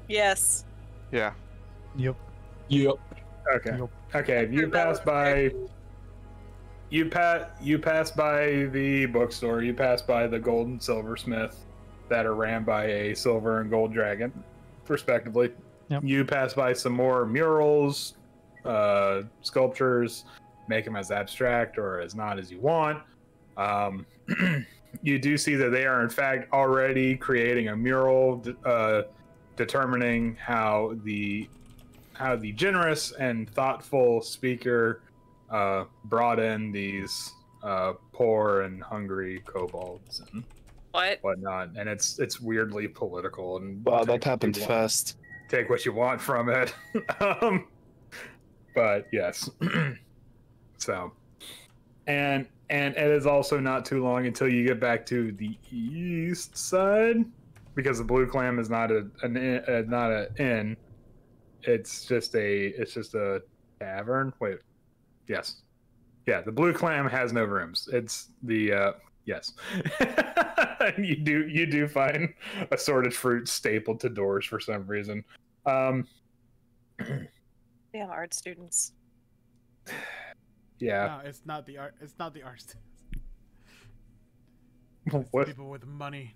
Yes. Yeah. Yep. Yep. Okay. Yep. Okay. You pass by. You pass by the bookstore. You pass by the gold and silversmith that are ran by a silver and gold dragon, respectively. Yep. You pass by some more murals, sculptures. Make them as abstract or as not as you want. You do see that they are in fact already creating a mural, determining how the generous and thoughtful speaker brought in these poor and hungry kobolds and What? whatnot, and it's weirdly political and Wow, that take what happened you want- fast. Take what you want from it. But yes. So, and it is also not too long until you get back to the east side, because the Blue Clam is not an inn. It's just a tavern. Wait, yes, yeah. The Blue Clam has no rooms. It's the yes. you do find assorted fruit stapled to doors for some reason. Damn art students. Yeah. No, it's not the art. It's not the art. What? People with money.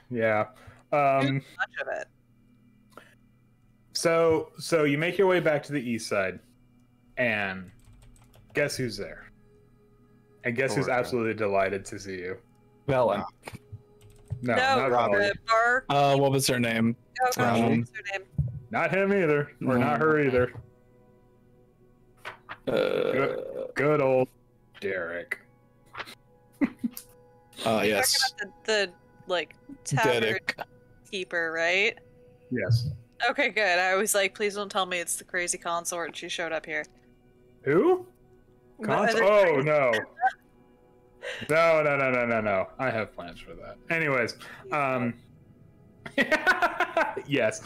Yeah. Much of it. So you make your way back to the east side, and guess who's there? And guess who's Orca. absolutely delighted to see you? Velen. No, No, not Robert. Robert. the bar. What was her name? Oh, gosh, Um, what's her name? Not him either, or not her either. Good old Derek. Yes. Talking about the like tavern. Derek. keeper, right? Yes. Okay, good. I was like, please don't tell me it's the crazy consort and she showed up here. Who? But- Oh no. No. I have plans for that. Anyways, yes.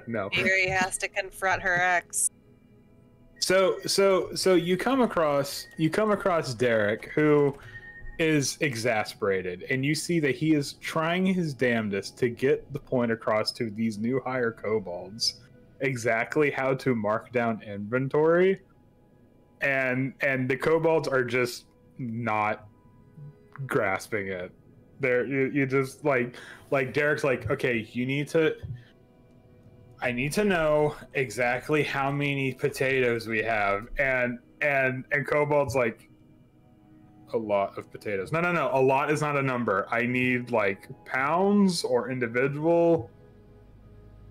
No. Mary has to confront her ex. So you come across Derek, who is exasperated, and you see that he is trying his damnedest to get the point across to these new hire kobolds exactly how to mark down inventory, and the kobolds are just not grasping it. You just like Derek's like, okay, I need to know exactly how many potatoes we have, and kobold's like, a lot of potatoes. No, a lot is not a number. I need like pounds or individual.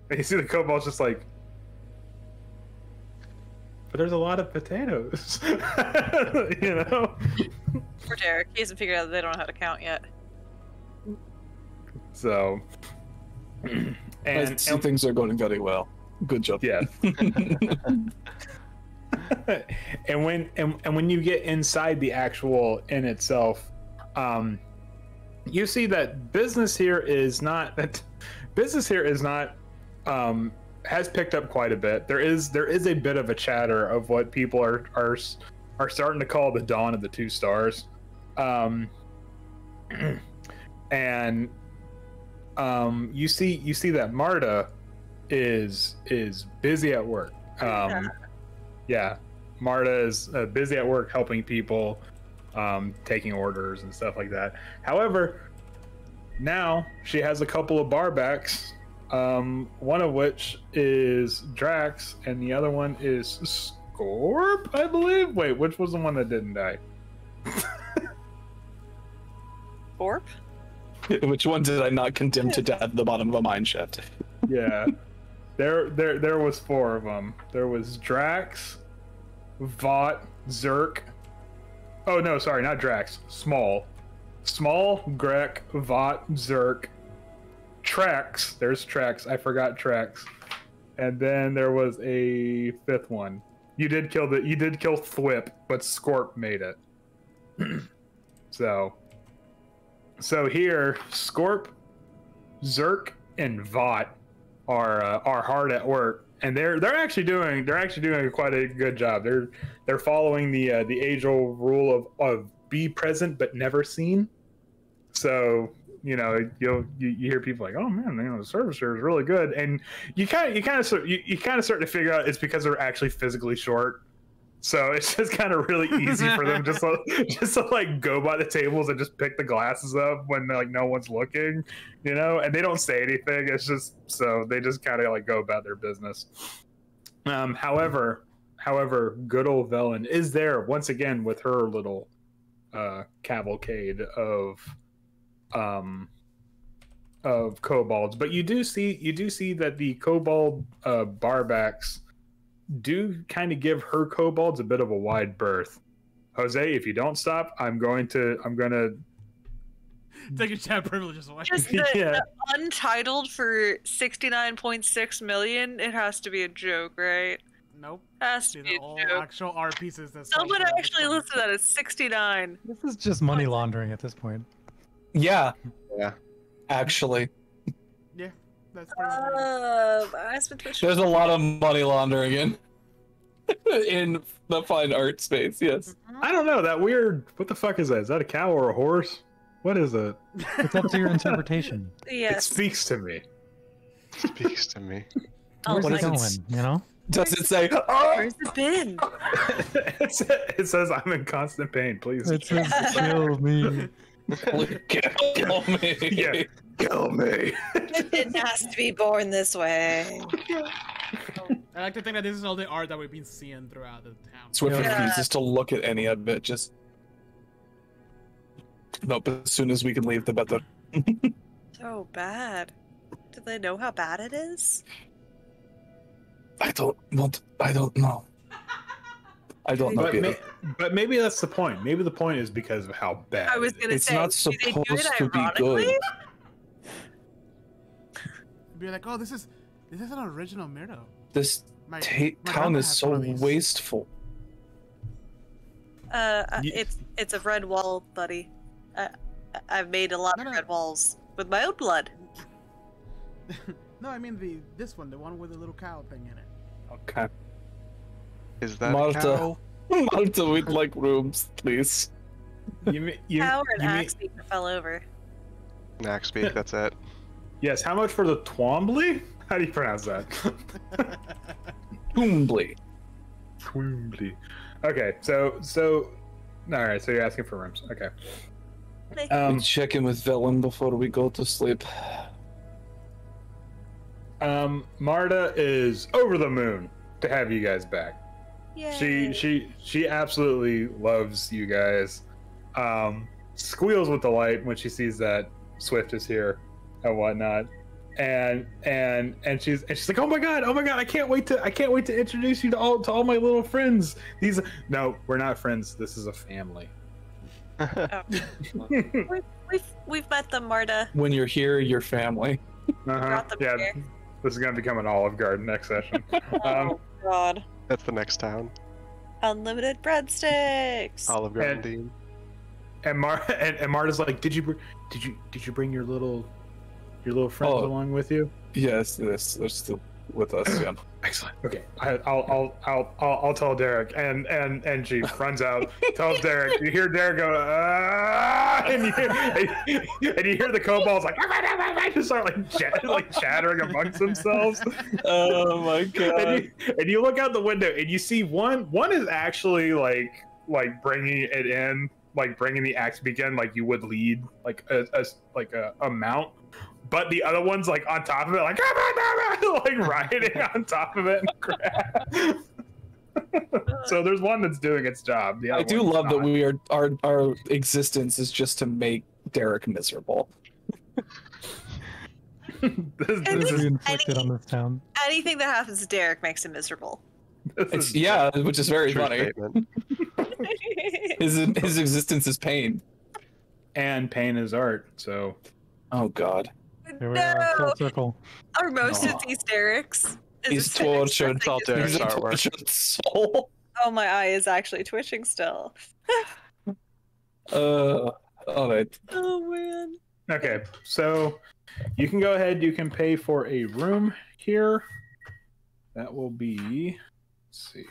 And you see the kobold's just like, but there's a lot of potatoes. You know? Poor Derek. He hasn't figured out that they don't know how to count yet. So and things are going very well. Good job. Yeah. and when you get inside the actual inn itself, you see that business here is not has picked up quite a bit. There is a bit of a chatter of what people are starting to call the dawn of the two stars, and you see that Marta is busy at work. Yeah, Marta is busy at work helping people, taking orders and stuff like that. However, now she has a couple of barbacks, one of which is Drax, and the other one is Scorp, I believe. Wait, which was the one that didn't die? Scorp? Which one did I not condemn to death at the bottom of a mine shaft? Yeah. There was 4 of them. There was Drax, Vought, Zerk. Oh no, sorry, not Drax. Small, Grek, Vought, Zerk, Trax. There's Trax. I forgot Trax. And then there was a 5th one. You did kill Thwip, but Scorp made it. So here, Scorp, Zerk, and Vought are hard at work, and they're actually doing quite a good job. They're following the age-old rule of be present but never seen. So you hear people like, oh man, the service here is really good, and you kind of start to figure out it's because they're actually physically short. So it's just kind of really easy for them just to like go by the tables and just pick the glasses up when like no one's looking, and they don't say anything. It's just so they just kind of like go about their business. However, good old Velen is there once again with her little cavalcade of kobolds, but you do see that the kobold barbacks do kind of give her kobolds a bit of a wide berth. Jose, if you don't stop, I'm gonna take a chat privileges away. Just the untitled for 69.6 million. It has to be a joke, right? Nope. Has to be all a joke. actual art pieces that Someone actually listed that as 69. This is just money laundering at this point. Yeah. Yeah. Actually. Yeah. That's pretty There's a lot of money laundering in the fine art space, yes. I don't know, that weird, what the fuck is that? Is that a cow or a horse? What is it? It's up to your interpretation. Yes. It speaks to me. Speaks to me. Where's it going, Does it say, oh! Where's it been? It says I'm in constant pain, please. It says kill me. Kill me. Yeah, kill me. It has to be born this way. I like to think that this is all the art that we've been seeing throughout the town. Swift refuses to look at any of it, just... Nope, as soon as we can leave, the better. So bad. Do they know how bad it is? I don't know. I don't know. But maybe that's the point. Maybe the point is because of how bad I was gonna it's say, not do they do supposed it to be ironically? good. be like, "Oh, this is an original Miro." This My town grandma is has so one of these. wasteful. It's a red wall, buddy. I've made a lot of red walls with my own blood. No, I mean this one, the one with the little cow thing in it. Okay. Is that a Marta. cow? Marta, we'd like rooms, please. Cow or an axe beak that fell over. Nax speak, that's it. Yes, how much for the Twombly? How do you pronounce that? Toombly. Twombly. Okay, so all right, so you're asking for rooms. Okay. We check in with Velen before we go to sleep. Marta is over the moon to have you guys back. Yay. She absolutely loves you guys. Squeals with delight when she sees that Swift is here and whatnot. And she's like, oh my god, I can't wait to introduce you to all my little friends. No, we're not friends. This is a family. We've met them, Marta. When you're here, you're family. Brought them Yeah, here. this is gonna become an Olive Garden next session. Oh God. That's the next town. Unlimited breadsticks. Olive Garden theme. And Marta's like, did you bring your little friends along with you? Yes, they're still with us. Yeah. Excellent. Okay, I'll tell Derek, and she runs out, tells Derek. You hear Derek go, and you hear the kobolds like, just start like chattering amongst themselves. Oh my god! And you look out the window and you see one is actually like bringing it in, like bringing the axe begin like you would lead like a mount. But the other one's like on top of it, like riding on top of it. And so there's one that's doing its job. The other I do one's love not. that we are our existence is just to make Derek miserable. this is inflicted on this town. Anything that happens to Derek makes him miserable. Yeah, which is very True funny. statement. His existence is pain. and pain is art. So Oh god. Here we are, full circle. Are most of these Derek's? He's tortured. It's all Derek's He's a artwork. tortured soul. Oh, my eye is actually twitching still. All right. Oh man. okay, so you can go ahead. You can pay for a room here. That will be. Let's see.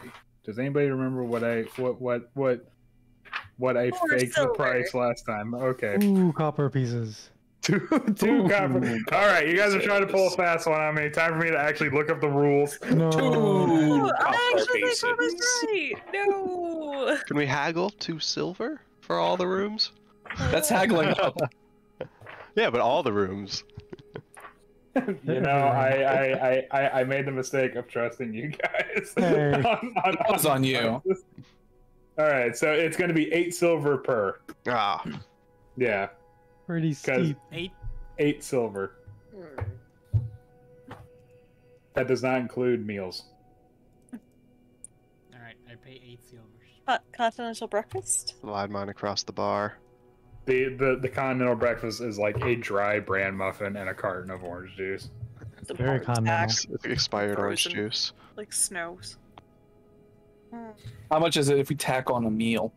Does anybody remember what I Four faked the silver. price last time? Okay. Ooh, copper pieces. Two copper. All right, you guys are trying to pull a fast one on me. Time for me to actually look up the rules. No. Oh, I copper actually think I was pieces. right. No. Can we haggle 2 silver for all the rooms? That's haggling up. Yeah, but all the rooms. You know, I made the mistake of trusting you guys. Hey. That was on you. All right, so it's going to be 8 silver per. Ah, Yeah, Pretty steep. 8 silver. That does not include meals. Alright, I pay 8 silvers. Continental breakfast. lied mine across the bar. The continental breakfast is like a dry bran muffin and a carton of orange juice. The Very hard continental. tack, Expired orange Frozen. juice. like snows. How much is it if we tack on a meal?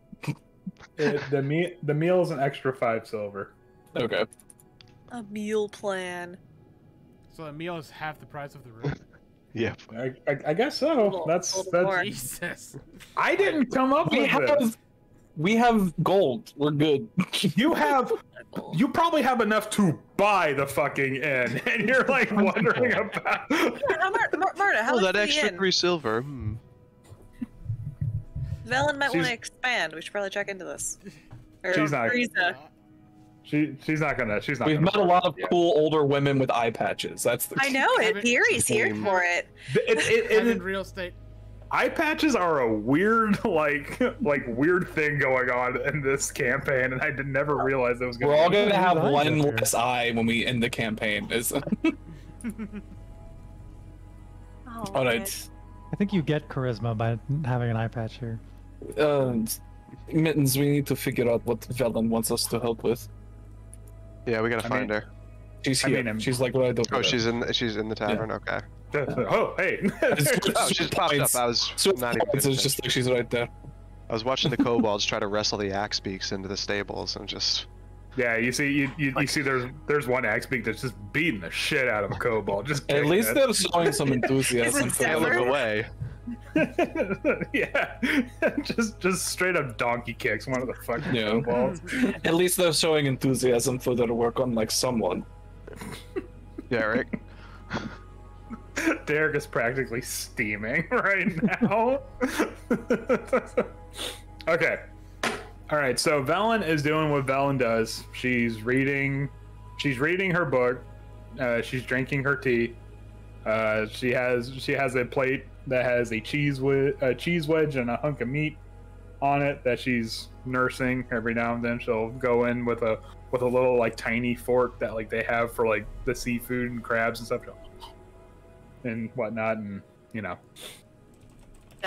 The meal is an extra 5 silver. Okay. A meal plan. So a meal is half the price of the room. Yep. I guess so. That's more. Jesus. I didn't come up with this. We have gold. We're good. You probably have enough to buy the fucking inn, and you're like wondering about. Yeah, Marta, how Oh, much that for the extra inn? 3 silver. Hmm. Velen might She's- want to expand. We should probably check into this. Or She's not- Frieza. She's not gonna. We've gonna met a lot of yeah. cool older women with eye patches. That's the. I know it. Yuri's here for it. Having real estate. Eye patches are a weird, like weird thing going on in this campaign, and I did never realize it was gonna. We're all be- gonna have Eyes one up here. less eye when we end the campaign. Is Oh, all man. right. I think you get charisma by having an eye patch here. Mittens, we need to figure out what Velen wants us to help with. Yeah, we gotta I find mean- her. She's here. She's like right over Oh, there. she's in the tavern. Okay. Oh, hey. Oh, she's popped up. I was not even. It's just like she's right there. I was watching the kobolds try to wrestle the axe beaks into the stables and just. Yeah, you see, you see, there's one axe beak that's just beating the shit out of a kobold. Just at least it. they're showing some enthusiasm. Can't look away. Yeah, just straight up donkey kicks one of the fucking kobolds. At least they're showing enthusiasm for their work on like someone. Derek. Derek is practically steaming right now. Okay. All right, so Velen is doing what Velen does. She's reading her book. She's drinking her tea. She has a plate that has a cheese wedge and a hunk of meat on it that she's nursing. Every now and then she'll go in with a little like tiny fork that like they have for like the seafood and crabs and stuff and whatnot, and you know,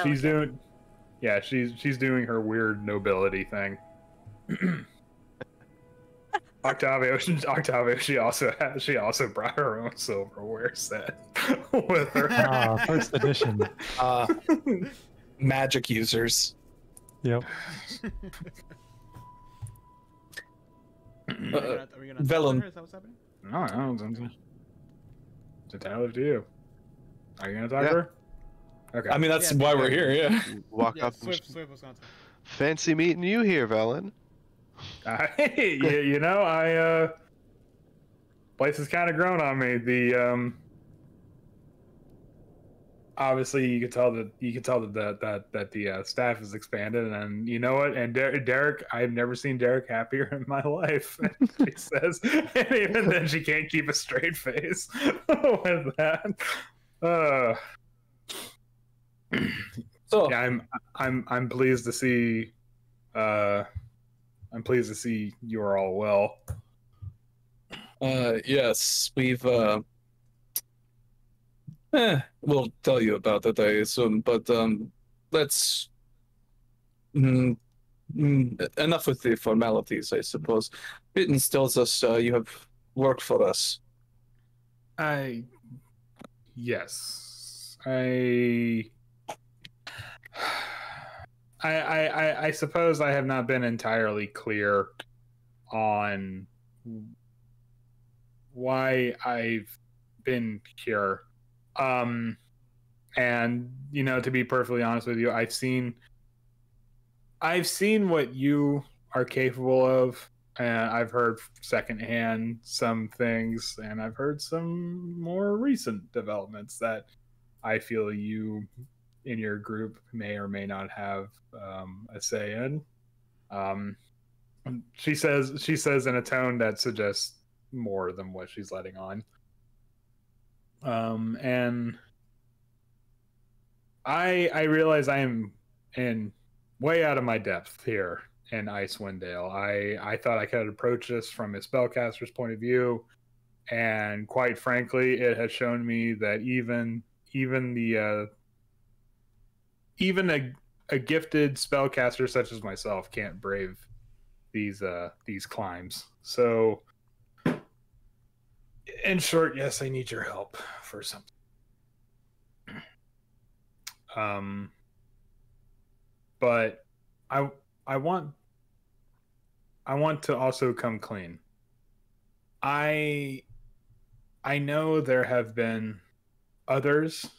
she's doing. Yeah, she's doing her weird nobility thing. Octavio, she also brought her own silverware set with her. First edition. Magic users. Yep. Are we gonna Velen. Is that what's happening? No, it's entirely up to you. Are you gonna talk to her? Okay. I mean, that's why we're here. Yeah. Walk up. Swift was gonna talk. Fancy meeting you here, Velen. Hey, you know, place has kind of grown on me. The obviously you could tell that the staff has expanded, and you know what? And Derek, I've never seen Derek happier in my life. She says, and even then, she can't keep a straight face with that. So yeah, I'm pleased to see. I'm pleased to see you are all well. yes, we've we'll tell you about it, I assume, but let's enough with the formalities, I suppose. Pittance tells us you have worked for us. Yes. I suppose I have not been entirely clear on why I've been here. And you know, to be perfectly honest with you, I've seen what you are capable of, and I've heard secondhand some things, and I've heard some more recent developments that I feel you in your group may or may not have a say in. She says in a tone that suggests more than what she's letting on. And I realize I am way out of my depth here in Icewind Dale. I thought I could approach this from a spellcaster's point of view, and quite frankly, it has shown me that even a gifted spellcaster such as myself can't brave these climbs. So, in short, yes, I need your help for something. But I want to also come clean. I know there have been others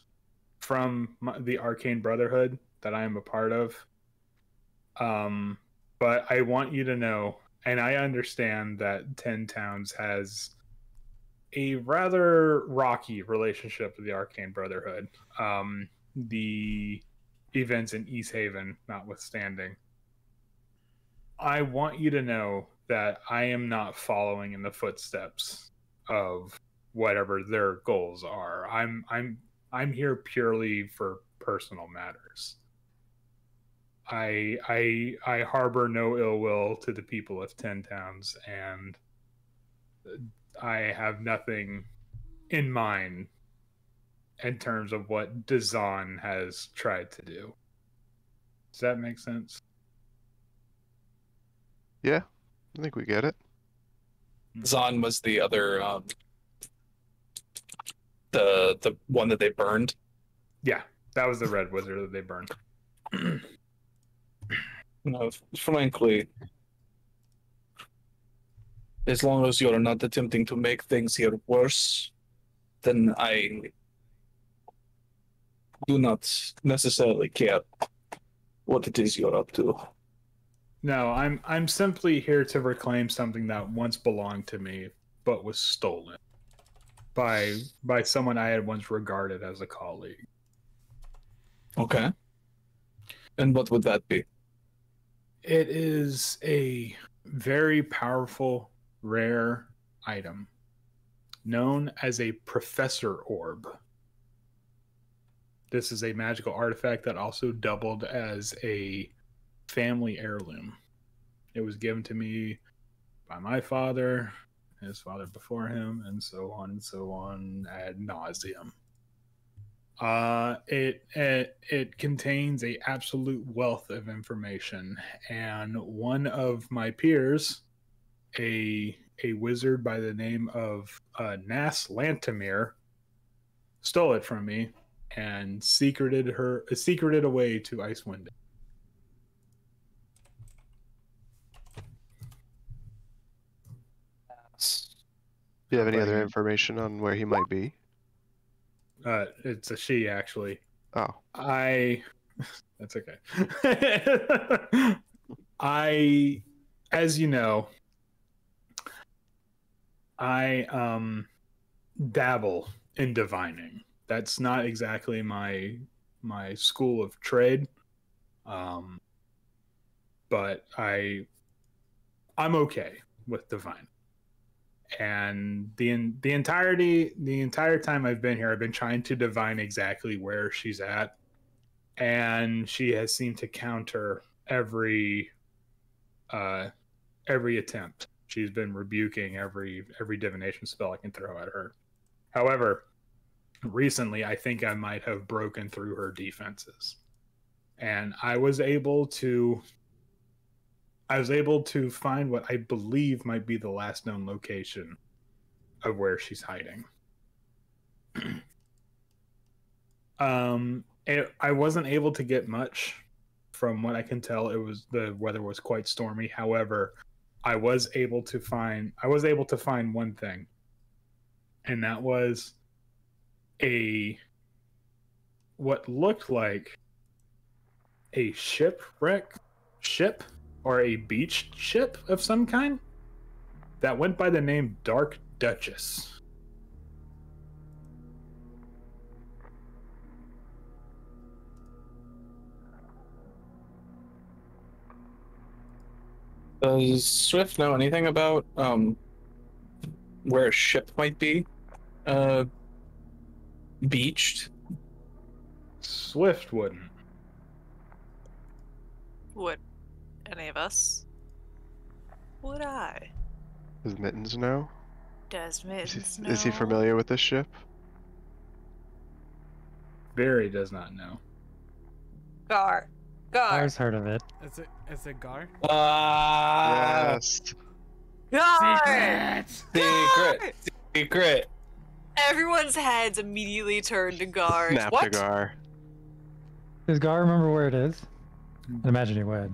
from the Arcane Brotherhood that I am a part of. But I want you to know, and I understand that 10 Towns has a rather rocky relationship with the Arcane Brotherhood. The events in East Haven notwithstanding. I want you to know that I am not following in the footsteps of whatever their goals are. I'm here purely for personal matters. I harbor no ill will to the people of 10 Towns, and I have nothing in mind in terms of what Dazan has tried to do. Does that make sense? Yeah, I think we get it. Zahn was the other The one that they burned? Yeah, that was the red wizard that they burned. No, frankly, as long as you're not attempting to make things here worse, then I do not necessarily care what it is you're up to. No, I'm simply here to reclaim something that once belonged to me, but was stolen by someone I had once regarded as a colleague. Okay. And what would that be? It is a very powerful, rare item known as a professor orb. This is a magical artifact that also doubled as a family heirloom. It was given to me by my father, his father before him, and so on ad nauseum. It contains a absolute wealth of information, and one of my peers, a wizard by the name of Nas Lantamir, stole it from me and secreted away to Icewind. Do you have any other information on where he might be? It's a she, actually. Oh. That's okay. As you know, I dabble in divining. That's not exactly my school of trade. But I'm okay with divining. And the entire time I've been here, I've been trying to divine exactly where she's at, and she has seemed to counter every attempt. She's been rebuking every divination spell I can throw at her. However, recently I think I might have broken through her defenses, and I was able to find what I believe might be the last known location of where she's hiding. I wasn't able to get much. From what I can tell, the weather was quite stormy. However, I was able to find one thing, and that was what looked like a ship or a beached ship of some kind that went by the name Dark Duchess. Does Swift know anything about where a ship might be beached? Swift wouldn't. Would any of us? Would I? Does Mittens know? Does Mittens know? Is he familiar with this ship? Barry does not know. Gar. Gar's heard of it. Is it Gar? Yes. Gar! Secret. Everyone's heads immediately turned to Gar. Snap to Gar. Does Gar remember where it is? I imagine he would.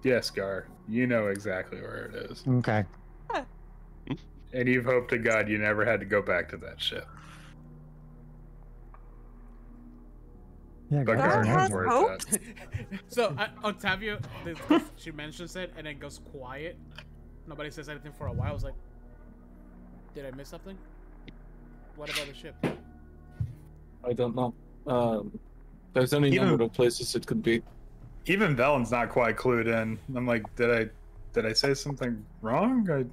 Yes, Gar. You know exactly where it is. Okay. And you've hoped to God you never had to go back to that ship. Yeah, But Gar Gar knows knows where where it's at. So Octavio, she mentions it and it goes quiet. Nobody says anything for a while. I was like, did I miss something? What about the ship? I don't know. There's any number of places it could be. Even Velen's not quite clued in. I'm like, did I say something wrong?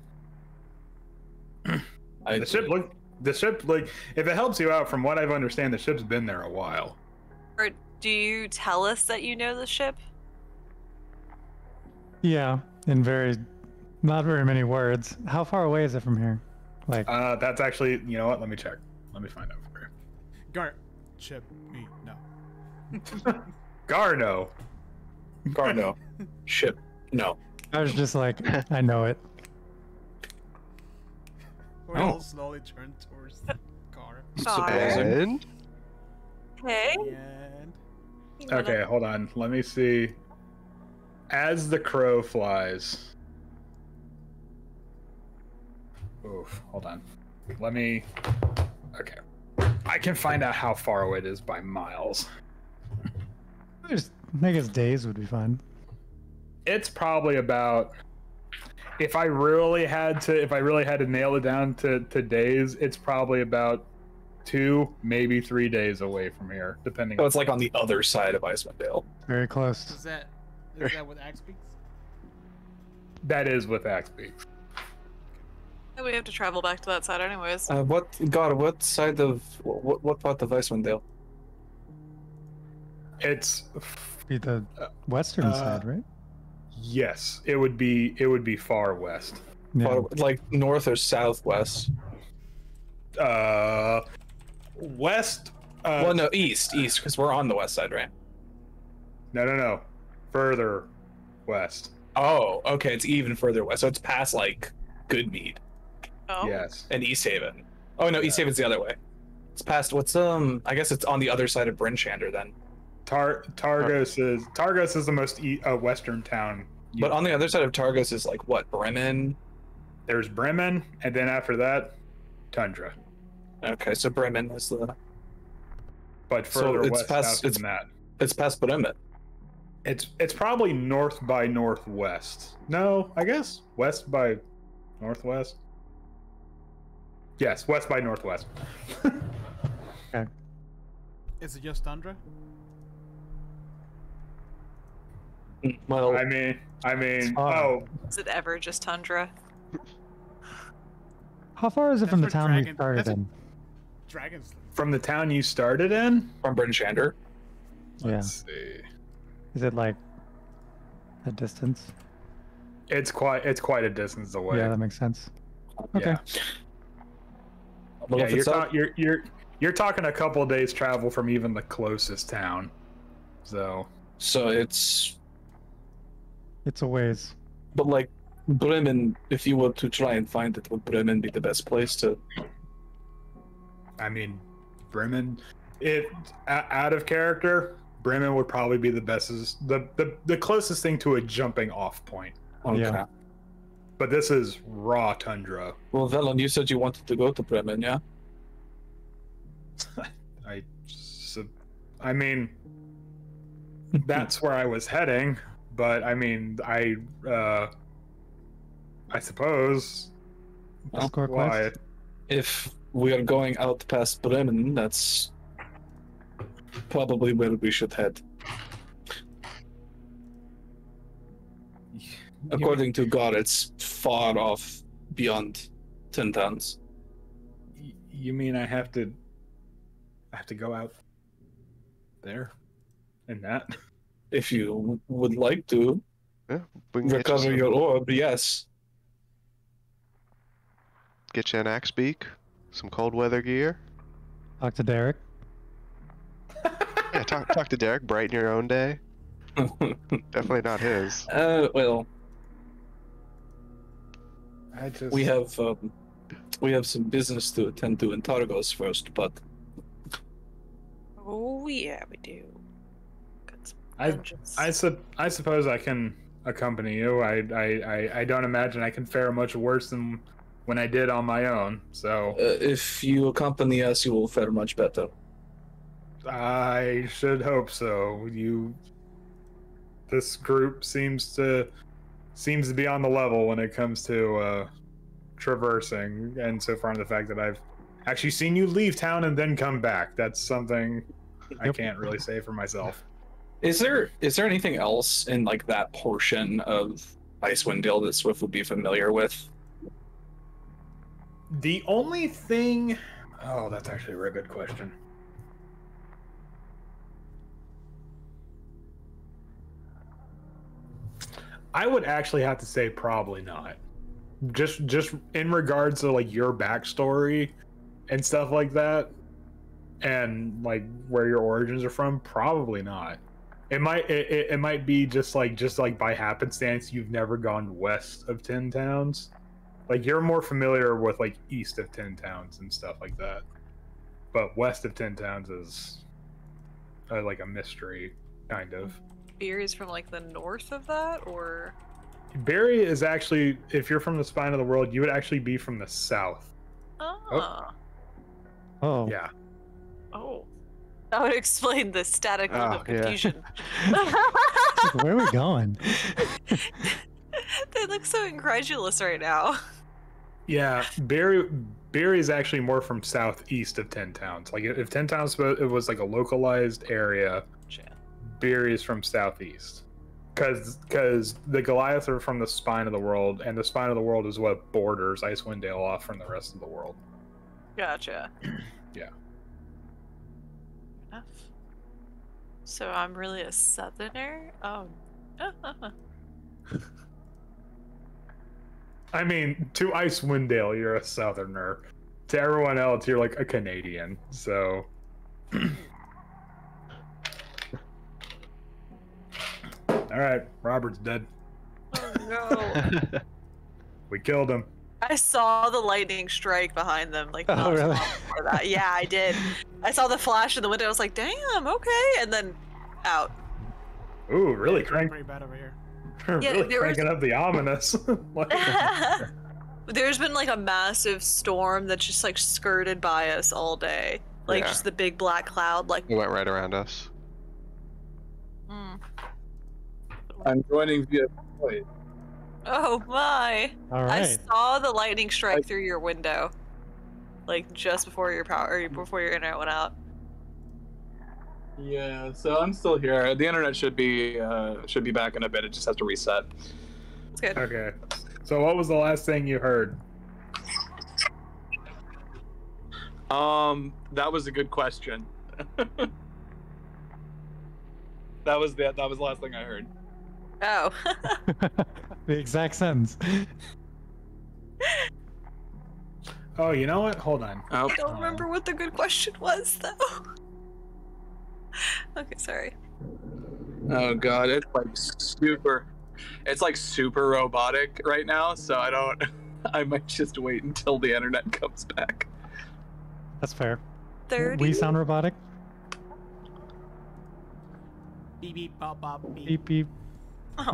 The ship, like, if it helps you out, from what I've understand, the ship's been there a while. Or do you tell us that you know the ship? Yeah, in not very many words. How far away is it from here? Like, that's actually, you know what? Let me check. Let me find out for you. Gar, ship, me, no. Garno. Garno. Ship, no. I was just like, I know it. We all slowly turn towards Gar. Supposing. Hey. And You wanna- Okay, hold on. Let me see. As the crow flies. Oof, hold on. Let me. Okay. I can find out how far away it is by miles. I guess days would be fine. It's probably about. If I really had to nail it down to days, it's probably about 2, maybe 3 days away from here, depending. So it's like on the other side of Icewind Dale. Very close. is that what Axe speaks? That is with Axebeak. We have to travel back to that side anyways. What side of what part of Icewind Dale? It's Be the western side, right? yes. It would be far west. Yeah. Like north or southwest? West. Well, no, east, because we're on the west side, right? No. Further west. Oh, okay, it's even further west, so it's past like Goodmead Oh. Yes. and East Haven. Oh no, East Haven's the other way. It's past I guess it's on the other side of Bryn Shander then. Targos is the most western town. But on the other side of Targos is like what, Bremen? There's Bremen, and then after that, Tundra. Okay, so Bremen is the. But So further it's west past- than that. It's past Bremen. It's probably north by northwest. No, I guess west by northwest. Yes, west by northwest. Is it just Tundra? Well, I mean, far. oh, Is it ever just tundra? How far is it from the That's where town we Dragon- started that's a- in? Dragons. from the town you started in? from Bryn Shander. Let's see. Is it like a distance? It's quite a distance away. Yeah, that makes sense. Okay. Yeah. Well, Yeah, if it's up, you're talking a couple of days travel from even the closest town. So so it's. It's a ways. But like Bremen, if you were to try and find it, would Bremen be the best place to? I mean, Bremen, out of character, Bremen would probably be the best, the closest thing to a jumping off point. Okay. Yeah. But this is raw tundra. Well, Velen, you said you wanted to go to Bremen, yeah? I mean, that's where I was heading. But I mean, I suppose. Escort Why? quest? If we are going out past Bremen, that's probably where we should head. According to God, it's far off beyond 10 towns. You mean I have to go out there, and that? If you would like to Yeah, we can recover your orb, yes. get you an axe beak, some cold weather gear. Talk to Derek. Yeah, talk to Derek. Brighten your own day. Definitely not his. Well, We we have some business to attend to in Targos first, but Oh yeah, we do. Got some I dungeons. I suppose I can accompany you. I don't imagine I can fare much worse than when I did on my own. So if you accompany us, you will fare much better. I should hope so. This group seems to be on the level when it comes to traversing, and so far in the fact that I've actually seen you leave town and then come back. That's something I can't really say for myself. Is there anything else in like that portion of Icewind Dale that Swift would be familiar with? The only thing... Oh, that's actually a very good question. I would actually have to say probably not. Just in regards to like your backstory and stuff like that, and like where your origins are from, probably not. It might be just like by happenstance you've never gone west of 10 towns. Like you're more familiar with like east of 10 towns and stuff like that. but west of 10 Towns is like a mystery, kind of. Beer is from like the north of that, or Barry is actually, if you're from the spine of the world, you would actually be from the south. Oh. Yeah. Oh. That would explain the static look of yeah. confusion. Where are we going? They look so incredulous right now. Yeah, Barry is actually more from southeast of 10 Towns. Like if 10 Towns it was like a localized area, Barry is from southeast. Because the Goliath are from the spine of the world, and the spine of the world is what borders Icewind Dale off from the rest of the world. Gotcha. Yeah. Enough. So I'm really a southerner? Oh. I mean, to Icewind Dale, you're a southerner. To everyone else, you're like a Canadian. So. All right, Robert's dead. Oh no. We killed him. I saw the lightning strike behind them, like Oh, really? before that. Yeah, I did. I saw the flash in the window. I was like, "Damn, okay," and then out. Ooh, really Pretty bad over here. Yeah, really there cranking up the ominous. There's been like a massive storm that just like skirted by us all day, like Yeah. just the big black cloud. Like, It went right around us. I'm joining via voice. oh my! All I right. saw the lightning strike through your window, like just before your before your internet went out. Yeah, so I'm still here. The internet should be back in a bit. It just has to reset. It's good. Okay. So what was the last thing you heard? That was a good question. that was the last thing I heard. Oh. The exact sentence. Oh, you know what? Hold on. Oh, I don't remember what the good question was though. Okay, sorry. oh god, it's like super robotic right now, so I might just wait until the internet comes back. That's fair. 30? We sound robotic. Beep beep bop bop beep. Beep beep. Oh,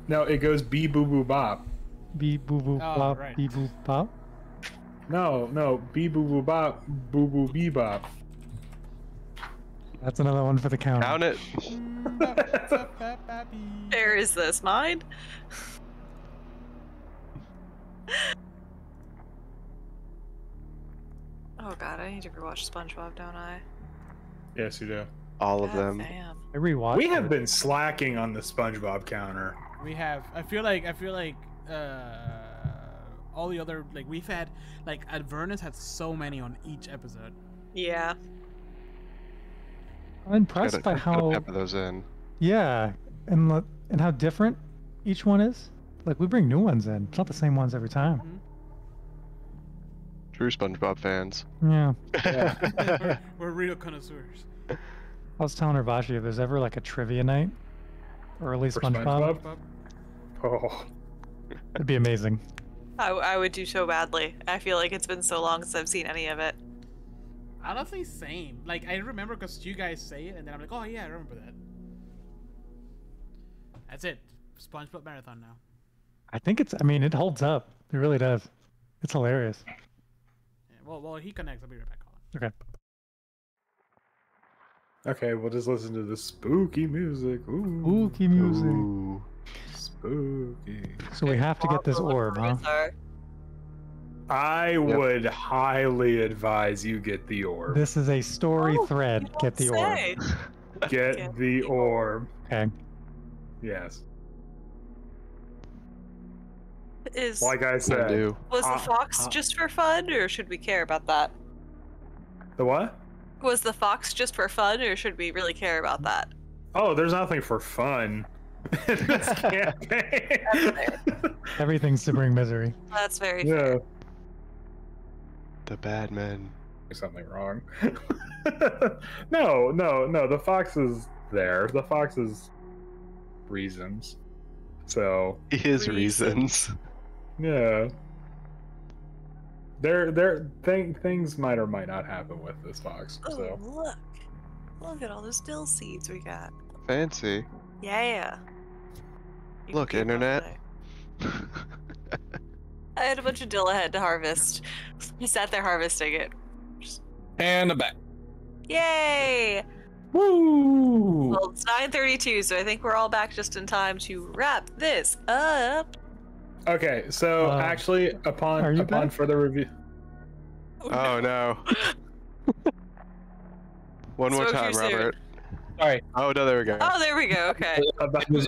No. It goes bee boo boo bop. Beep boo boo Oh, bop. right. Beep boo bop. No, bee boo boo bop, boo boo bee bop. That's another one for the count. Count it. Where is this? Mine? Oh god, I need to rewatch SpongeBob, don't I? Yes, you do. All of God them. Damn. I rewatched. We have it. been slacking on the SpongeBob counter. We have. I feel like all the other we've had Advernus had so many on each episode. Yeah. I'm impressed by Gotta how. pepper those in. Yeah, and how different each one is. Like we bring new ones in. It's not the same ones every time. True SpongeBob fans. Yeah. We're real connoisseurs. I was telling Ravashi if there's ever like a trivia night, early For SpongeBob, SpongeBob? Oh, it'd be amazing. I would do so badly. I feel like it's been so long since I've seen any of it. Honestly, same. Like I remember because you guys say it, and then I'm like, oh yeah, I remember that. That's it. SpongeBob marathon now. I think it's. I mean, it holds up. It really does. It's hilarious. Yeah, well, he connects. I'll be right back. Hold on. Okay. okay. We'll just listen to the spooky music. Ooh, Spooky music. Ooh. spooky. So we have to get this orb, huh? I would highly advise you get the orb. This is a story Oh, thread. you Get the don't orb. say. Get the orb. Okay. Yes. Is Like I Will said. do. was the fox just for fun, or should we care about that? The what? Was the fox just for fun, or should we really care about that? Oh, there's nothing for fun in this campaign. Everything's to bring misery. That's very Yeah. fair. The bad men. There's something wrong. No. The fox is there. The fox is reasons. So His reasons. yeah. things might or might not happen with this fox. Oh, So look at all those dill seeds we got. Fancy. Yeah. You can Look, keep those internet. there. I had a bunch of dill ahead to harvest. I sat there harvesting it. And a back. Yay! Woo! Well, it's 9:32, so I think we're all back just in time to wrap this up. okay, so actually, are you upon back? further review, Oh no. One more Spoke time, too soon. Robert. Sorry, Oh no, there we go. Oh, there we go. Okay.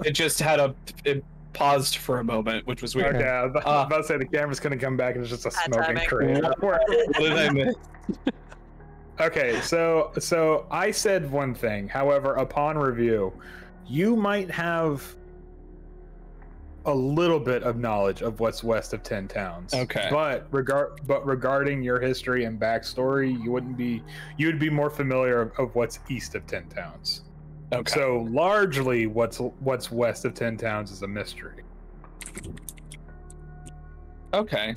it just had it paused for a moment, which was weird. okay, I was about to say the camera's gonna come back and it's just a Bad smoking timing. crater. What did I miss? Okay, so I said one thing. However, upon review, you might have a little bit of knowledge of what's west of 10 Towns. Okay. But regarding your history and backstory, you'd be more familiar of what's east of 10 Towns. Okay. So largely what's west of 10 Towns is a mystery. Okay.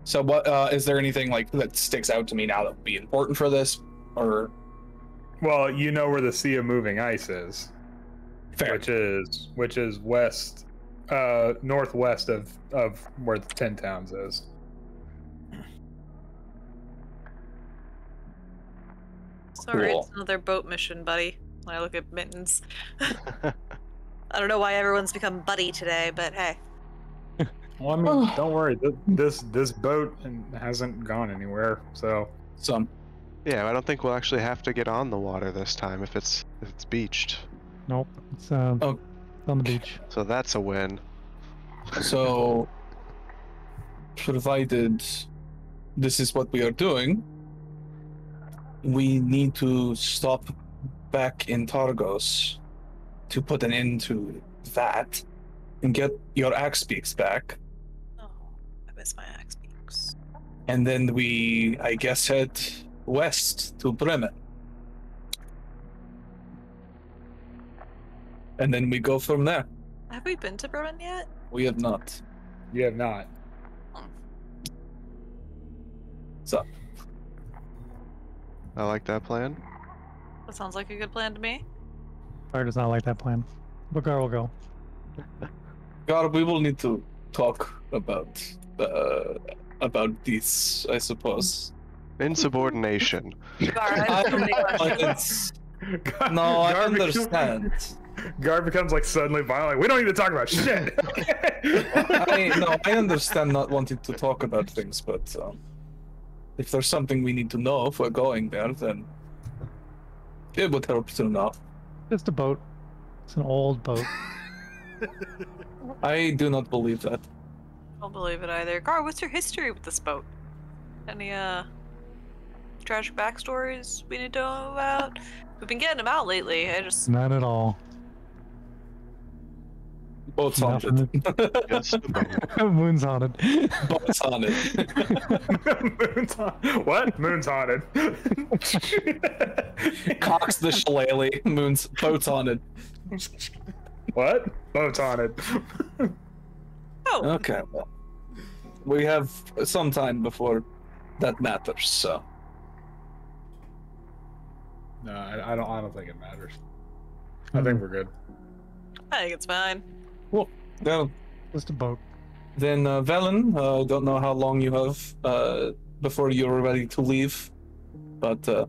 So what is there anything like that sticks out to me now that would be important for this, or Well, you know where the Sea of Moving Ice is. fair? Which is west, northwest of where the 10 Towns is. Sorry, Cool. it's another boat mission, buddy. When I look at Mittens. I don't know why everyone's become buddy today, but hey. Well, I mean, don't worry. This boat hasn't gone anywhere. So Some. Yeah, I don't think we'll actually have to get on the water this time if it's beached. Nope. It's on the beach. So that's a win. So, provided this is what we are doing, we need to stop back in Targos to put an end to that and get your axe beaks back. Oh, I miss my axe beaks. And then we, I guess, head west to Bremen. And then we go from there. Have we been to Bremen yet? We have not. you have not. So, I like that plan. That sounds like a good plan to me. Fire does not like that plan. But Gar will go. God, we will need to talk about this, I suppose. Insubordination. Gar, I have so many questions. It's- no, I understand. Gar becomes like suddenly violent. We don't need to talk about shit. I understand not wanting to talk about things, but if there's something we need to know if we're going there, then it would help to know. Just a boat. It's an old boat. I do not believe that. I don't believe it either. Gar, what's your history with this boat? Any tragic backstories we need to know about? We've been getting them out lately. I just Not at all. Boats haunted. Just a boat. Moon's haunted. Boats haunted. Moon's haunted. What? Moon's haunted. Cox the shillelagh. Boats haunted. What? Boat's haunted. oh, Okay, well, we have some time before that matters. So No, I don't think it matters. I think we're good. I think it's fine. then, Just a boat. Velen, don't know how long you have before you're ready to leave, but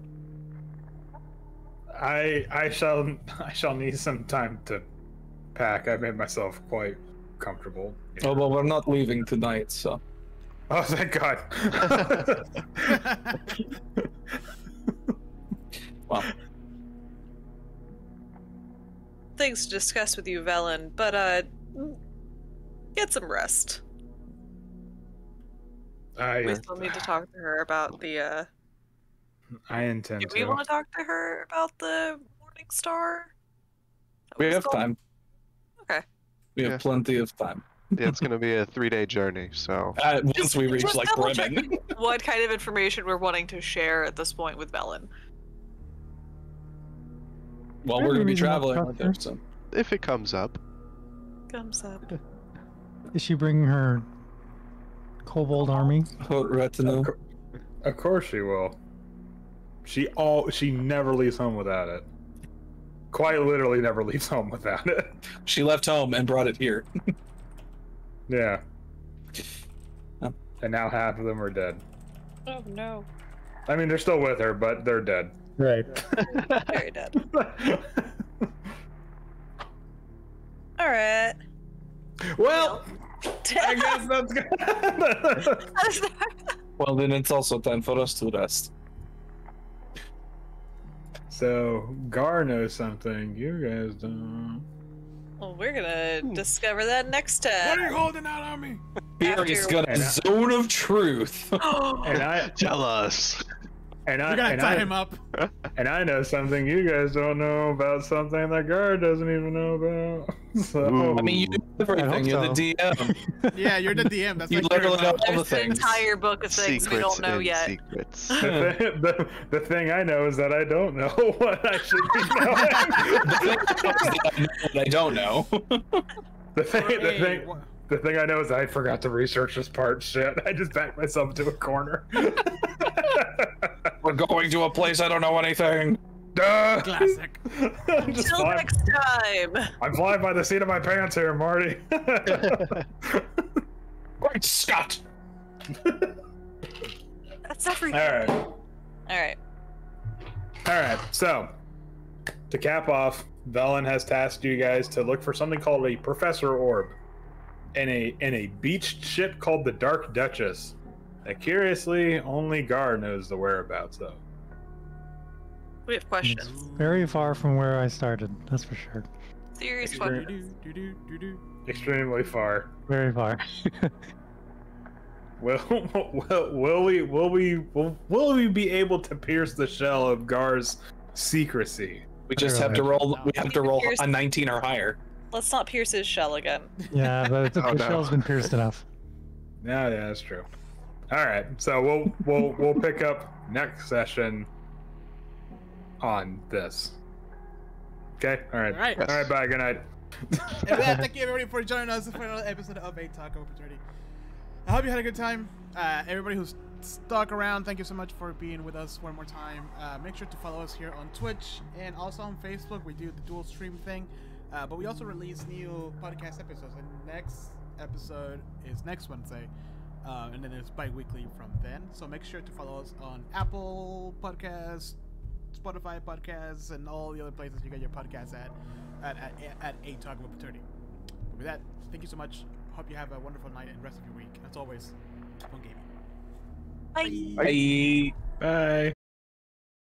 I shall need some time to pack. I made myself quite comfortable. oh well, we're not leaving tonight, so. Oh, thank God. Well, Things to discuss with you, Velen, but get some rest. We still need to talk to her about the I intend do to. we want to talk to her about the Morning Star? we What's have called? time. Okay. We have Yeah. plenty of time. Yeah, it's gonna be a 3-day journey, so Once we reach Just like double Bremen. checking what kind of information we're wanting to share at this point with Velen. Well, we're gonna be Maybe not traveling talk with to her, her. so. if it comes up. Comes up. Is she bringing her kobold army. Haute retinue. Of course she will. She never leaves home without it. Quite literally never leaves home without it. She left home and brought it here. Yeah. Oh. And now half of them are dead. Oh no. I mean, they're still with her, but they're dead. Right. Very dead. Alright. Well, I guess that's good. Well, then it's also time for us to rest. So, Gar knows something you guys don't. Well, we're gonna discover that next What are time. you holding out on me? He's got a zone of truth. And I Tell us. We're gonna tie him up. And I know something you guys don't know about something that Gar doesn't even know about. So, Ooh. I mean, you do everything. You're so. the DM. Yeah, you're the DM. That's You like literally your know job. all the There's an things. entire book of things we don't know and yet. Secrets. the thing I know is that I don't know what I should be knowing. The thing is that I don't know. Hey, wha- The thing I know is I forgot to research this part. Shit, I just backed myself into a corner. We're going to a place I don't know anything. Duh. Classic. I'm just Until flying. next time. I'm flying by the seat of my pants here, Marty. Great Scott! That's everything. All Alright. right. So, to cap off, Velen has tasked you guys to look for something called a Professor Orb in a beached ship called the Dark Duchess. Now, curiously, only Gar knows the whereabouts of. We have It's questions. very far from where I started, that's for sure. Serious Experience. questions. Extremely far. Very far. Will we be able to pierce the shell of Gar's secrecy? We just have to roll. We have to roll a 19 or higher. Let's not pierce his shell again. Yeah, but Oh, the no. shell's been pierced enough. Yeah, that's true. All right, so we'll pick up next session on this. Okay. All right. All right. All right. Bye. Good night. And with that, thank you everybody for joining us for another episode of A Talk Opportunity. I hope you had a good time. Everybody who's stuck around, thank you so much for being with us one more time. Make sure to follow us here on Twitch and also on Facebook. We do the dual stream thing, but we also release new podcast episodes. And next episode is next Wednesday, and then it's bi-weekly from then. So make sure to follow us on Apple Podcasts, Spotify Podcasts, and all the other places you get your podcasts at A Talk of Opportunity. But with that, thank you so much. Hope you have a wonderful night and rest of your week. And as always, keep on gaming. Bye. Bye. Bye.